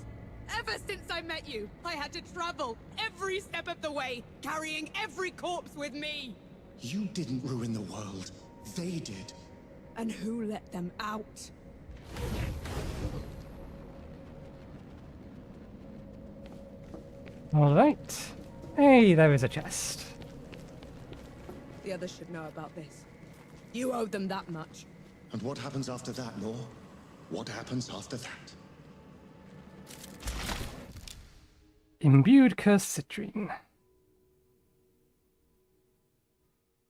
Ever since I met you, I had to travel every step of the way, carrying every corpse with me. You didn't ruin the world. They did. And who let them out? All right. Hey, there is a chest. The others should know about this. You owe them that much. And what happens after that, Nor? What happens after that? Imbued cursed citrine.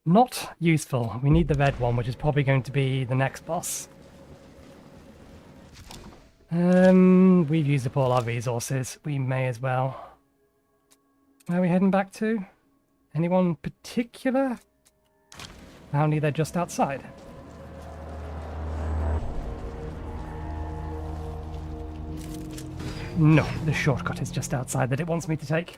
Not useful. We need the red one, which is probably going to be the next boss. We've used up all our resources. We may as well. Where are we heading back to? Anyone particular? Apparently they're just outside. No, the shortcut is just outside that it wants me to take.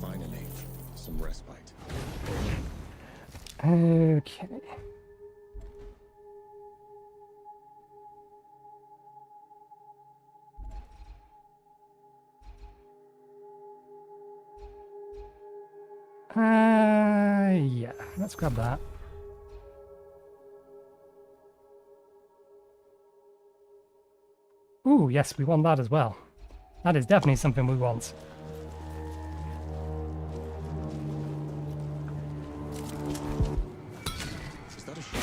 Finally, some respite. Okay. Yeah, let's grab that. Ooh, yes, we want that as well. That is definitely something we want. Is that a shot?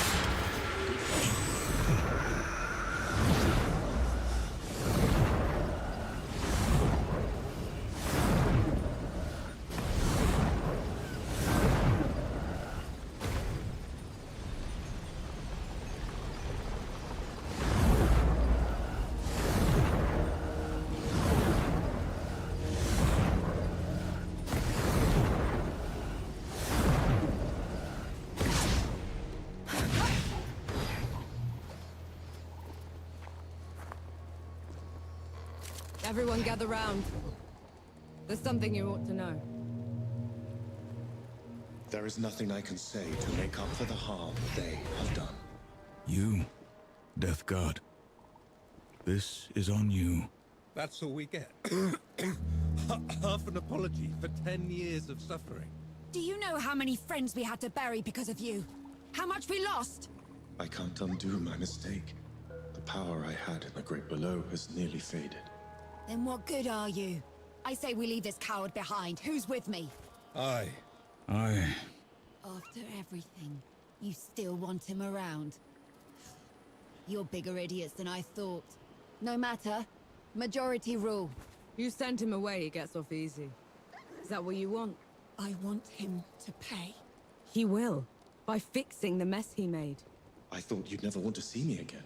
Everyone gather round. There's something you ought to know. There is nothing I can say to make up for the harm they have done. You, Death God. This is on you. That's all we get. Half an apology for 10 years of suffering. Do you know how many friends we had to bury because of you? How much we lost? I can't undo my mistake. The power I had in the Great Below has nearly faded. Then what good are you? I say we leave this coward behind. Who's with me? Aye. After everything, you still want him around? You're bigger idiots than I thought. No matter. Majority rule. You send him away, he gets off easy. Is that what you want? I want him to pay. He will. By fixing the mess he made. I thought you'd never want to see me again.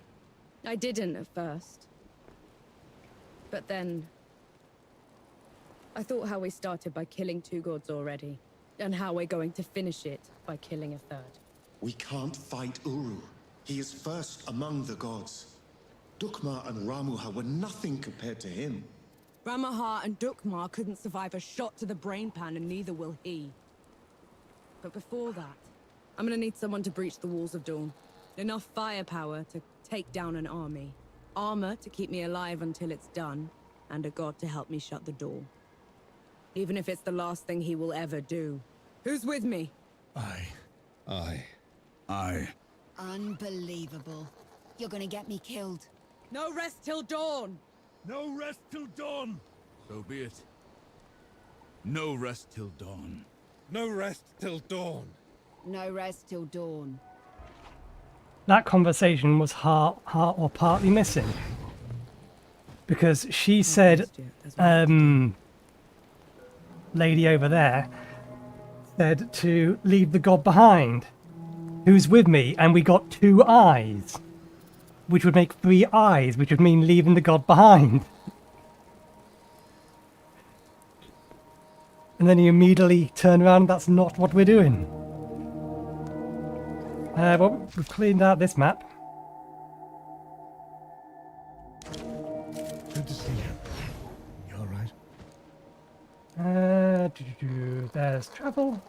I didn't at first. But then... I thought how we started by killing 2 gods already, and how we're going to finish it by killing a 3rd. We can't fight Uru. He is first among the gods. Dukmar and Ramuha were nothing compared to him. Ramaha and Dukmar couldn't survive a shot to the brain pan, and neither will he. But before that, I'm gonna need someone to breach the walls of Dawn. Enough firepower to take down an army. Armor to keep me alive until it's done, and a god to help me shut the door. Even if it's the last thing he will ever do. Who's with me? I. Unbelievable. You're gonna get me killed. No rest till dawn! No rest till dawn! So be it. No rest till dawn. No rest till dawn. No rest till dawn. That conversation was part or partly missing. Because she said, lady over there, said to leave the god behind. Who's with me? And we got 2 eyes. Which would make 3 eyes, which would mean leaving the god behind. And then you immediately turn around and that's not what we're doing. Well, we've cleaned out this map. Good to see you. You alright? There's travel.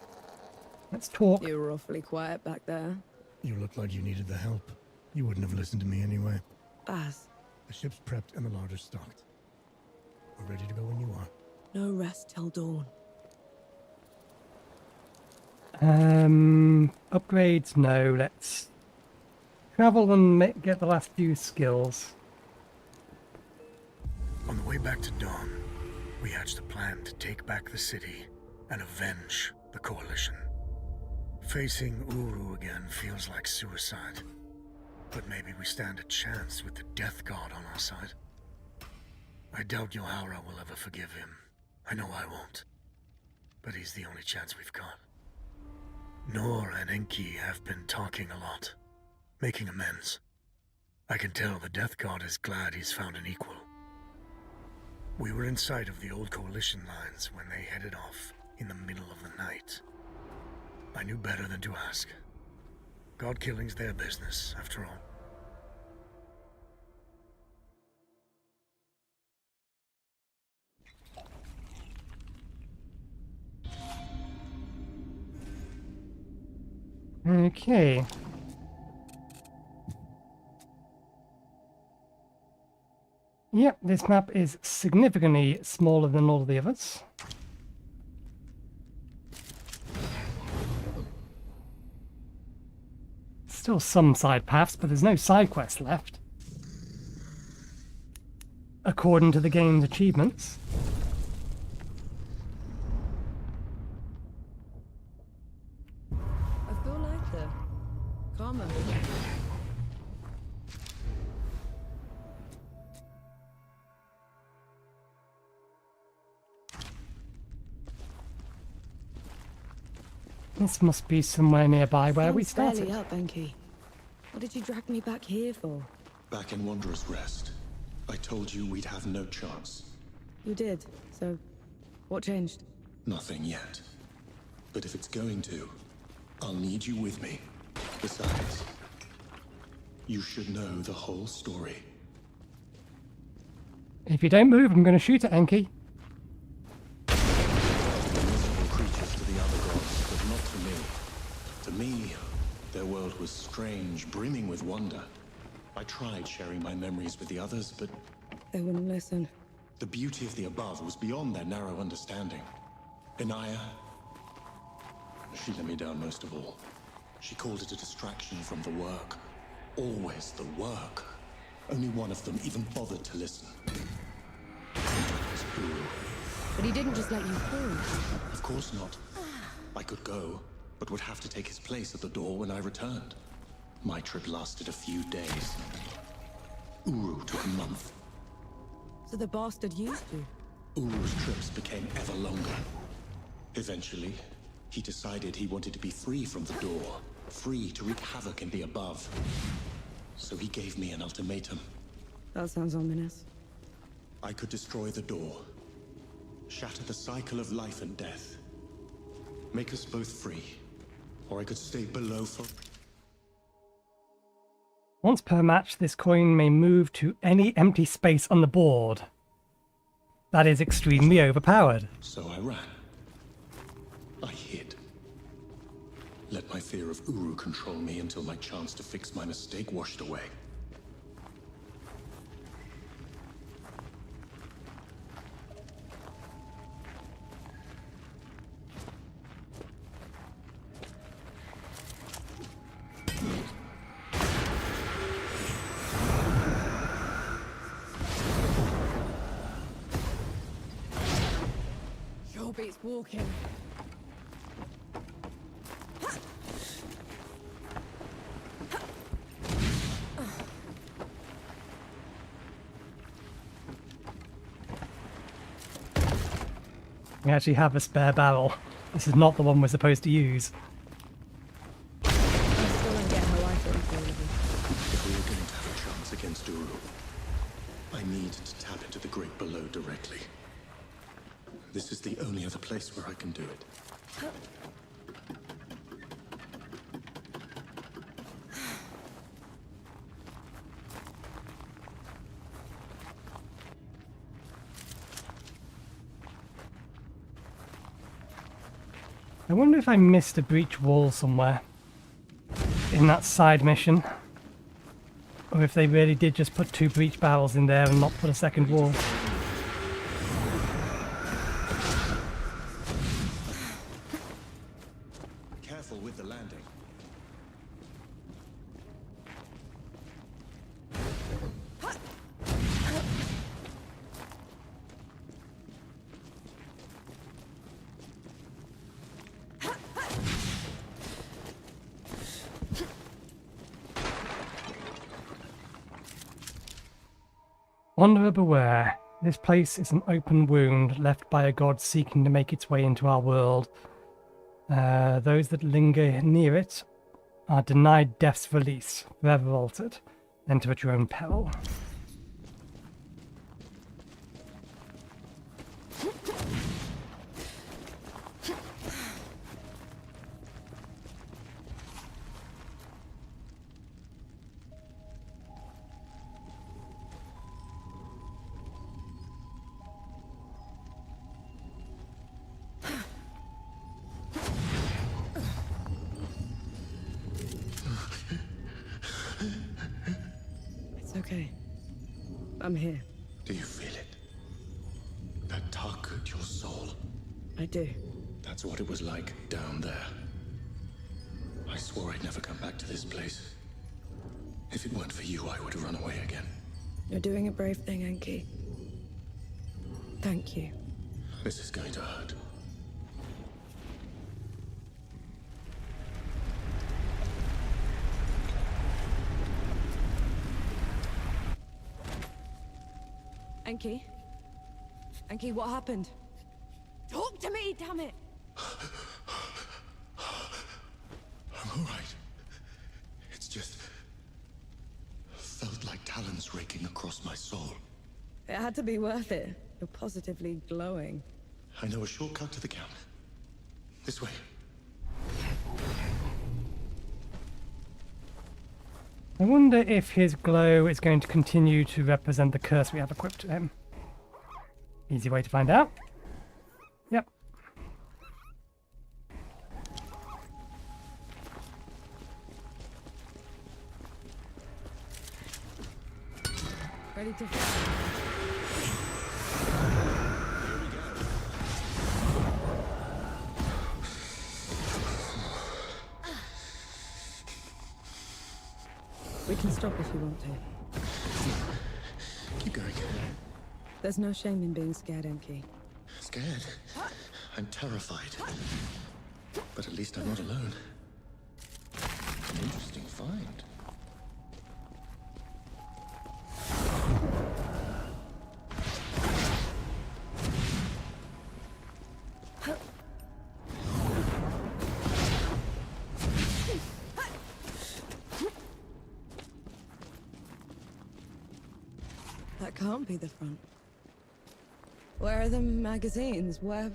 Let's talk. You were awfully quiet back there. You looked like you needed the help. You wouldn't have listened to me anyway. Baz. The ship's prepped and the larder's stocked. We're ready to go when you are. No rest till dawn. Upgrades, no. Let's travel and get the last few skills. On the way back to Dawn, we hatched a plan to take back the city and avenge the Coalition. Facing Uru again feels like suicide. But maybe we stand a chance with the Death God on our side. I doubt Yohara will ever forgive him. I know I won't. But he's the only chance we've got. Nor and Enki have been talking a lot, making amends. I can tell the Death God is glad he's found an equal. We were in sight of the old Coalition lines when they headed off in the middle of the night. I knew better than to ask. God killing's their business, after all. Okay. Yep, this map is significantly smaller than all of the others. Still some side paths, but there's no side quests left. According to the game's achievements. I feel lighter. Calmer. This must be somewhere nearby where we started. Barely up, Enki. What did you drag me back here for? Back in Wanderer's Rest, I told you we'd have no chance. You did, so what changed? Nothing yet. But if it's going to, I'll need you with me. Besides, you should know the whole story. If you don't move, I'm going to shoot at Enki. Creatures to the other gods, but not to me. To me, their world was strange, brimming with wonder. I tried sharing my memories with the others, but they wouldn't listen. The beauty of the above was beyond their narrow understanding. Inaya, she let me down most of all. She called it a distraction from the work. Always the work. Only one of them even bothered to listen. But he didn't just let you through. Of course not. I could go, but would have to take his place at the door when I returned. My trip lasted a few days. Uru took a month. So the bastard used you? Uru's trips became ever longer. Eventually, he decided he wanted to be free from the door, free to wreak havoc in the above. So he gave me an ultimatum. That sounds ominous. I could destroy the door, Shatter the cycle of life and death. Make us both free. Or I could stay below for... Once per match, this coin may move to any empty space on the board. That is extremely overpowered. So I ran. I hid. Let my fear of Uru control me until my chance to fix my mistake washed away. Sure beats walking. We actually have a spare barrel. This is not the one we're supposed to use. I still don't get how I feel available. If we are going to have a chance against Uru, I need to tap into the Great Below directly. This is the only other place where I can do it. I wonder if I missed a breach wall somewhere in that side mission. Or if they really did just put 2 breach barrels in there and not put a second wall. Careful with the landing. Wanderer beware. This place is an open wound left by a god seeking to make its way into our world. Those that linger near it are denied death's release, forever altered. Enter at your own peril. It's okay. I'm here. Do you feel it? That tug at your soul? I do. That's what it was like down there. I swore I'd never come back to this place. If it weren't for you, I would have run away again. You're doing a brave thing, Enki. Thank you. This is going to hurt. Enki? Enki, what happened? Talk to me, damn it! I'm all right. It's just... felt like talons raking across my soul. It had to be worth it. You're positively glowing. I know a shortcut to the camp. This way. I wonder if his glow is going to continue to represent the curse we have equipped to him. Easy way to find out. Yep. Ready to... We can stop if you want to. Keep going. There's no shame in being scared, Enki. Scared? I'm terrified. But at least I'm not alone. An interesting find. That can't be the front. Where are the magazines? Where...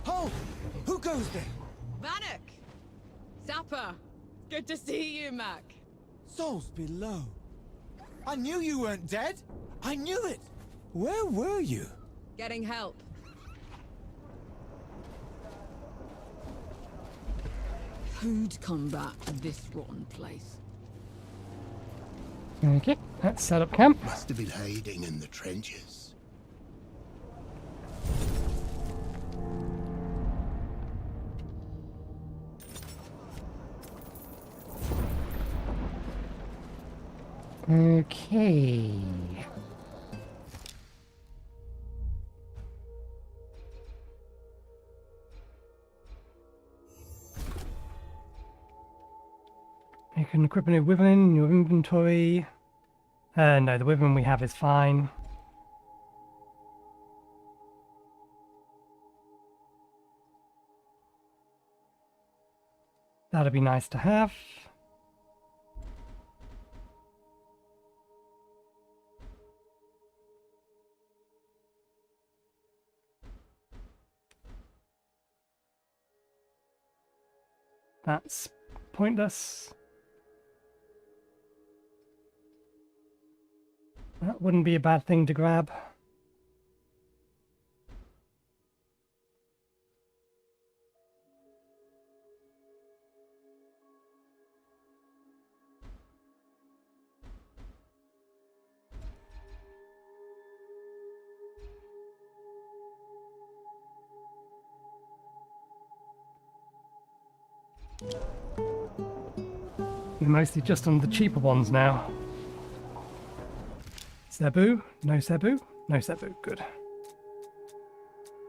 Halt! Who goes there? Vanek! Sapper! Good to see you, Mac. Souls below. I knew you weren't dead. I knew it. Where were you? Getting help. Who'd come back to this rotten place? Okay, let's set up camp. Must have been hiding in the trenches. Okay. You can equip a new weapon in your inventory. No, the weapon we have is fine. That'd be nice to have. That's pointless. That wouldn't be a bad thing to grab. We're mostly just on the cheaper ones now. Cebu? No Cebu? No Cebu. Good.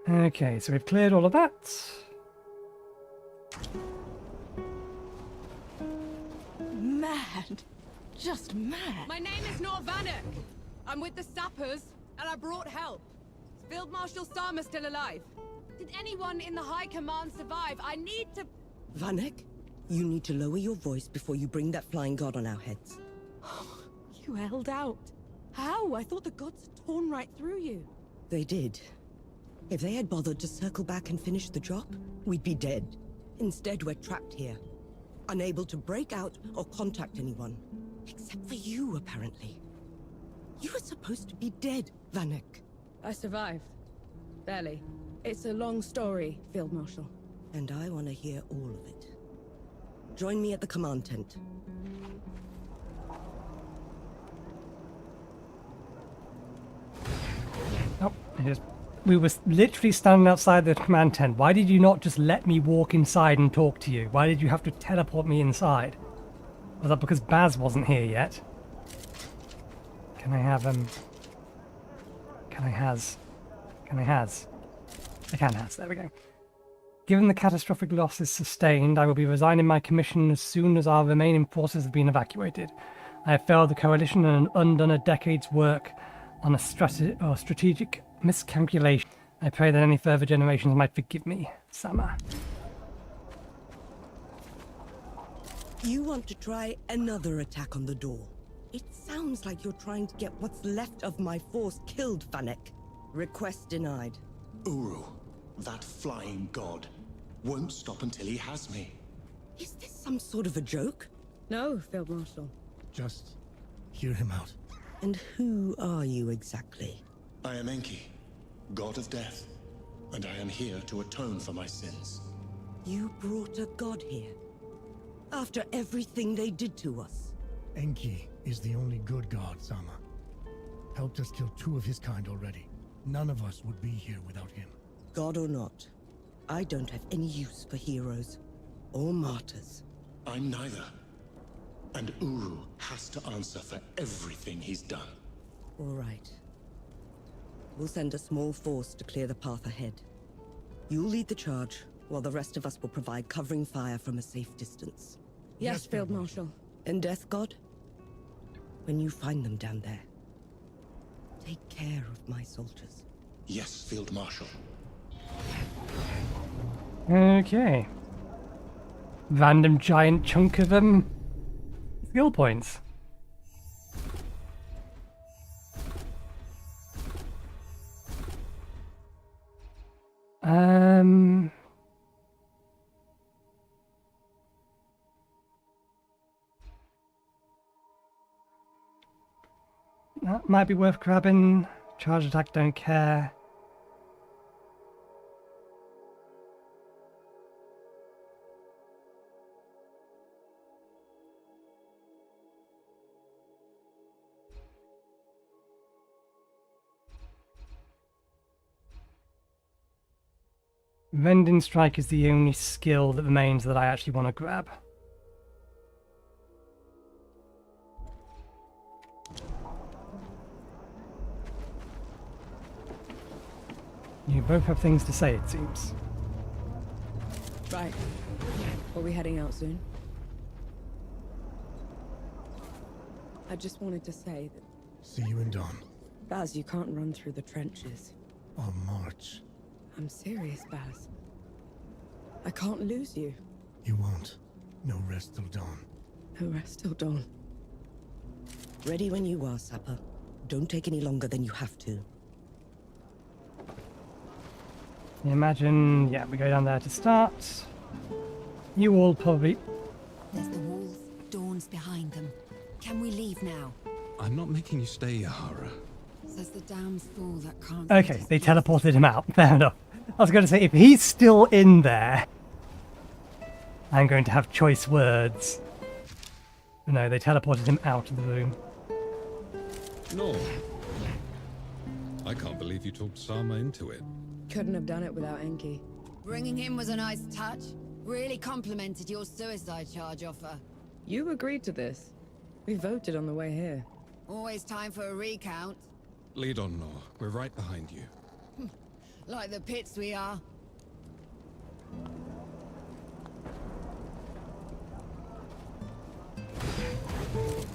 Okay, so we've cleared all of that. Mad. Just mad. My name is Nor Vanek. I'm with the sappers, and I brought help. Is Field Marshal Sama still alive? Did anyone in the High Command survive? I need to... Vanek, you need to lower your voice before you bring that flying god on our heads. You held out. How? I thought the gods had torn right through you. They did. If they had bothered to circle back and finish the job, we'd be dead. Instead, we're trapped here. Unable to break out or contact anyone. Except for you, apparently. You were supposed to be dead, Vanek. I survived. Barely. It's a long story, Field Marshal. And I want to hear all of it. Join me at the command tent. Oh, we were literally standing outside the command tent. Why did you not just let me walk inside and talk to you? Why did you have to teleport me inside? Was that because Baz wasn't here yet? Can I have Can I has? I can has. There we go. Given the catastrophic losses sustained, I will be resigning my commission as soon as our remaining forces have been evacuated. I have failed the coalition and undone a decade's work on a strategic miscalculation. I pray that any further generations might forgive me, Sama. You want to try another attack on the door? It sounds like you're trying to get what's left of my force killed, Vanek. Request denied. Uru, that flying god, won't stop until he has me. Is this some sort of a joke? No, Field Marshal. Just hear him out. And who are you exactly? I am Enki, god of death, and I am here to atone for my sins. You brought a god here? After everything they did to us? Enki is the only good god, Sama. Helped us kill 2 of his kind already. None of us would be here without him. God or not, I don't have any use for heroes or martyrs. I'm neither. And Uru has to answer for everything he's done. All right. We'll send a small force to clear the path ahead. You'll lead the charge, while the rest of us will provide covering fire from a safe distance. Yes, Field Marshal. And Death God? When you find them down there, Take care of my soldiers. Yes, Field Marshal. Okay. Random giant chunk of skill points. That might be worth grabbing. Charge attack, don't care. Rending Strike is the only skill that remains that I actually want to grab. You both have things to say, it seems. Right. Are we heading out soon? I just wanted to say that... See you in dawn. Baz, you can't run through the trenches. I'll march. I'm serious, Baz. I can't lose you. You won't. No rest till dawn. No rest till dawn. Ready when you are, Sapper. Don't take any longer than you have to. Imagine, yeah, we go down there to start. You all probably... There's the walls. Dawn's behind them. Can we leave now? I'm not making you stay, Yahara. Says the damned fool that can't... Okay, they teleported him out. Fair enough. I was going to say, if he's still in there, I'm going to have choice words. No, they teleported him out of the room. No. I can't believe you talked Sama into it. Couldn't have done it without Enki. Bringing him was a nice touch. Really complimented your suicide charge offer. You agreed to this. We voted on the way here. Always time for a recount. Lead on, Nor. We're right behind you. Like the pits we are.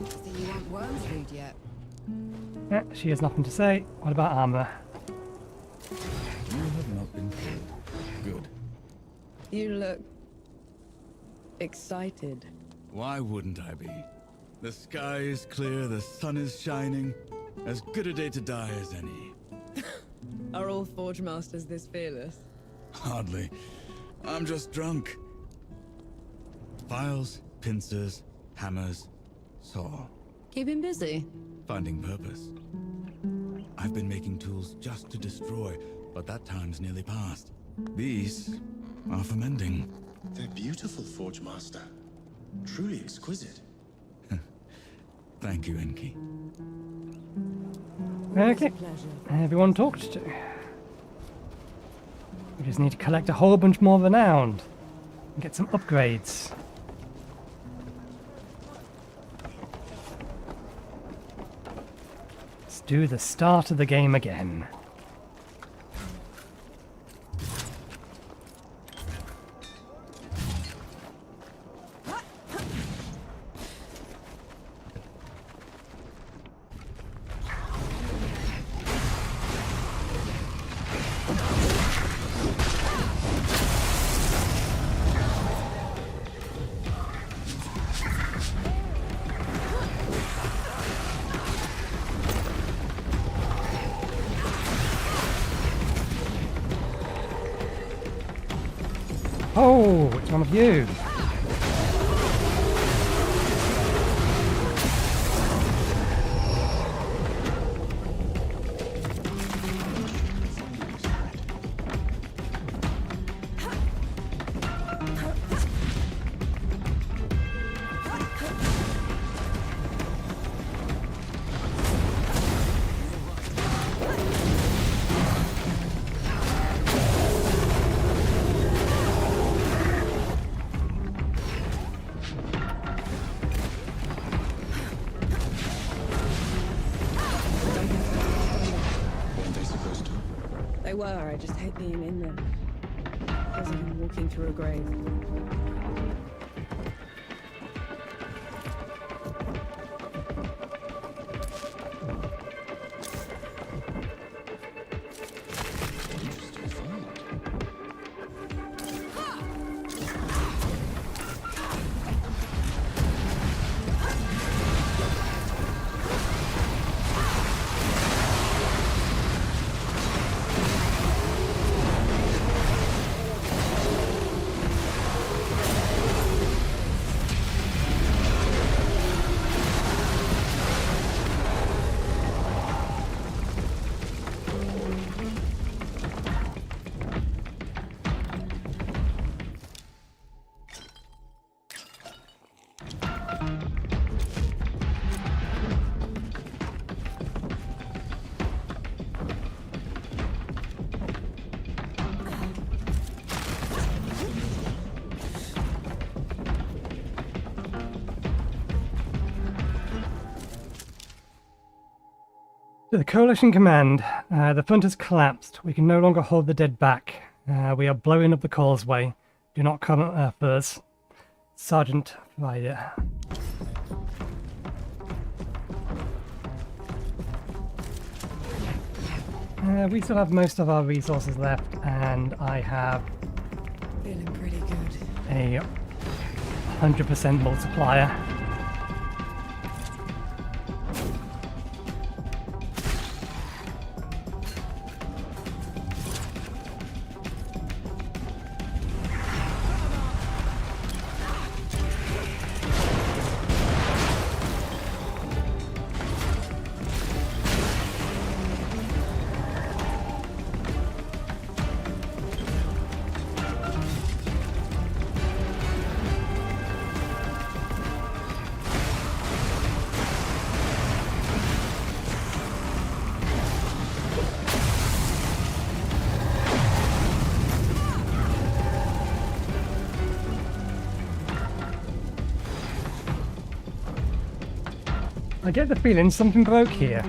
So you want worm food yet? Yeah, she has nothing to say. What about armor? You have not been killed. Good. You look... excited. Why wouldn't I be? The sky is clear, the sun is shining. As good a day to die as any. Are all Forge Masters this fearless? Hardly. I'm just drunk. Files, pincers, hammers, saw. Keep him busy. Finding purpose. I've been making tools just to destroy, but that time's nearly past. These are for mending. They're beautiful, Forge Master. Truly exquisite. Thank you, Enki. Okay, everyone talked to. We just need to collect a whole bunch more renowned and get some upgrades. Let's do the start of the game again. Oh, what's wrong with you? They were, I just hate being in them. Feels like I'm walking through a grave. To the Coalition Command, the front has collapsed. We can no longer hold the dead back. We are blowing up the causeway. Do not come for us. Sergeant Ryder. We still have most of our resources left, and I have Feeling pretty good. a 100% multiplier. I get the feeling something broke here.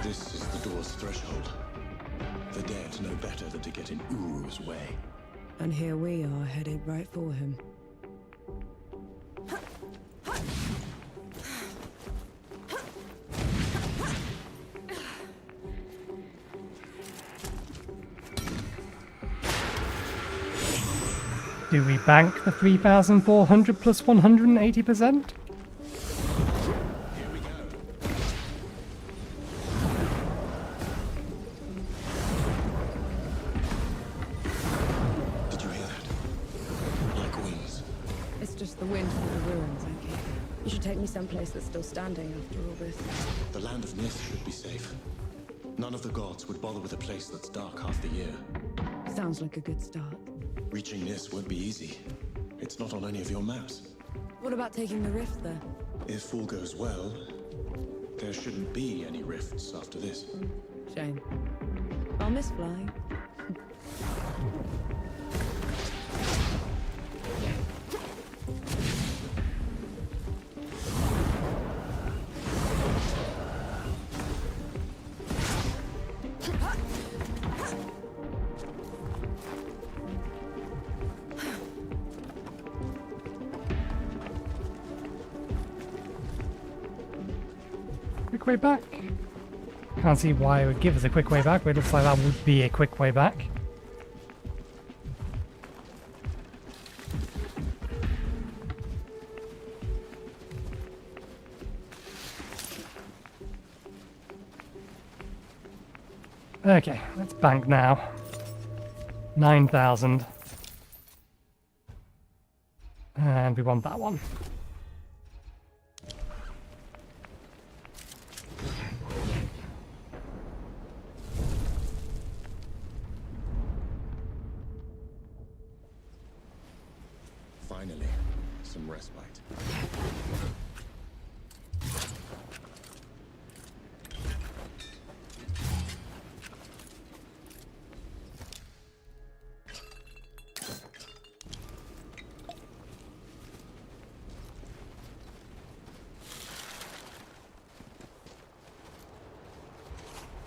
This is the door's threshold. The dead know better than to get in Uru's way. And here we are, headed right for him. Do we bank the 3,400 plus 180%? Someplace that's still standing after all this. The land of Nith should be safe. None of the gods would bother with a place that's dark half the year. Sounds like a good start. Reaching Nith won't be easy. It's not on any of your maps. What about taking the rift there? If all goes well, there shouldn't be any rifts after this. Shame. I'll miss flying. Quick way back. Can't see why it would give us a quick way back, but it looks like that would be a quick way back. Okay, let's bank now. 9,000. And we want that one. Finally, some respite.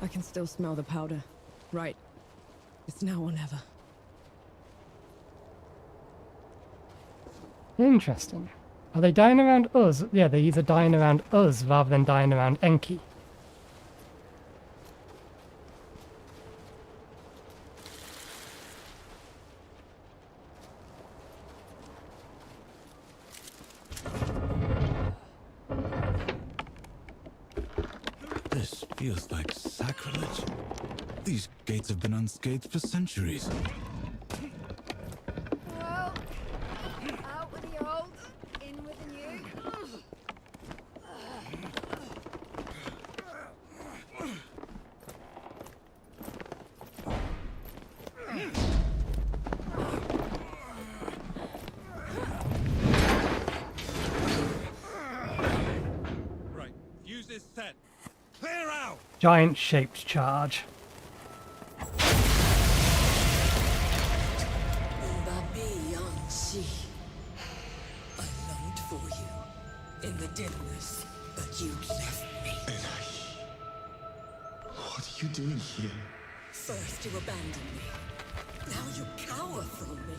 I can still smell the powder. Right. It's now or never. Interesting. Are they dying around us? Yeah, they're either dying around us rather than dying around Enki. This feels like sacrilege. These gates have been unscathed for centuries. Well, out with the old, in with the new. Right, fuse is set. Clear out! Giant shaped charge. I longed for you in the dimness, but you left me. What are you doing here? First you abandoned me. Now you cower from me.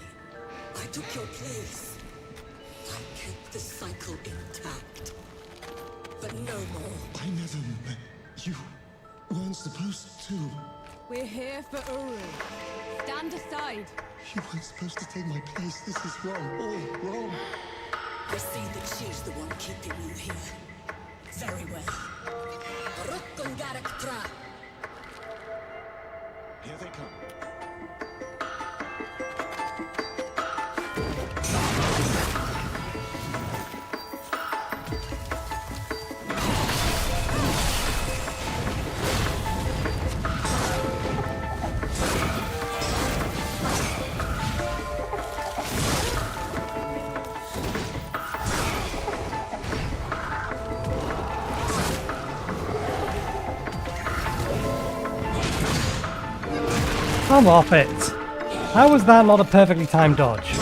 I took your place. I kept the cycle intact. But no more. I never met you. Weren't supposed to. We're here for Uru. Stand aside. You weren't supposed to take my place. This is wrong. All wrong. I see that she's the one keeping you here. Very well. Here they come. Come off it! How was that not a perfectly timed dodge?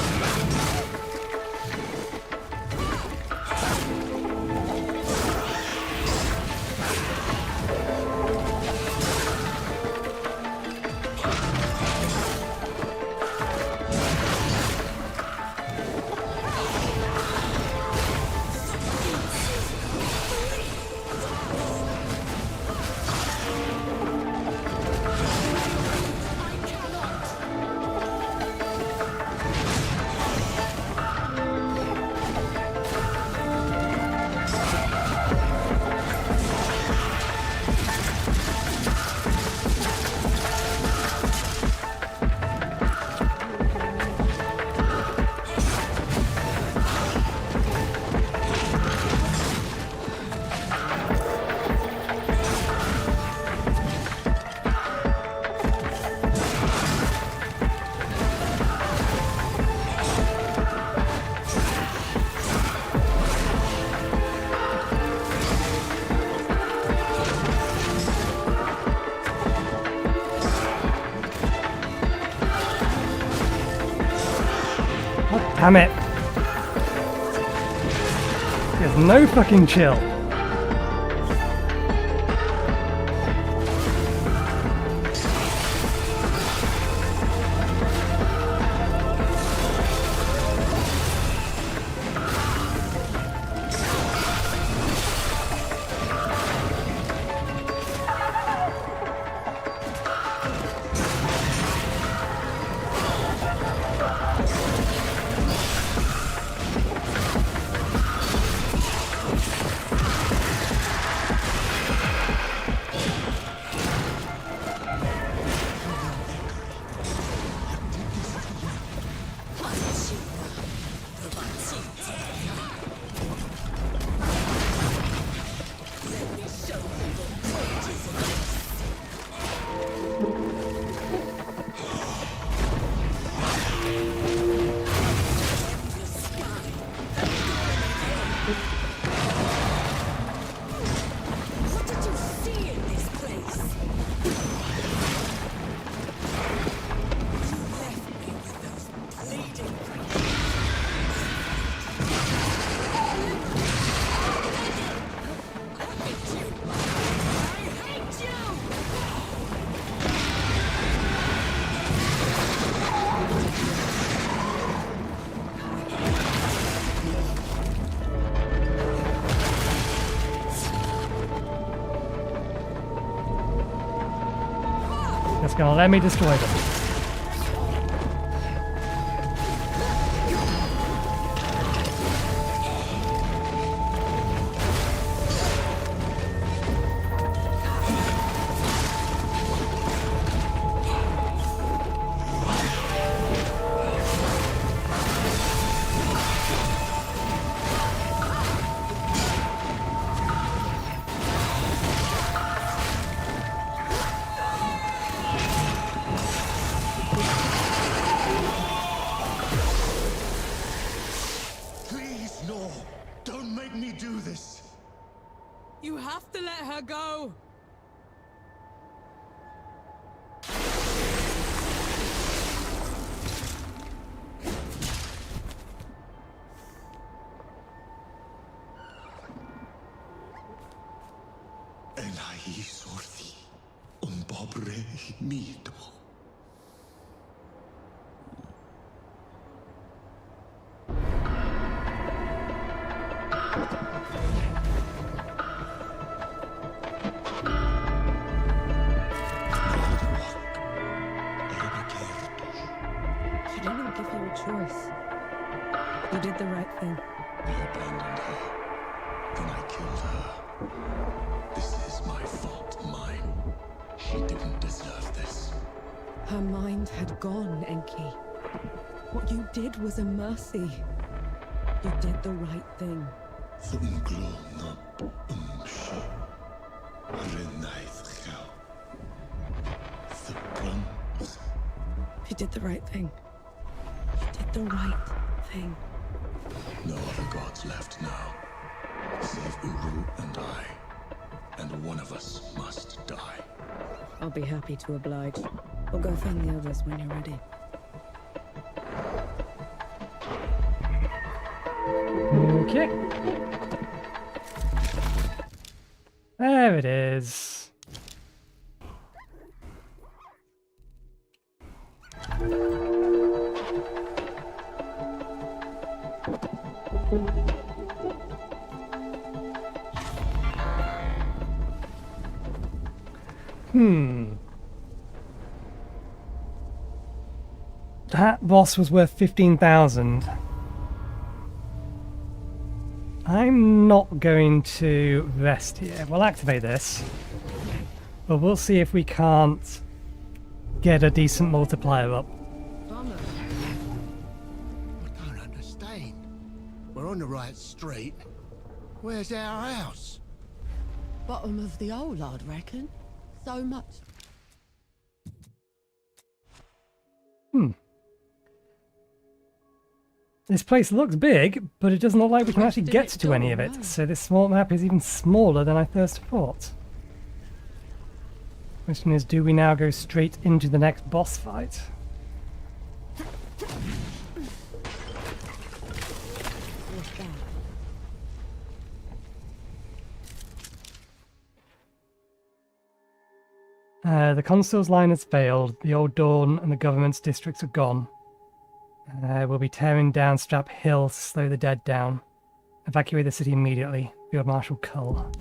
Damn it! There's no fucking chill. Just gonna let me destroy them. Please, no. Don't make me do this. You have to let her go. Elai sorthi, pobre mito. She didn't give you a choice. You did the right thing. I abandoned her. Then I killed her. This is my fault, mine. She didn't deserve this. Her mind had gone, Enki. What you did was a mercy. You did the right thing. You did the right thing. You did the right thing. No other gods left now, save Uru and I. And one of us must die. I'll be happy to oblige. We'll go find the others when you're ready. Okay. There it is. That boss was worth 15,000. I'm not going to rest here. We'll activate this, but we'll see if we can't get a decent multiplier up. I don't understand. We're on the right street. Where's our house? Bottom of the hole, I'd reckon. So much. This place looks big, but it doesn't look like we can actually get to any of it, so this small map is even smaller than I first thought. Question is, do we now go straight into the next boss fight? The Consul's line has failed. The Old Dawn and the government's districts are gone. We'll be tearing down Strap Hill to slow the dead down. Evacuate the city immediately. Field Marshal Cull.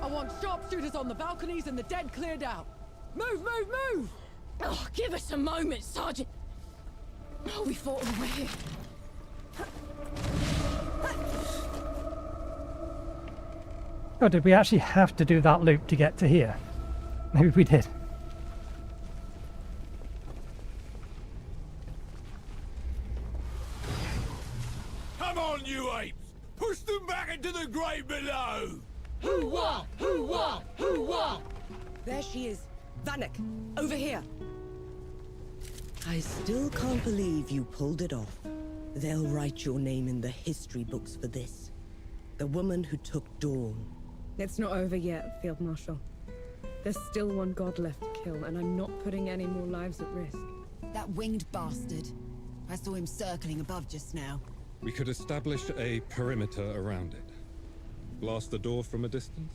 I want sharpshooters on the balconies and the dead cleared out. Move, move, move! Oh, give us a moment, Sergeant. Oh, we fought all the way here. Oh, did we actually have to do that loop to get to here? Maybe we did. Come on, you apes! Push them back into the grave below! Hoo-wah! Hoo-wah! Hoo-wah! There she is. Vanek, over here. I still can't believe you pulled it off. They'll write your name in the history books for this. The woman who took Dawn. It's not over yet, Field Marshal. There's still one god left to kill, and I'm not putting any more lives at risk. That winged bastard. I saw him circling above just now. We could establish a perimeter around it. Blast the door from a distance?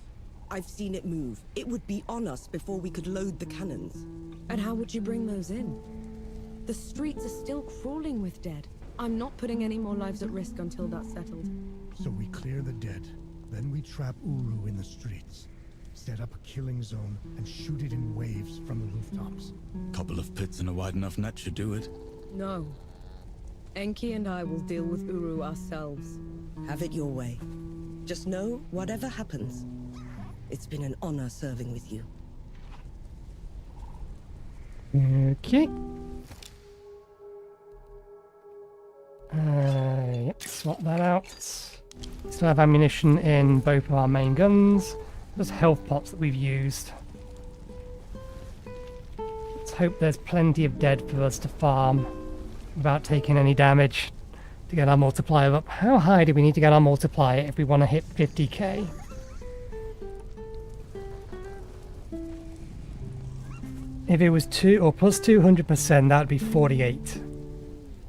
I've seen it move. It would be on us before we could load the cannons. And how would you bring those in? The streets are still crawling with dead. I'm not putting any more lives at risk until that's settled. So we clear the dead, then we trap Uru in the streets. Set up a killing zone and shoot it in waves from the rooftops. Couple of pits and a wide enough net should do it. No. Enki and I will deal with Uru ourselves. Have it your way. Just know, whatever happens, it's been an honor serving with you. Okay. Yep, swap that out. Still have ammunition in both of our main guns. There's health pots that we've used. Let's hope there's plenty of dead for us to farm without taking any damage to get our multiplier up. How high do we need to get our multiplier if we want to hit 50k? If it was 2 or plus 200%, that would be 48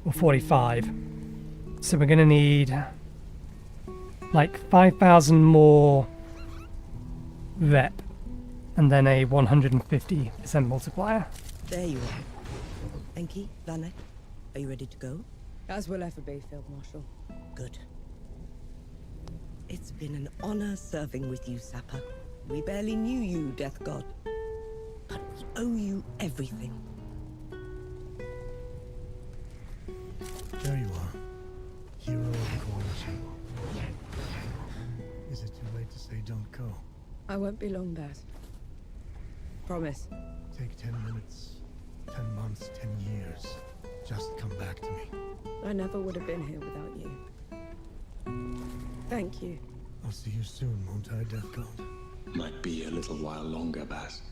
or 45. So we're going to need like 5,000 more rep and then a 150% multiplier. There you are. Enki, Vanek, are you ready to go? As we'll ever be, Field Marshal. Good. It's been an honor serving with you, Sapper. We barely knew you, Death God. But we owe you everything. There you are. Hero of the Coalition. Is it too late to say don't go? I won't be long, Baz. Promise. Take 10 minutes, 10 months, 10 years. Just come back to me. I never would have been here without you. Thank you. I'll see you soon, won't I, Death God? Might be a little while longer, Baz.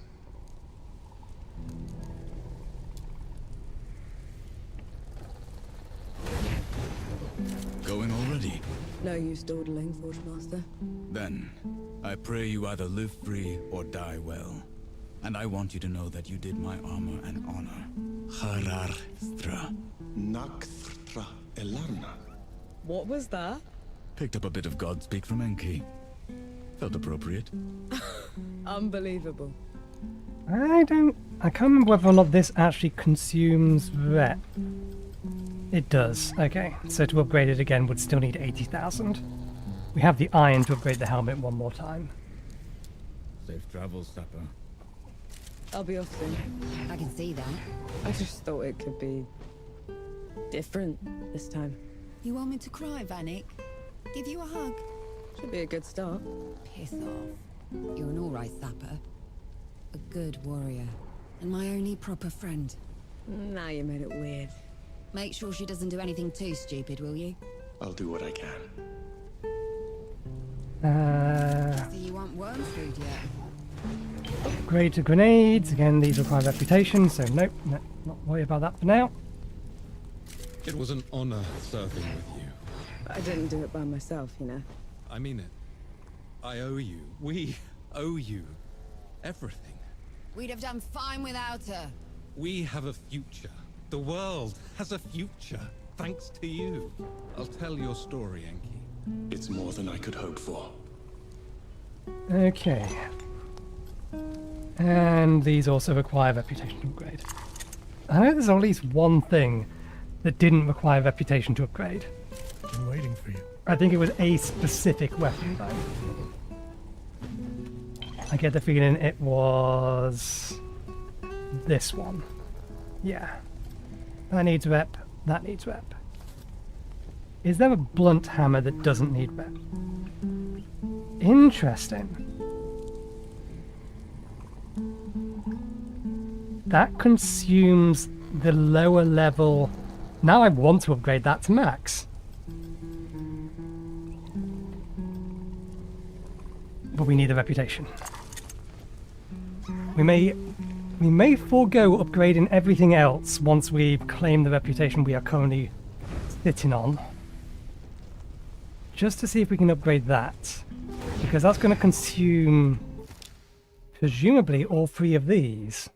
Going already? No use dawdling, Forge Master. Then, I pray you either live free or die well. And I want you to know that you did my armor an honor. Harar Thra. Nakthra Elarna. What was that? Picked up a bit of Godspeak from Enki. Felt appropriate. Unbelievable. I can't remember whether or not this actually consumes rep. It does. Okay, so to upgrade it again would still need 80,000. We have the iron to upgrade the helmet one more time. Safe travels, Sapper. I'll be off soon. I can see that. I just thought it could be different this time. You want me to cry, Vanek? Give you a hug? Should be a good start. Piss off. You're an alright sapper. A good warrior. And my only proper friend. Now you made it weird. Make sure she doesn't do anything too stupid, will you? I'll do what I can. So you want worm food yet? Upgrade to grenades. Again, these require reputation, so nope, not worry about that for now. It was an honor serving with you. I didn't do it by myself, you know. I mean it. I owe you. We owe you everything. We'd have done fine without her. We have a future. The world has a future, thanks to you. I'll tell your story, Enki. It's more than I could hope for. Okay. And these also require reputation to upgrade. I know there's at least one thing that didn't require reputation to upgrade. I'm waiting for you. I think it was a specific weapon though. I get the feeling it was this one. Yeah. That needs rep. That needs rep. Is there a blunt hammer that doesn't need rep? Interesting. That consumes the lower level. Now I want to upgrade that to max. But we need a reputation. We may forego upgrading everything else once we've claimed the reputation we are currently sitting on. Just to see if we can upgrade that. Because that's going to consume, presumably, all three of these.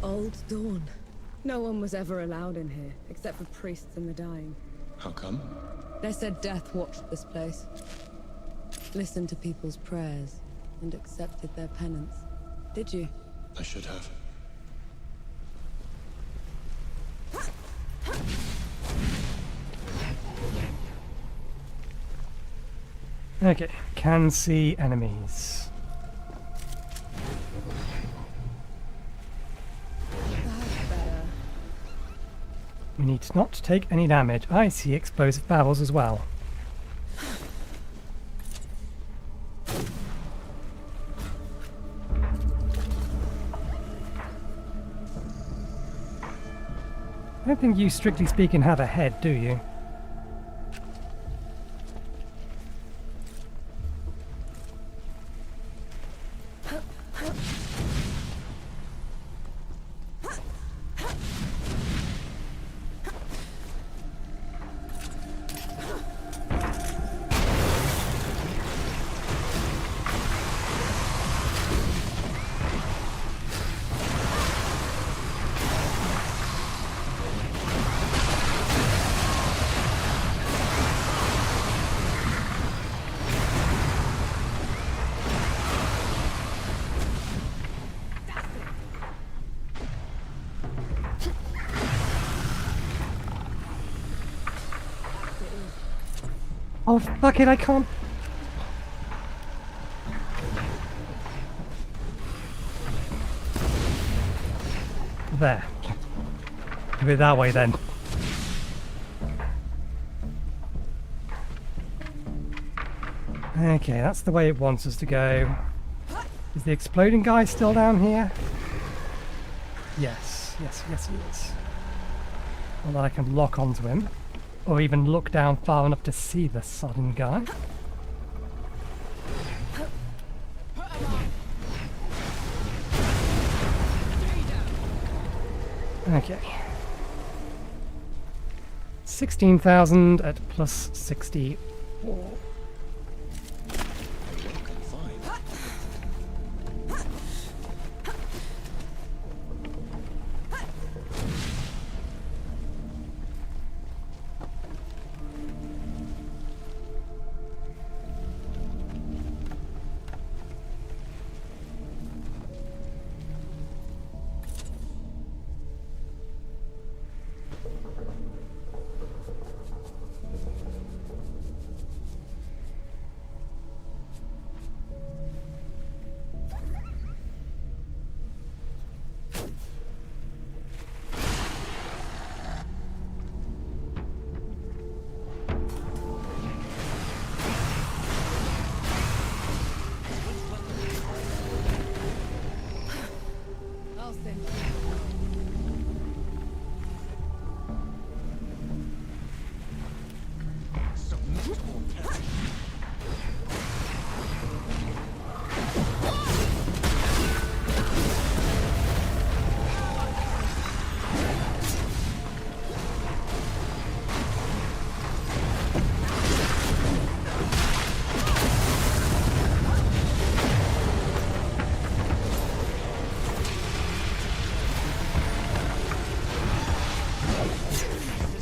Old Dawn. No one was ever allowed in here, except for priests and the dying. How come? They said death watched this place. Listened to people's prayers, and accepted their penance. Did you? I should have. Okay, can see enemies. We need to not take any damage. I see explosive barrels as well. I don't think you, strictly speaking, have a head, do you? Oh, fuck it, I can't. There. Do it that way then. Okay, that's the way it wants us to go. Is the exploding guy still down here? Yes, yes, yes he is. Although I can lock onto him. Or even look down far enough to see the sodden guy. Okay. 16,000 at plus 64.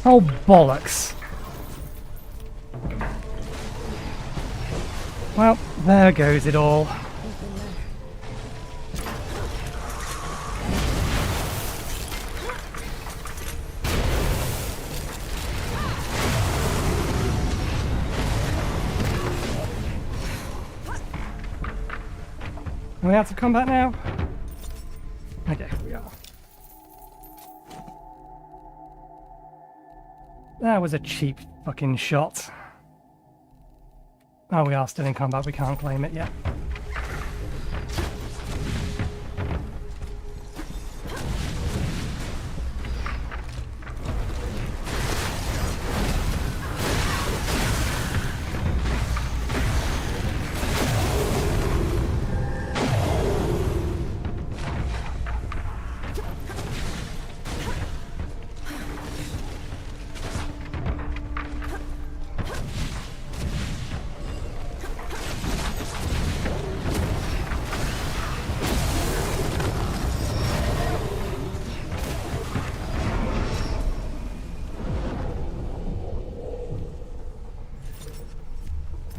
Oh, bollocks. Well, there goes it all. Are we out of combat now? Okay, we are. That was a cheap fucking shot. Oh, we are still in combat, we can't claim it yet.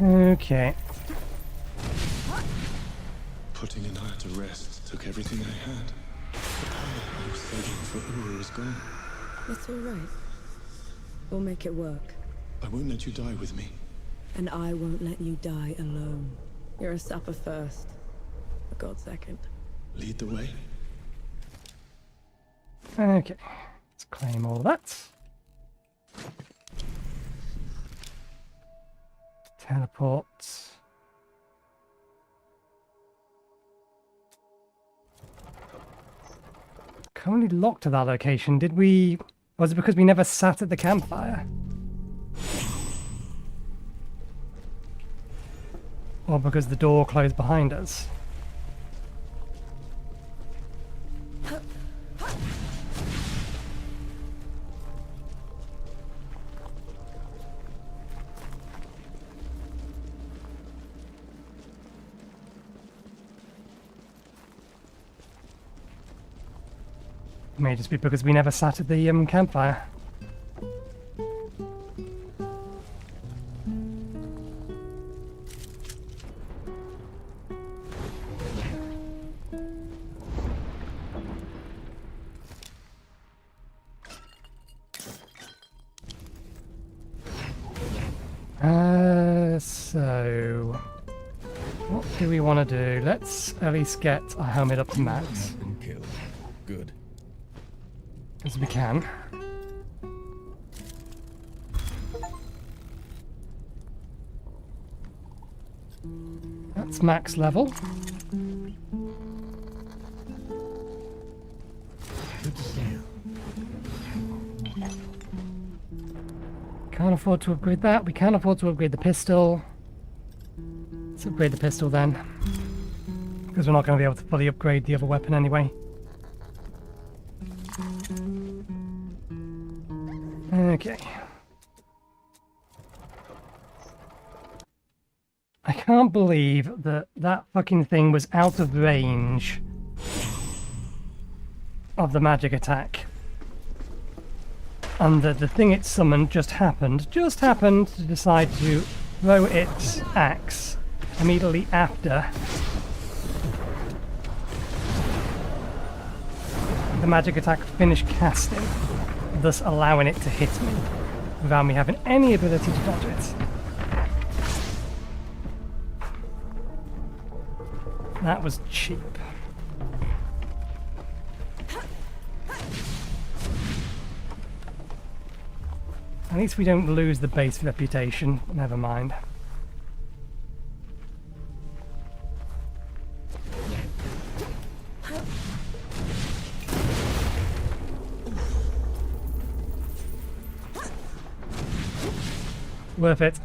Okay. Putting Anaya to rest took everything I had. The power I was saving for Uru is gone. It's all right. We'll make it work. I won't let you die with me. And I won't let you die alone. You're a supper first. A god second. Lead the way. Okay. Let's claim all that. Teleport. Currently locked to that location. Did we... Was it because we never sat at the campfire? Or because the door closed behind us? May just be because we never sat at the campfire. So what do we want to do? Let's at least get our helmet up to max. Been killed. Good. As we can. That's max level. Good to see you. Can't afford to upgrade that. We can afford to upgrade the pistol. Let's upgrade the pistol then. Because we're not going to be able to fully upgrade the other weapon anyway. Okay. I can't believe that that fucking thing was out of range of the magic attack. And that the thing it summoned just happened to decide to throw its axe immediately after the magic attack finished casting, thus allowing it to hit me without me having any ability to dodge it. That was cheap. At least we don't lose the base reputation. Never mind. Worth it.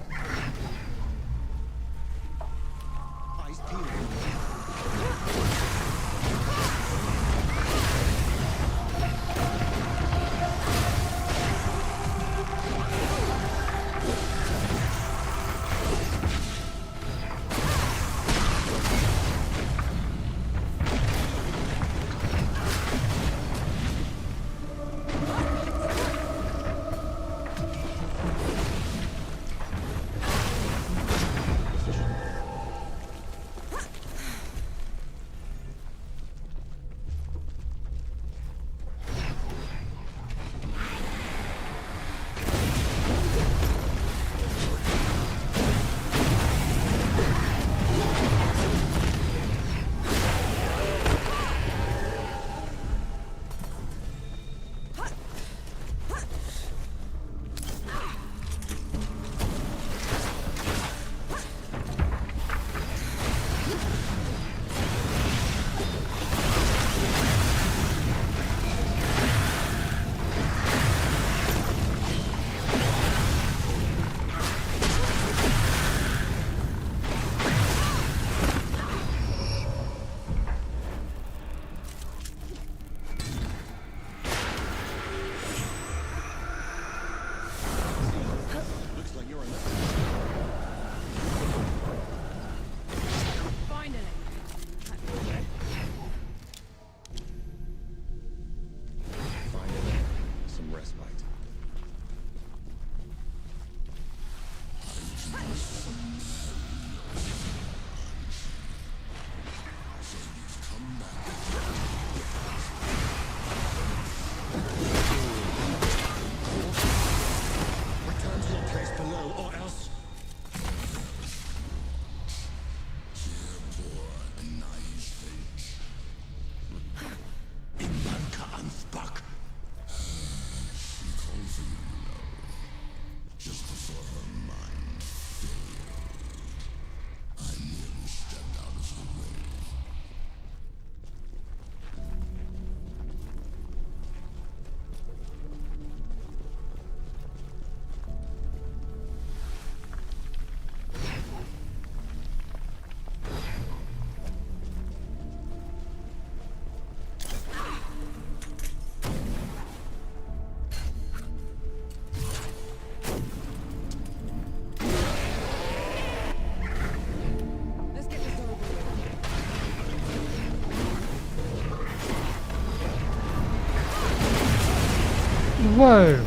Whoa!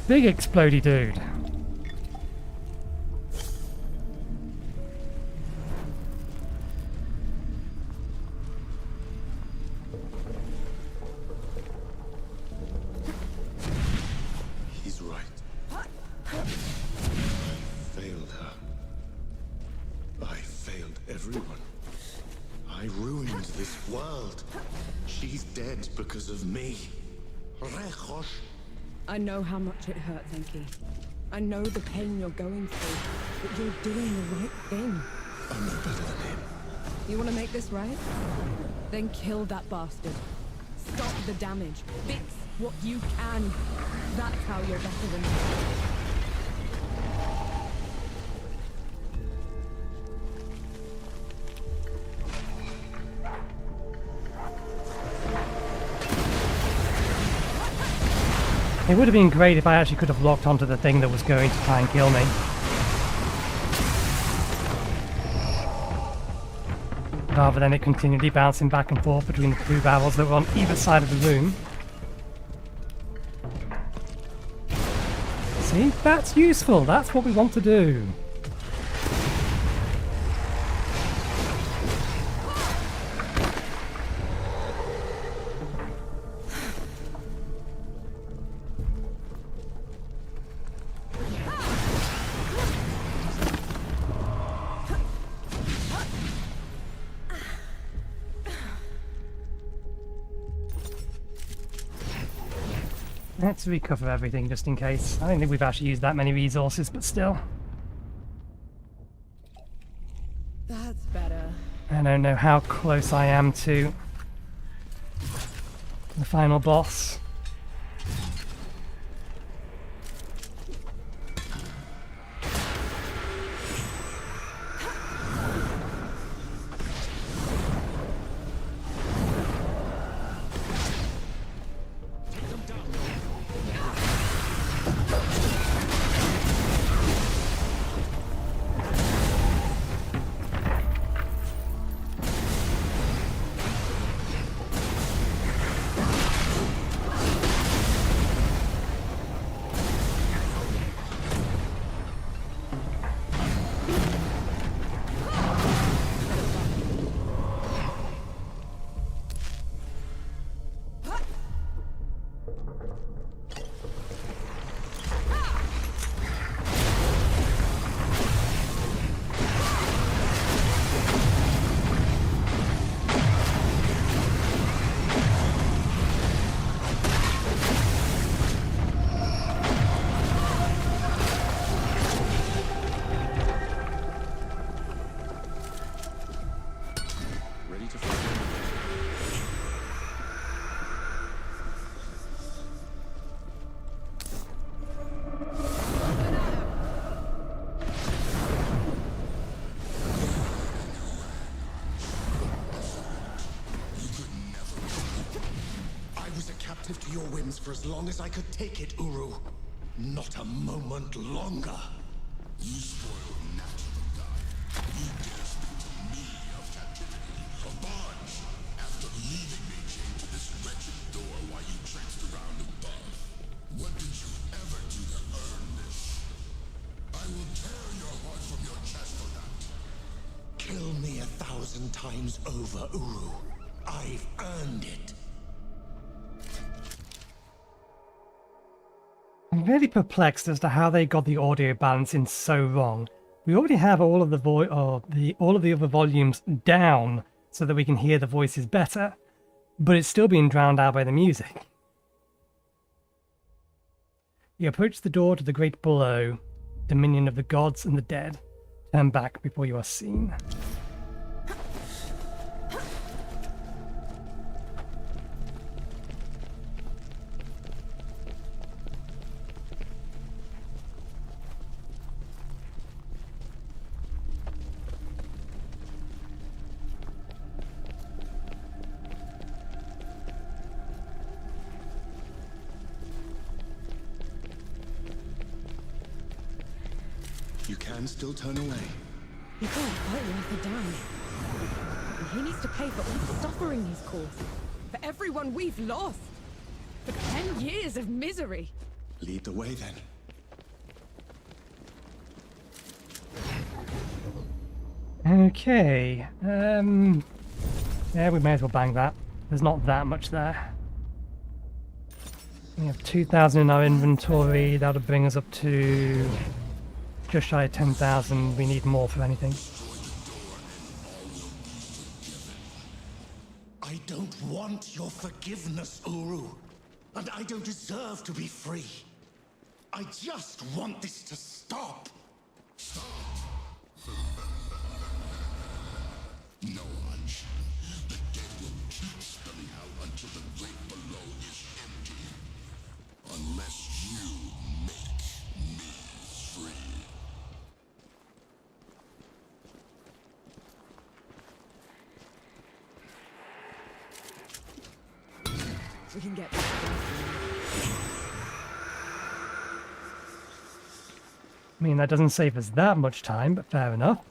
Big explodey dude. He's right. I failed her. I failed everyone. I ruined this world. She's dead because of me. I know how much it hurt, Enki. I know the pain you're going through, but you're doing the right thing. I'm no better than him. You want to make this right? Then kill that bastard. Stop the damage. Fix what you can. That's how you're better than me. It would have been great if I actually could have locked onto the thing that was going to try and kill me. Rather than it continually bouncing back and forth between the two barrels that were on either side of the room. See, that's useful, that's what we want to do. Let's recover everything just in case. I don't think we've actually used that many resources, but still. That's better. I don't know how close I am to the final boss. To your whims for as long as I could take it, Uru. Not a moment longer. You spoiled natural God. You dare speak to me of captivity. A barge. After leaving me chained to this wretched door while you traipsed around above. What did you ever do to earn this? I will tear your heart from your chest for that. Kill me 1,000 times over, Uru. I've earned it. I'm really perplexed as to how they got the audio balancing so wrong. We already have all of the other volumes down so that we can hear the voices better, but it's still being drowned out by the music. You approach the door to the great below, dominion of the gods and the dead. Turn back before you are seen. You can still turn away. You can't fight Arthur down. And he needs to pay for all the suffering he's caused. For everyone we've lost. For 10 years of misery. Lead the way then. Okay. Yeah, we may as well bang that. There's not that much there. We have 2,000 in our inventory. That'll bring us up to just shy of 10,000. We need more for anything. I don't want your forgiveness, Uru. And I don't deserve to be free. I just want this to stop. No, Hunch. The dead will keep spilling out until the grave below is empty. Unless you make me free. We can get I mean, that doesn't save us that much time, but fair enough.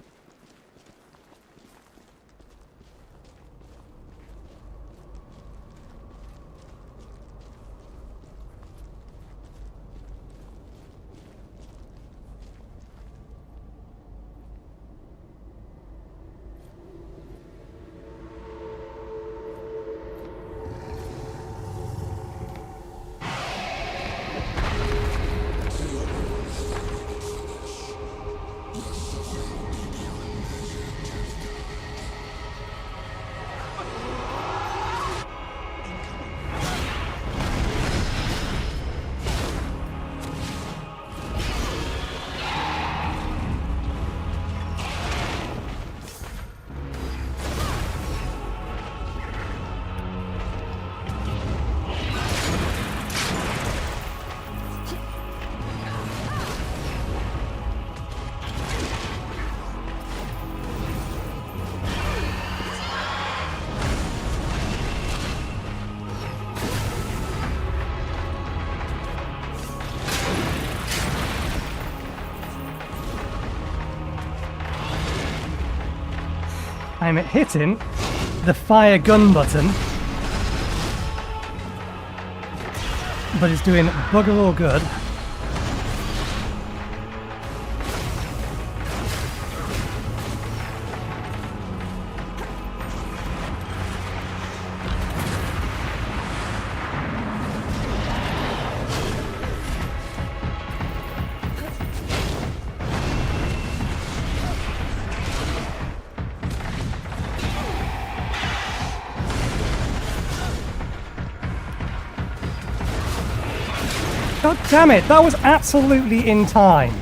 I'm hitting the fire gun button, but it's doing bugger all good. God damn it, that was absolutely in time.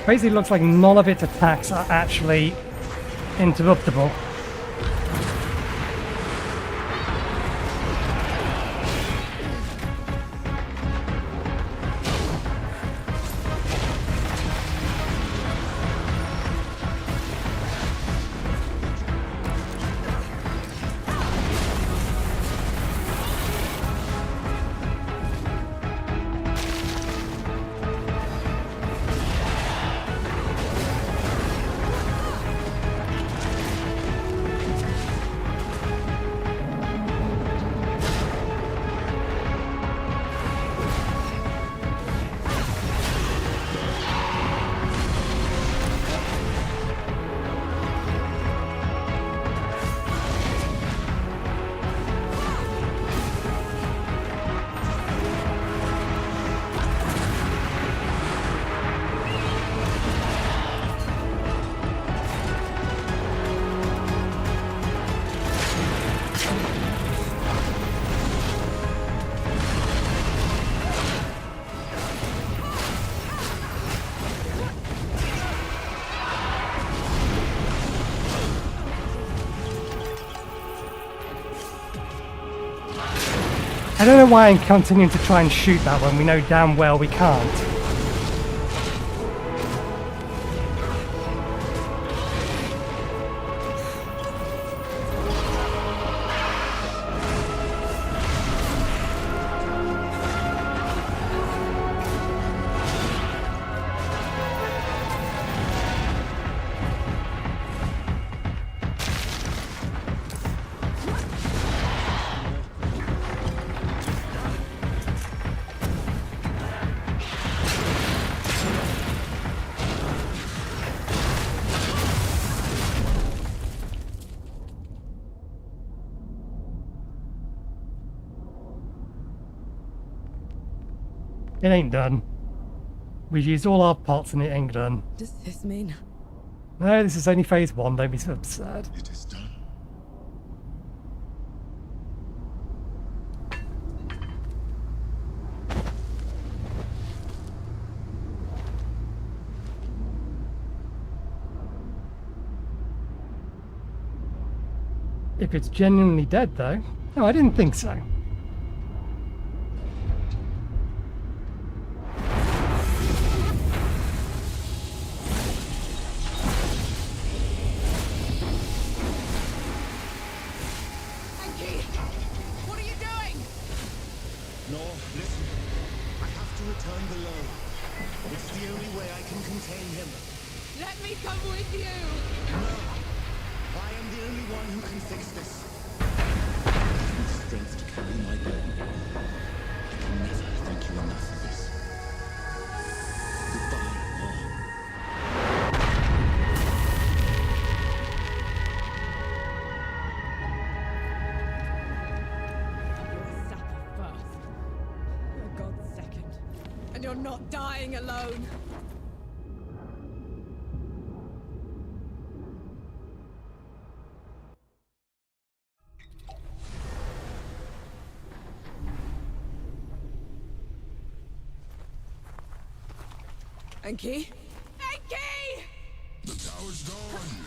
Basically looks like none of its attacks are actually interruptible. I don't know why I'm continuing to try and shoot that when we know damn well we can't. It ain't done. We've used all our pots and it ain't done. Does this mean? No, this is only phase 1, don't be so absurd. It is done. If it's genuinely dead, though. No, I didn't think so. Enki! What are you doing? No, listen. I have to return below. It's the only way I can contain him. Let me come with you! No. I am the only one who can fix this. I have the strength to carry my burden. I can never thank you enough for this. Goodbye, all. You're a sapper first. You're a god second. And you're not dying alone. Enki? Enki! The tower's gone.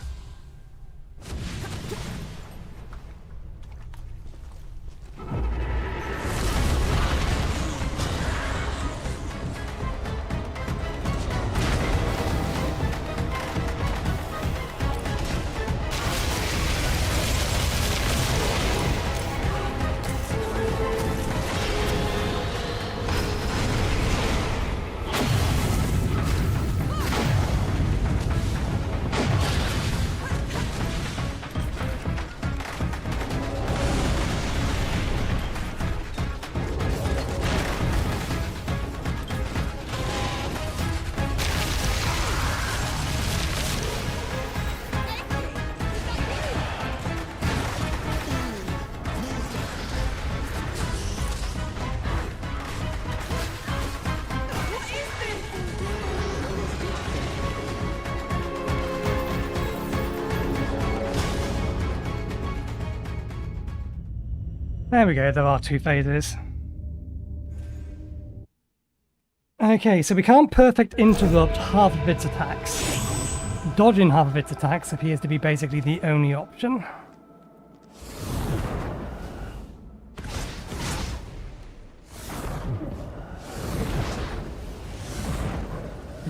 There we go, there are 2 phases. Okay, so we can't perfect interrupt half of its attacks. Dodging half of its attacks appears to be basically the only option.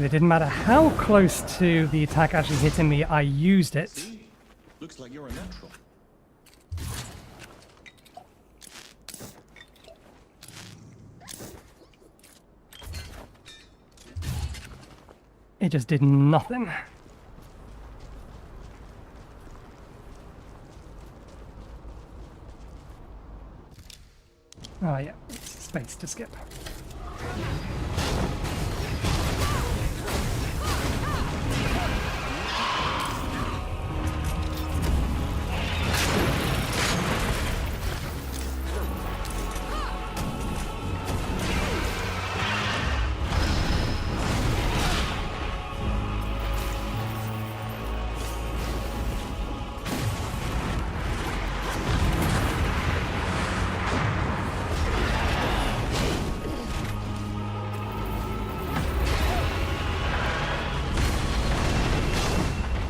It didn't matter how close to the attack actually hitting me, I used it. See? Looks like you're a natural. It just did nothing. Oh yeah, it's space to skip.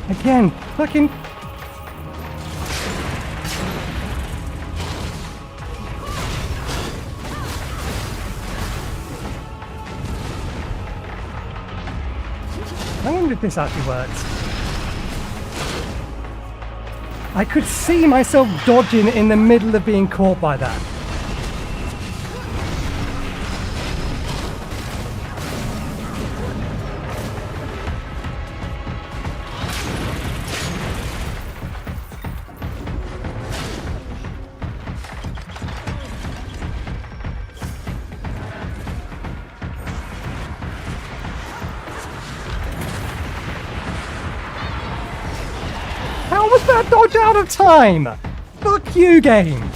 Again, fucking... I wonder if this actually works. I could see myself dodging in the middle of being caught by that. How was that dodge out of time? Fuck you, game!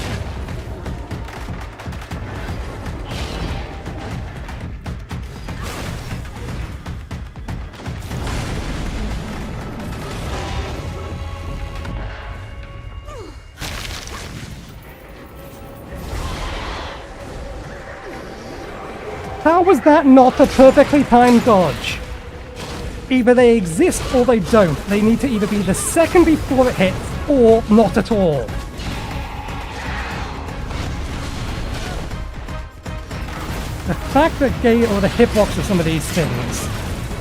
How was that not a perfectly timed dodge? Either they exist or they don't. They need to either be the second before it hits or not at all. The fact that the hitbox of some of these things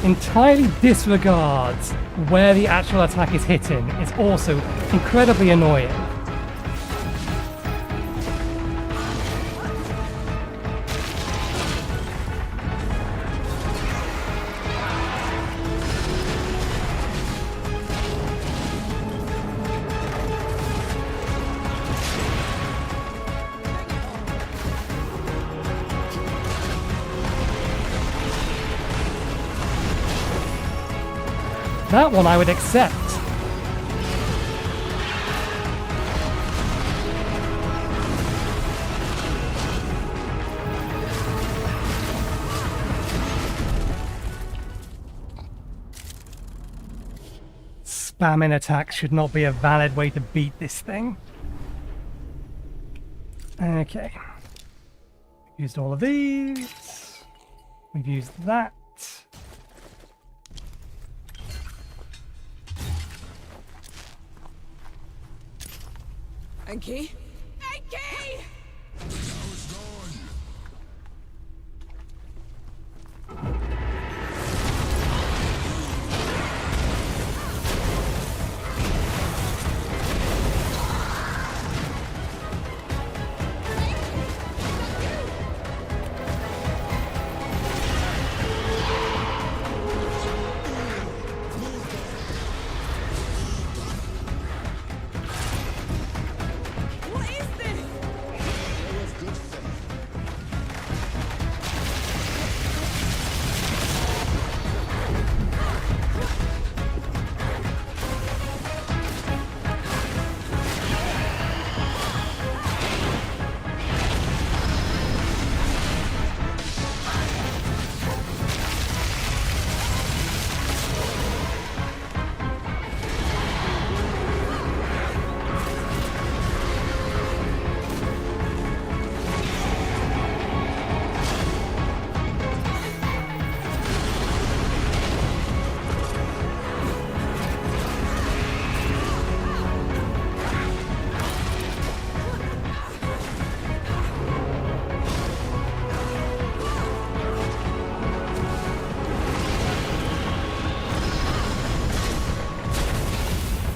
entirely disregards where the actual attack is hitting is also incredibly annoying. That one I would accept. Spamming attacks should not be a valid way to beat this thing. Okay. Used all of these. We've used that. Enki? Enki!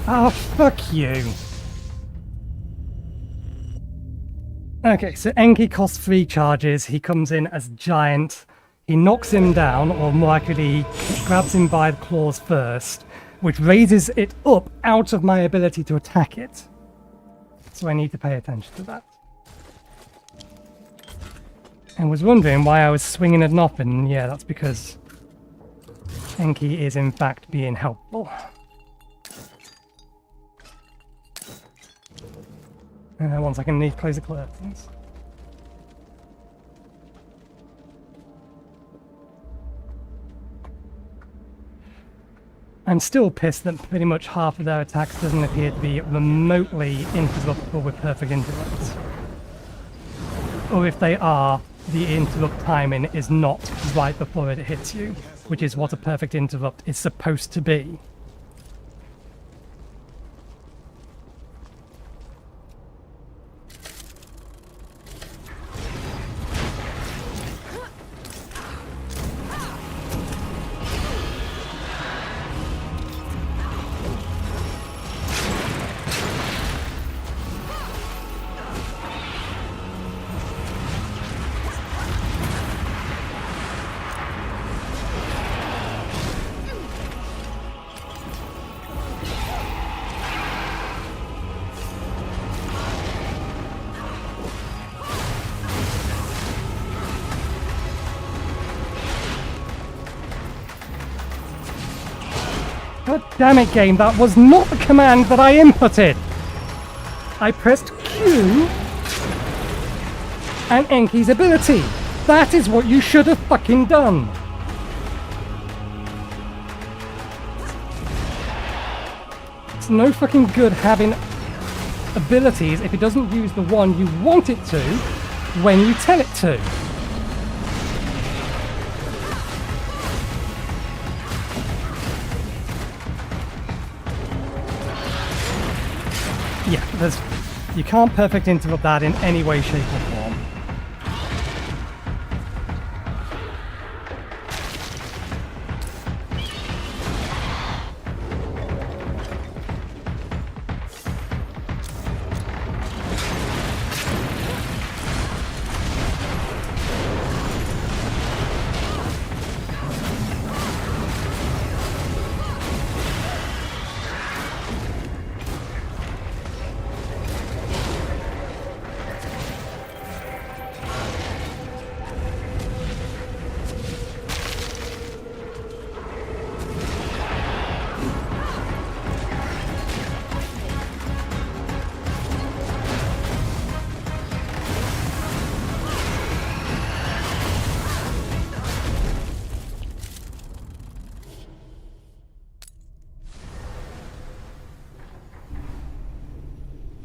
Oh, fuck you. Okay, so Enki costs 3 charges. He comes in as giant. He knocks him down, or more accurately, he grabs him by the claws first, which raises it up out of my ability to attack it. So I need to pay attention to that. And was wondering why I was swinging at nothing. Yeah, that's because Enki is in fact being helpful. One second, I need to close the curtains. I'm still pissed that pretty much half of their attacks doesn't appear to be remotely interruptible with perfect interrupts. Or if they are, the interrupt timing is not right before it hits you, which is what a perfect interrupt is supposed to be. God damn it, game, that was not the command that I inputted! I pressed Q and Enki's ability. That is what you should have fucking done. It's no fucking good having abilities if it doesn't use the one you want it to when you tell it to. Yeah, you can't perfect interrupt that in any way, shape, or form.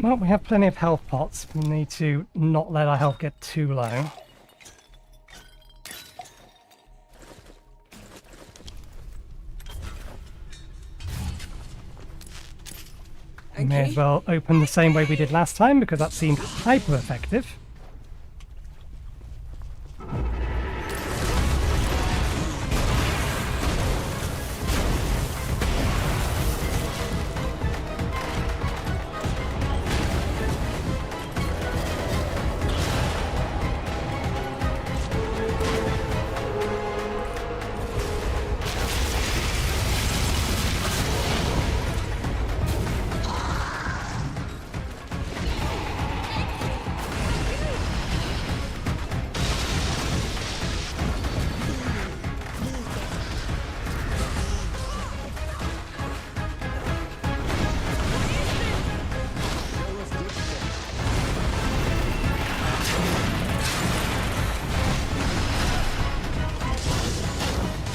Well, we have plenty of health pots. We need to not let our health get too low. We may as well open the same way we did last time because that seemed hyper effective.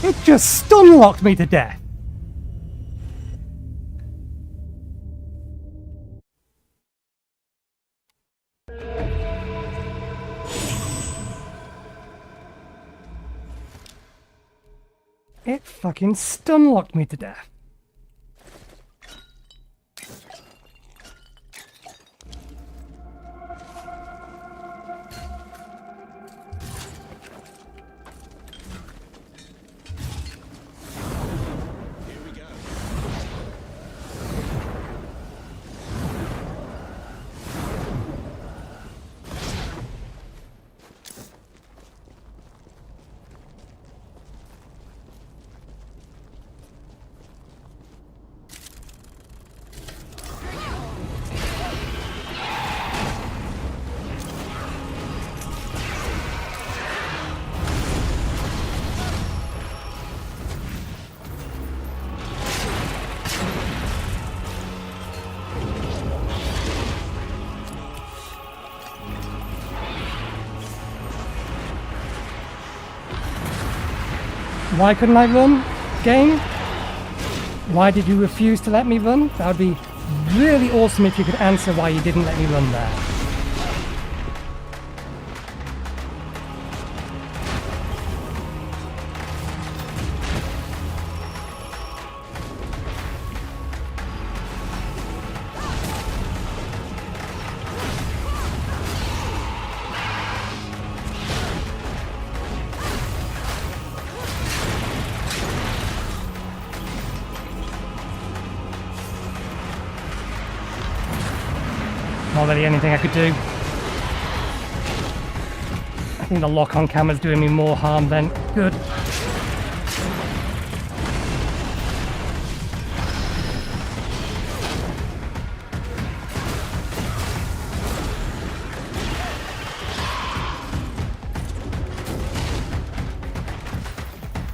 It just stun-locked me to death! It fucking stun-locked me to death. Why couldn't I run, game? Why did you refuse to let me run? That would be really awesome if you could answer why you didn't let me run there. Not really anything I could do. I think the lock on camera's doing me more harm than good.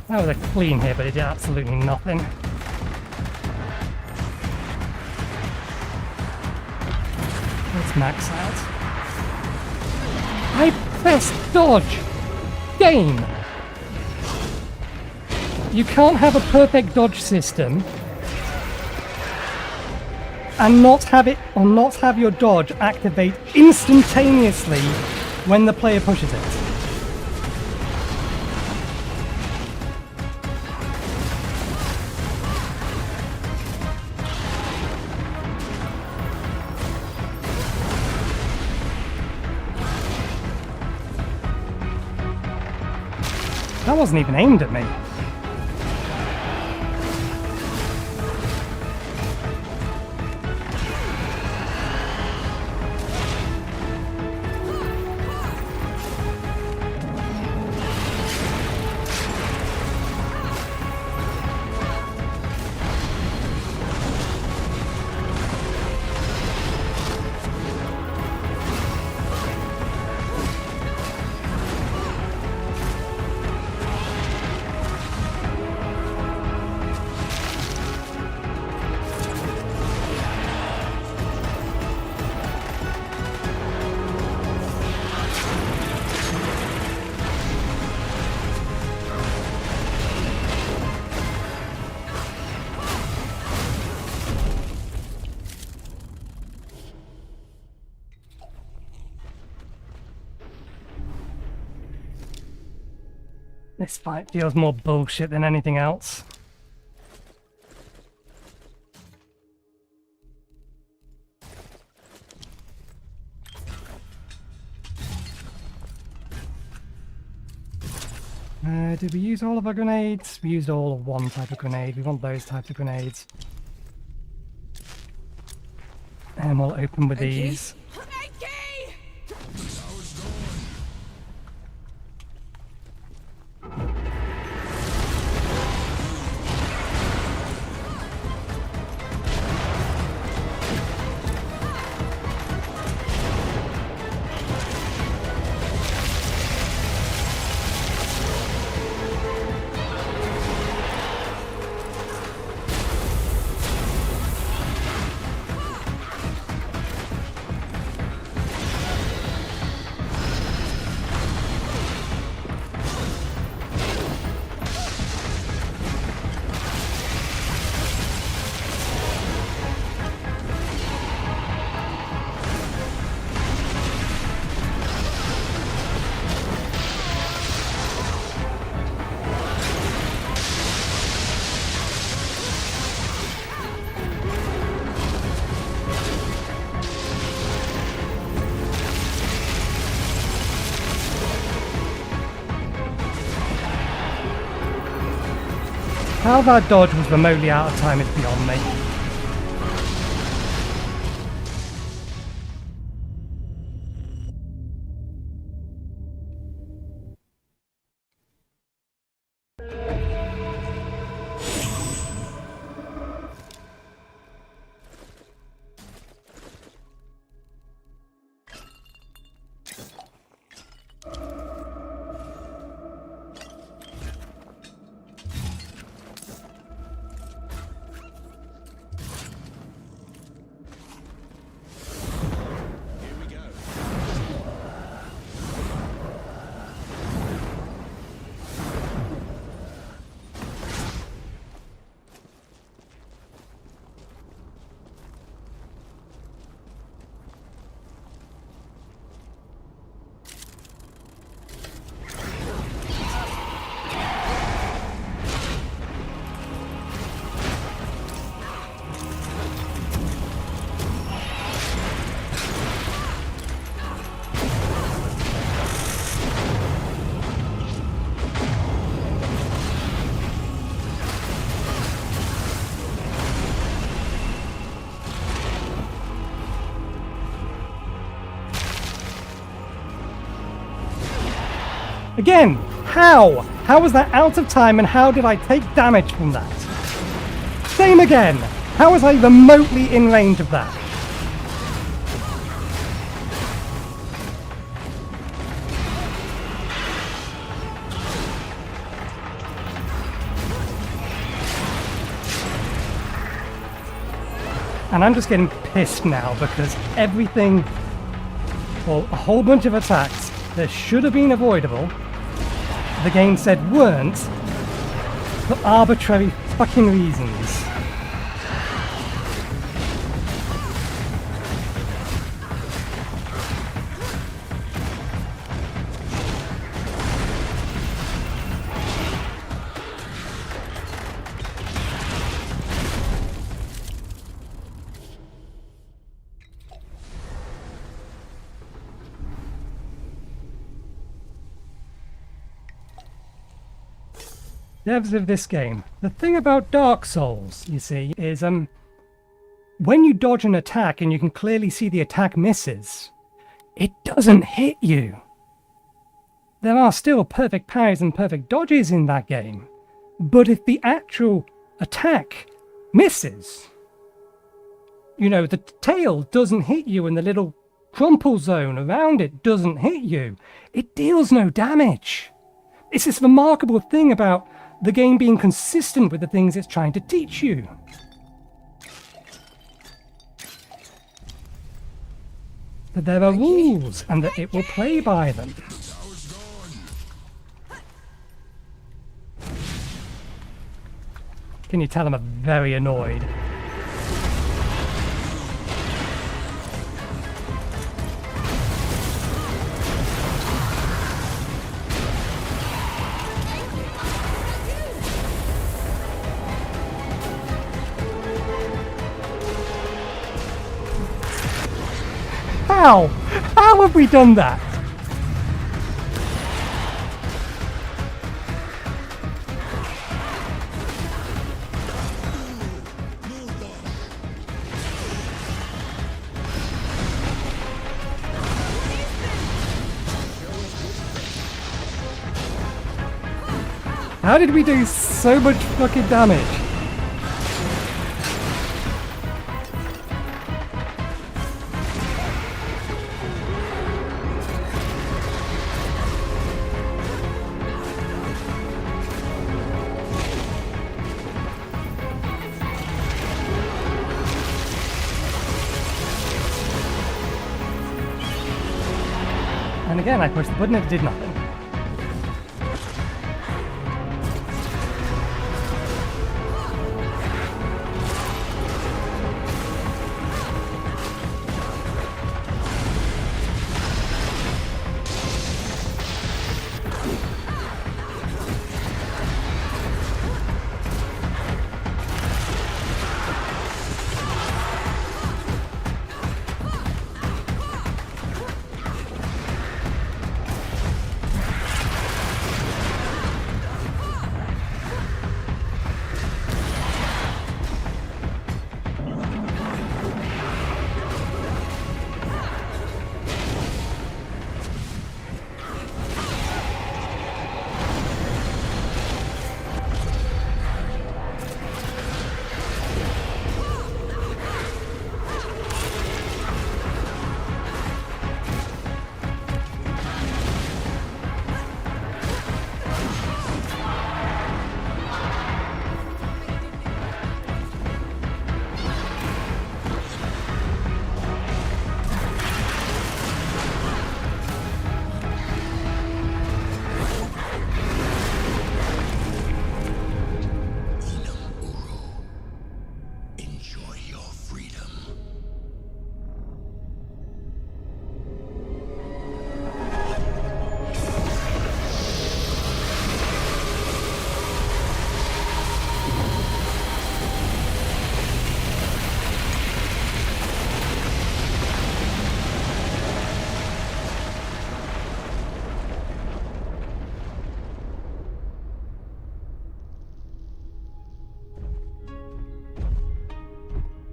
That was a clean hit, but it did absolutely nothing. Let's max out. I pressed dodge! Game! You can't have a perfect dodge system and not have it, or not have your dodge activate instantaneously when the player pushes it. That wasn't even aimed at me. This fight feels more bullshit than anything else. Did we use all of our grenades? We used all of one type of grenade. We want those types of grenades. And we'll open with these. How that dodge was remotely out of time is beyond me. Again, how? How was that out of time and how did I take damage from that? Same again. How was I remotely in range of that? And I'm just getting pissed now because everything, well, a whole bunch of attacks that should have been avoidable, the game said weren't, for arbitrary fucking reasons. devs of this game, the thing about Dark Souls, you see, is when you dodge an attack and you can clearly see the attack misses, it doesn't hit you. There are still perfect parries and perfect dodges in that game, but if the actual attack misses, you know, the tail doesn't hit you and the little crumple zone around it doesn't hit you, it deals no damage. It's this remarkable thing about the game being consistent with the things it's trying to teach you. That there are rules and that it will play by them. Can you tell I'm very annoyed? How? How have we done that? How did we do so much fucking damage? And again, I pushed the button and it did nothing.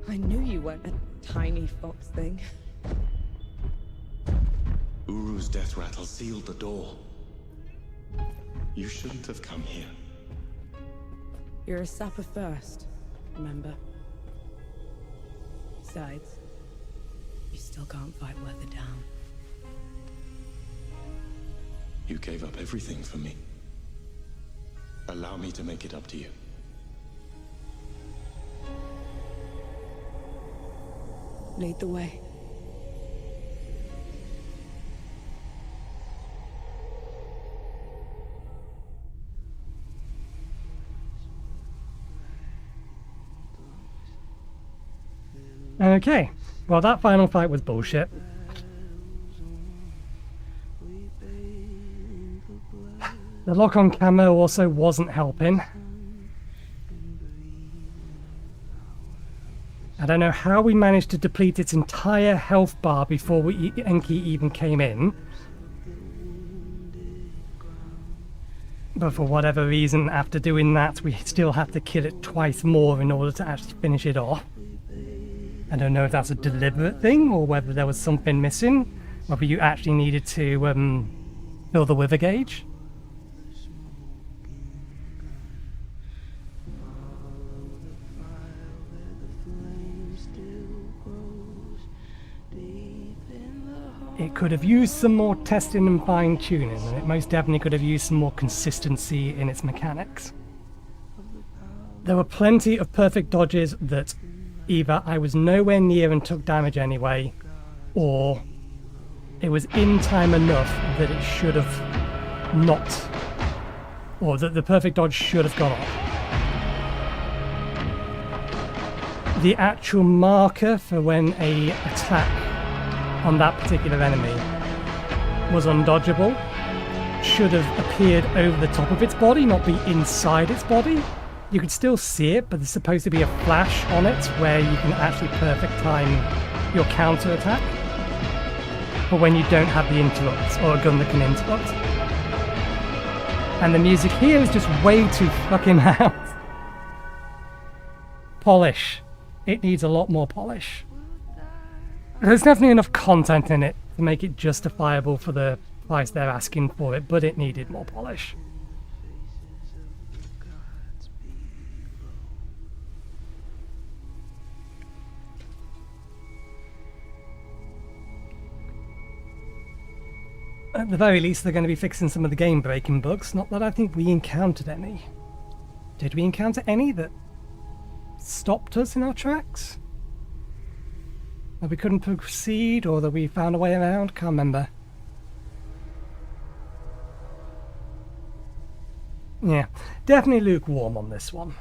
I knew you weren't a tiny fox thing. Uru's death rattle sealed the door. You shouldn't have come here. You're a sapper first, remember? Besides, you still can't fight Weather down. You gave up everything for me. Allow me to make it up to you. Lead the way. Okay, well that final fight was bullshit. The lock-on camo also wasn't helping. I don't know how we managed to deplete its entire health bar before Enki even came in. But for whatever reason, after doing that, we still had to kill it twice more in order to actually finish it off. I don't know if that's a deliberate thing or whether there was something missing, whether you actually needed to fill the wither gauge. It could have used some more testing and fine-tuning, and it most definitely could have used some more consistency in its mechanics. There were plenty of perfect dodges that either I was nowhere near and took damage anyway, or it was in time enough that it should have not, or that the perfect dodge should have gone off. The actual marker for when an attack on that particular enemy was undodgeable should have appeared over the top of its body, not be inside its body. You could still see it, but there's supposed to be a flash on it where you can actually perfect time your counter attack for when you don't have the interrupts or a gun that can interrupt. And the music here is just way too fucking loud. Polish. It needs a lot more polish. There's definitely enough content in it to make it justifiable for the price they're asking for it, but it needed more polish. At the very least, they're going to be fixing some of the game-breaking bugs. Not that I think we encountered any. Did we encounter any that stopped us in our tracks? That we couldn't proceed, or that we found a way around? Can't remember. Yeah, definitely lukewarm on this one.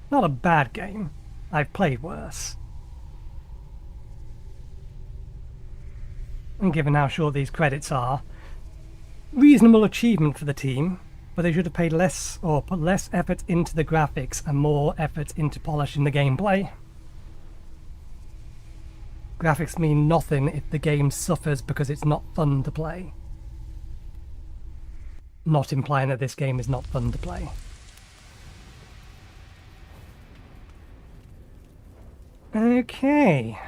Not a bad game. I've played worse. And given how short these credits are, reasonable achievement for the team, but they should have paid less or put less effort into the graphics and more effort into polishing the gameplay. Graphics mean nothing if the game suffers because it's not fun to play. Not implying that this game is not fun to play. Okay.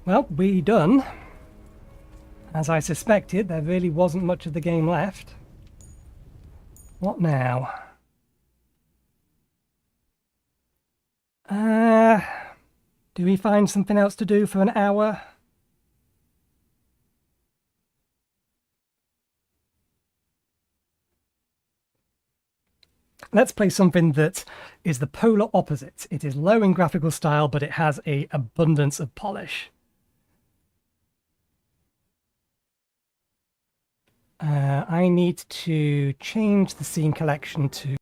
Well, we done. As I suspected, there really wasn't much of the game left. What now? Do we find something else to do for an hour? Let's play something that is the polar opposite. It is low in graphical style, but it has an abundance of polish. I need to change the scene collection to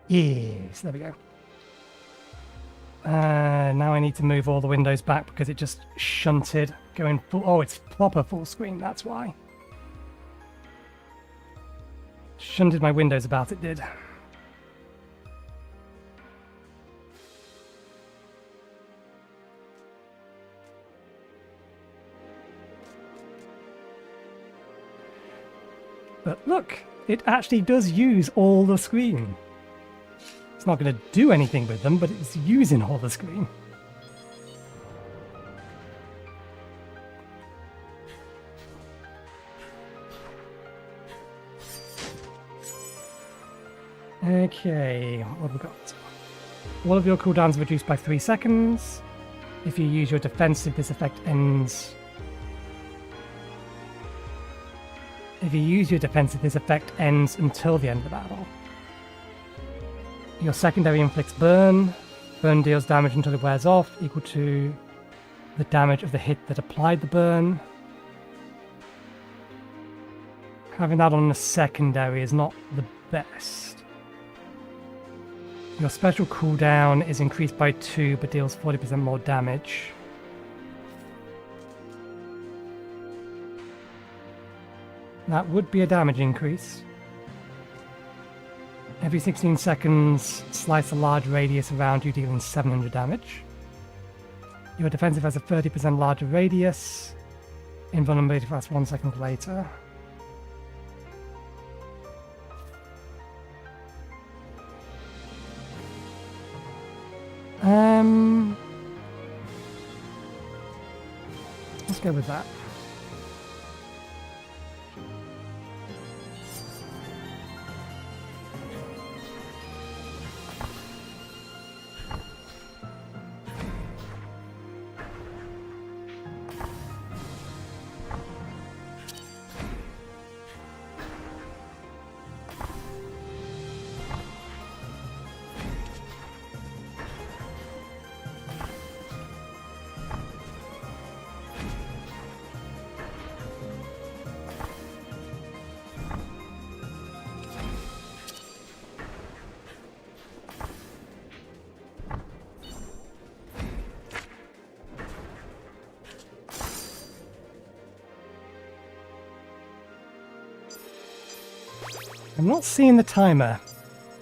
Yes, there we go. Now I need to move all the windows back because it just shunted going full. Oh, it's proper full screen, that's why. Shunted my windows about, it did. But look, it actually does use all the screen. It's not going to do anything with them, but it's using all the screen. Okay, what have we got? All of your cooldowns are reduced by 3 seconds. If you use your defensive, this effect ends. If you use your defensive, this effect ends until the end of the battle. Your secondary inflicts burn. Burn deals damage until it wears off, equal to the damage of the hit that applied the burn. Having that on the secondary is not the best. Your special cooldown is increased by 2 but deals 40% more damage. That would be a damage increase. Every 16 seconds, slice a large radius around you, dealing 700 damage. Your defensive has a 30% larger radius. Invulnerability lasts 1 second later. Let's go with that. I'm not seeing the timer.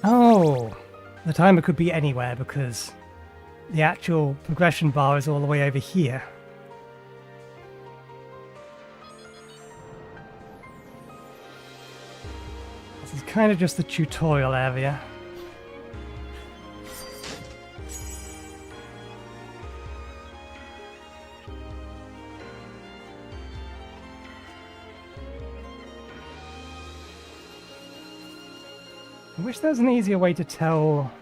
Oh, the timer could be anywhere because the actual progression bar is all the way over here. This is kind of just the tutorial area. I wish there was an easier way to tell,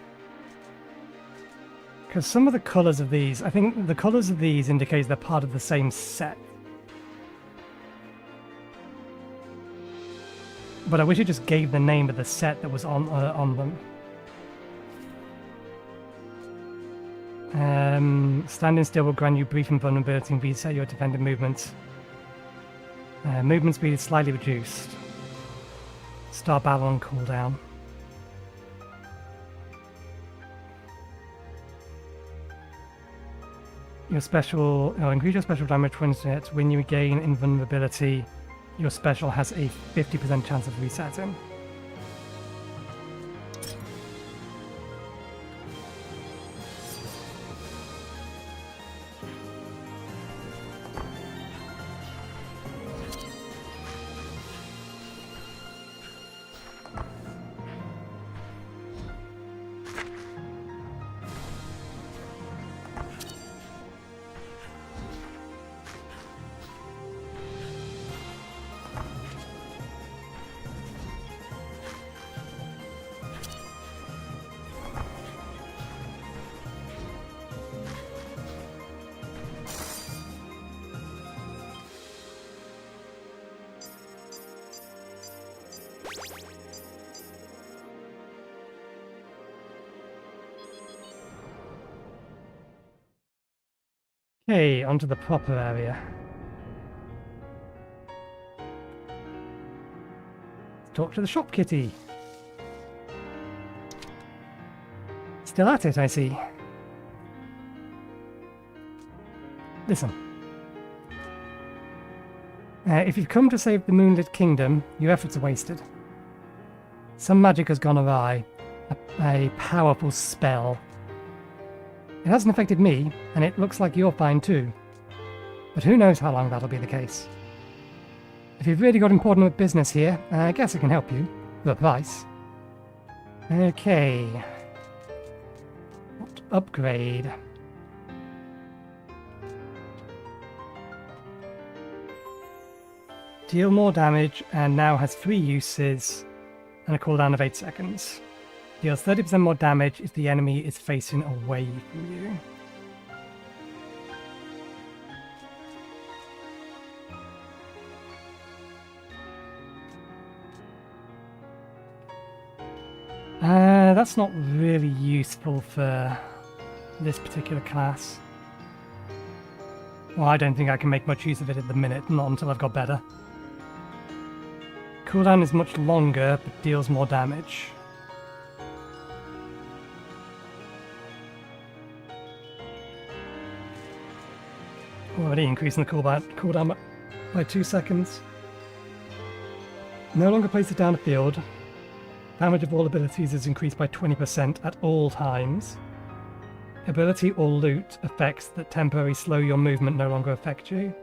because some of the colours of these, I think the colours of these indicate they're part of the same set. But I wish it just gave the name of the set that was on them. Standing still will grant you brief invulnerability and reset your defending movement. Movement speed is slightly reduced. Start battle on cooldown. Your special, increase your special damage 20 hits. When you gain invulnerability, your special has a 50% chance of resetting. Okay, onto the proper area. Let's talk to the shop kitty. Still at it, I see. Listen. If you've come to save the Moonlit Kingdom, your efforts are wasted. Some magic has gone awry. A powerful spell. It hasn't affected me, and it looks like you're fine too. But who knows how long that'll be the case. If you've really got important business here, I guess I can help you. For a price. Okay. What upgrade? Deal more damage, and now has 3 uses, and a cooldown of 8 seconds. Deals 30% more damage if the enemy is facing away from you. That's not really useful for this particular class. Well, I don't think I can make much use of it at the minute, not until I've got better. Cooldown is much longer, but deals more damage. Already increasing the cooldown by 2 seconds. No longer place it down a field. Damage of all abilities is increased by 20% at all times. Ability or loot effects that temporarily slow your movement no longer affect you.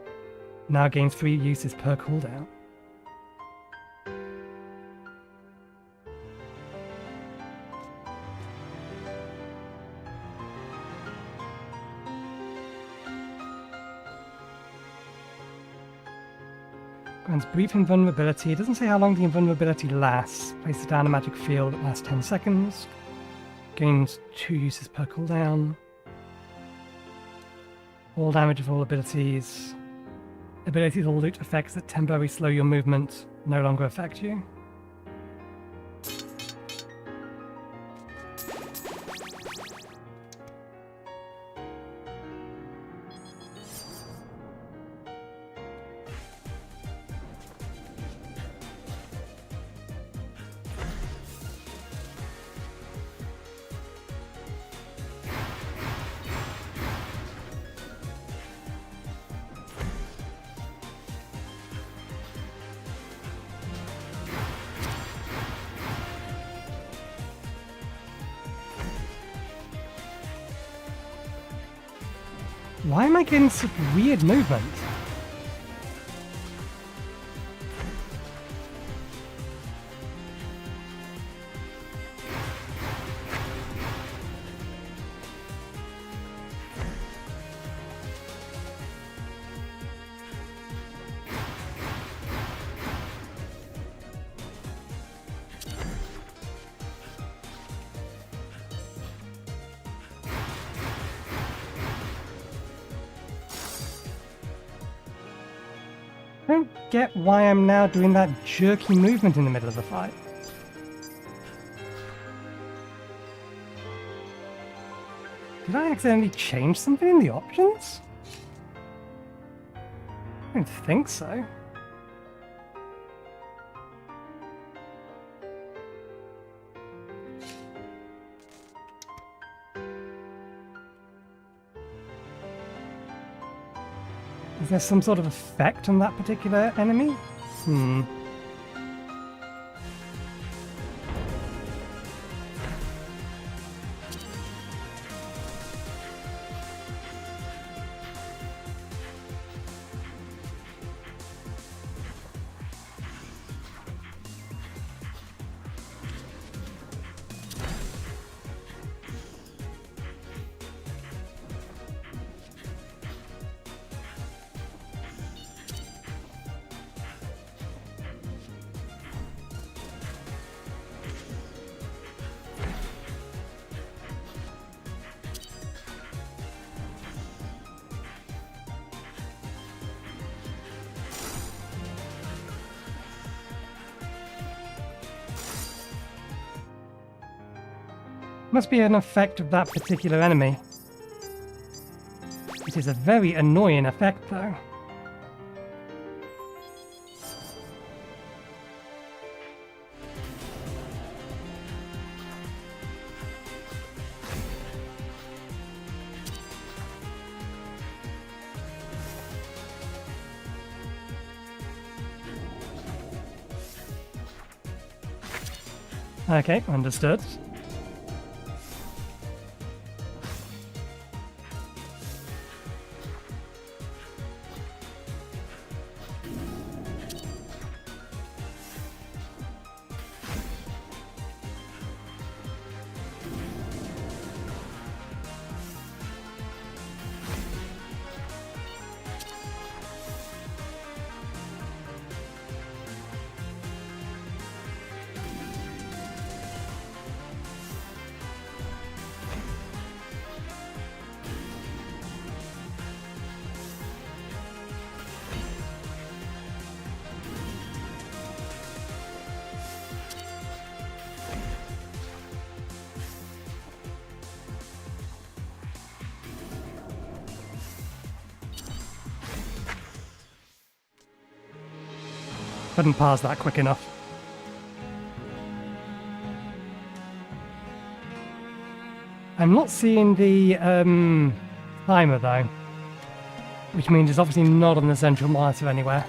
Now gains 3 uses per cooldown. Grants brief invulnerability. It doesn't say how long the invulnerability lasts. Place it down a magic field that lasts 10 seconds. Gains 2 uses per cooldown. All damage of all abilities. Abilities or loot effects that temporarily slow your movement no longer affect you. Why am I getting such weird movement? I don't get why I'm now doing that jerky movement in the middle of the fight. Did I accidentally change something in the options? I don't think so. Is there some sort of effect on that particular enemy? Must be an effect of that particular enemy. It is a very annoying effect, though. Okay, understood. Couldn't pass that quick enough. I'm not seeing the timer though, which means it's obviously not on the central monitor anywhere.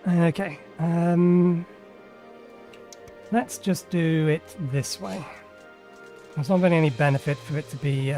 Okay, let's just do it this way. There's not really any benefit for it to be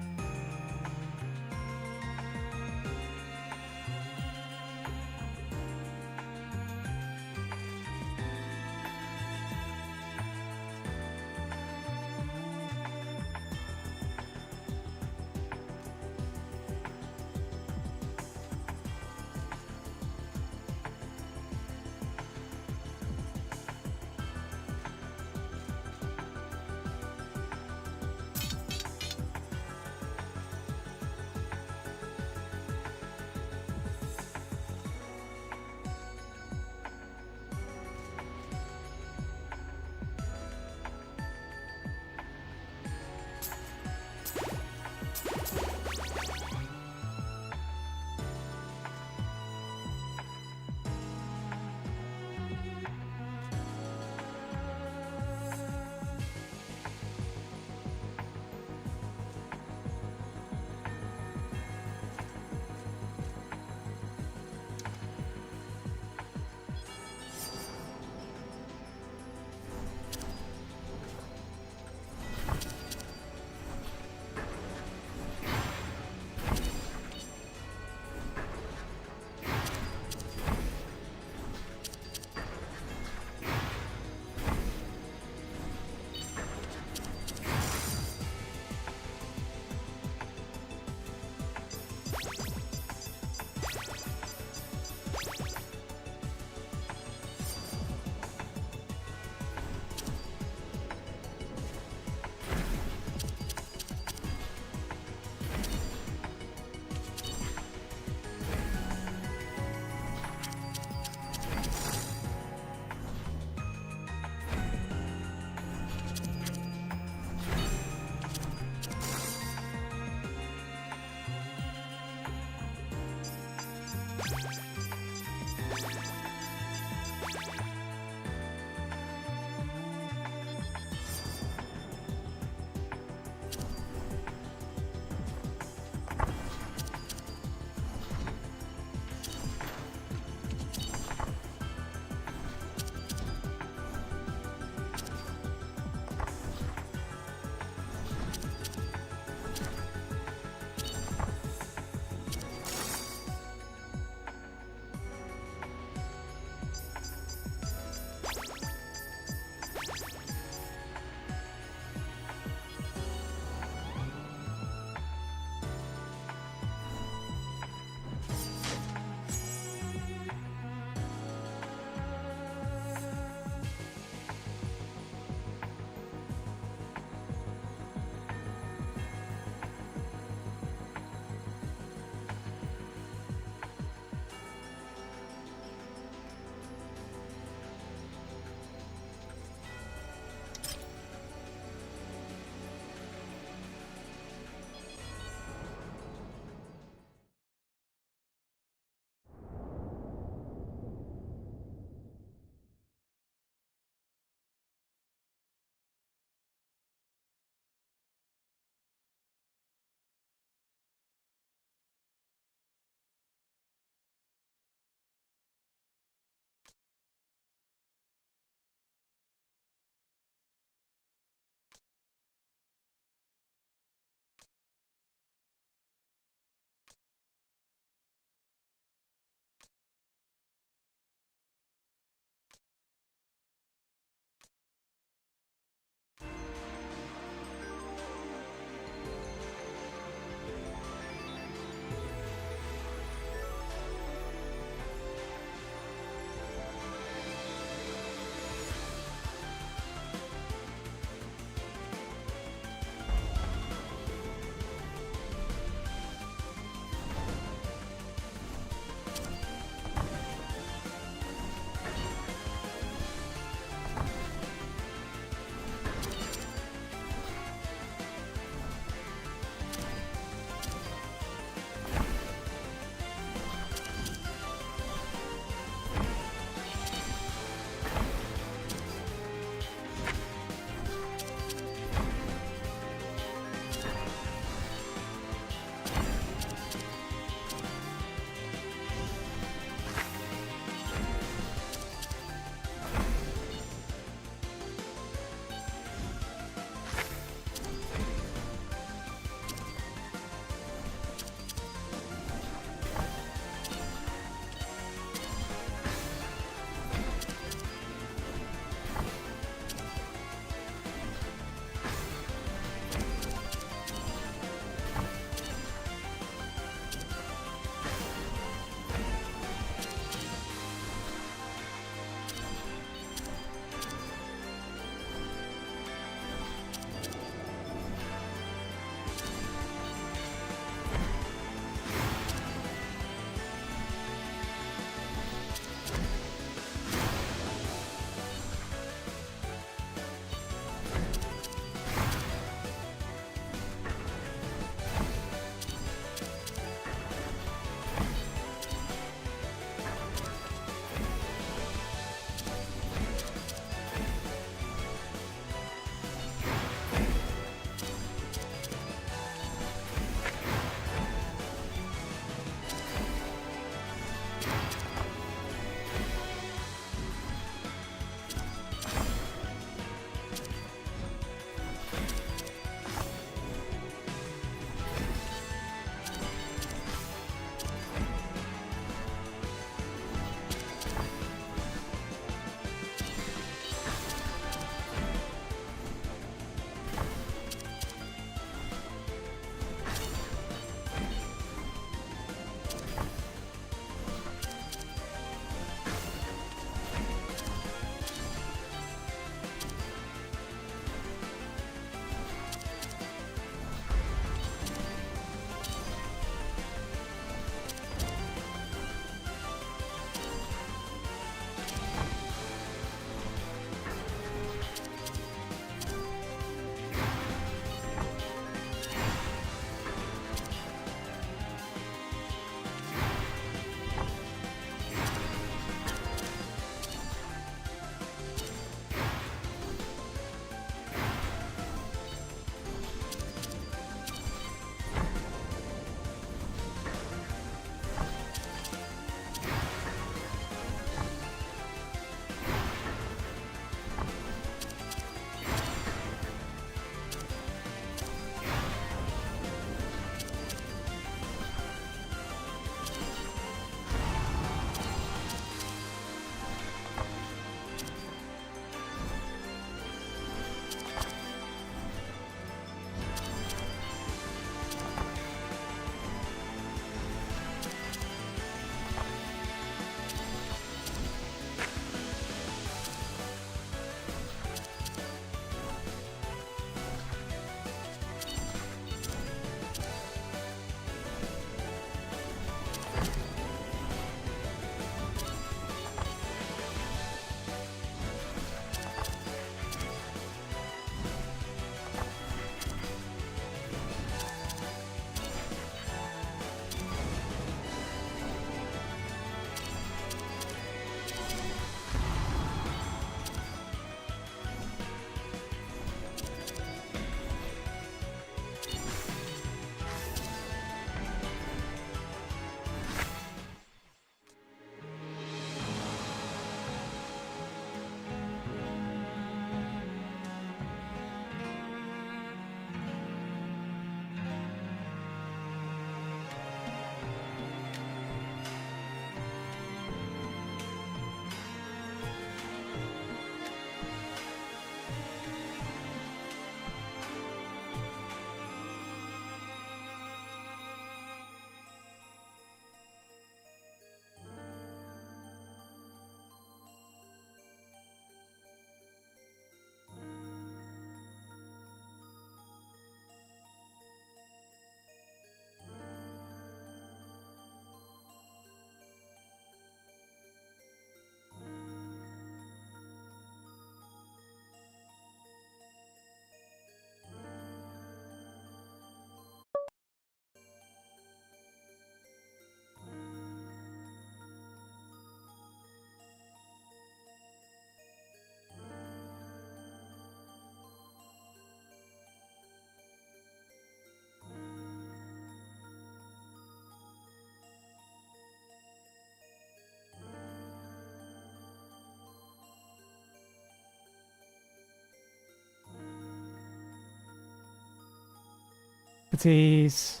properties.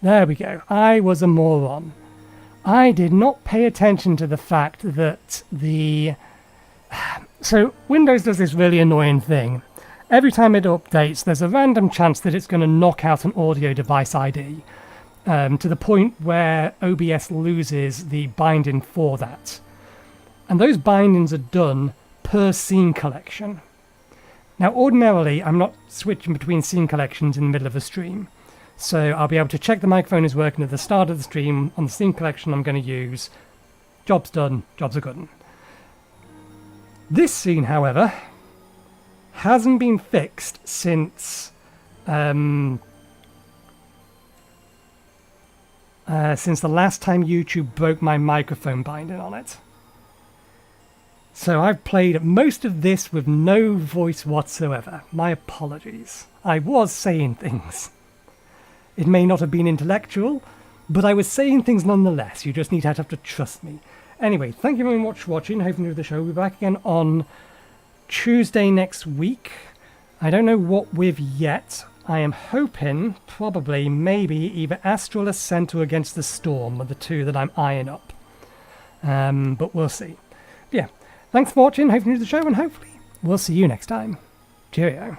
There we go. I was a moron. I did not pay attention to the fact that the... So Windows does this really annoying thing. Every time it updates, there's a random chance that it's going to knock out an audio device ID to the point where OBS loses the binding for that. And those bindings are done per scene collection. Now, ordinarily, I'm not switching between scene collections in the middle of a stream. So I'll be able to check the microphone is working at the start of the stream on the scene collection I'm going to use. Job's done, jobs are good. This scene, however, hasn't been fixed since the last time YouTube broke my microphone binding on it. So I've played most of this with no voice whatsoever. My apologies. I was saying things. It may not have been intellectual, but I was saying things nonetheless. You just need to have to trust me. Anyway, thank you very much for watching. Hope you enjoyed the show. We'll be back again on Tuesday next week. I don't know what with yet. I am hoping, probably, maybe, either Astral Ascent or Against the Storm are the two that I'm eyeing up. But we'll see. Yeah, thanks for watching. Hope you enjoyed the show, and hopefully we'll see you next time. Cheerio.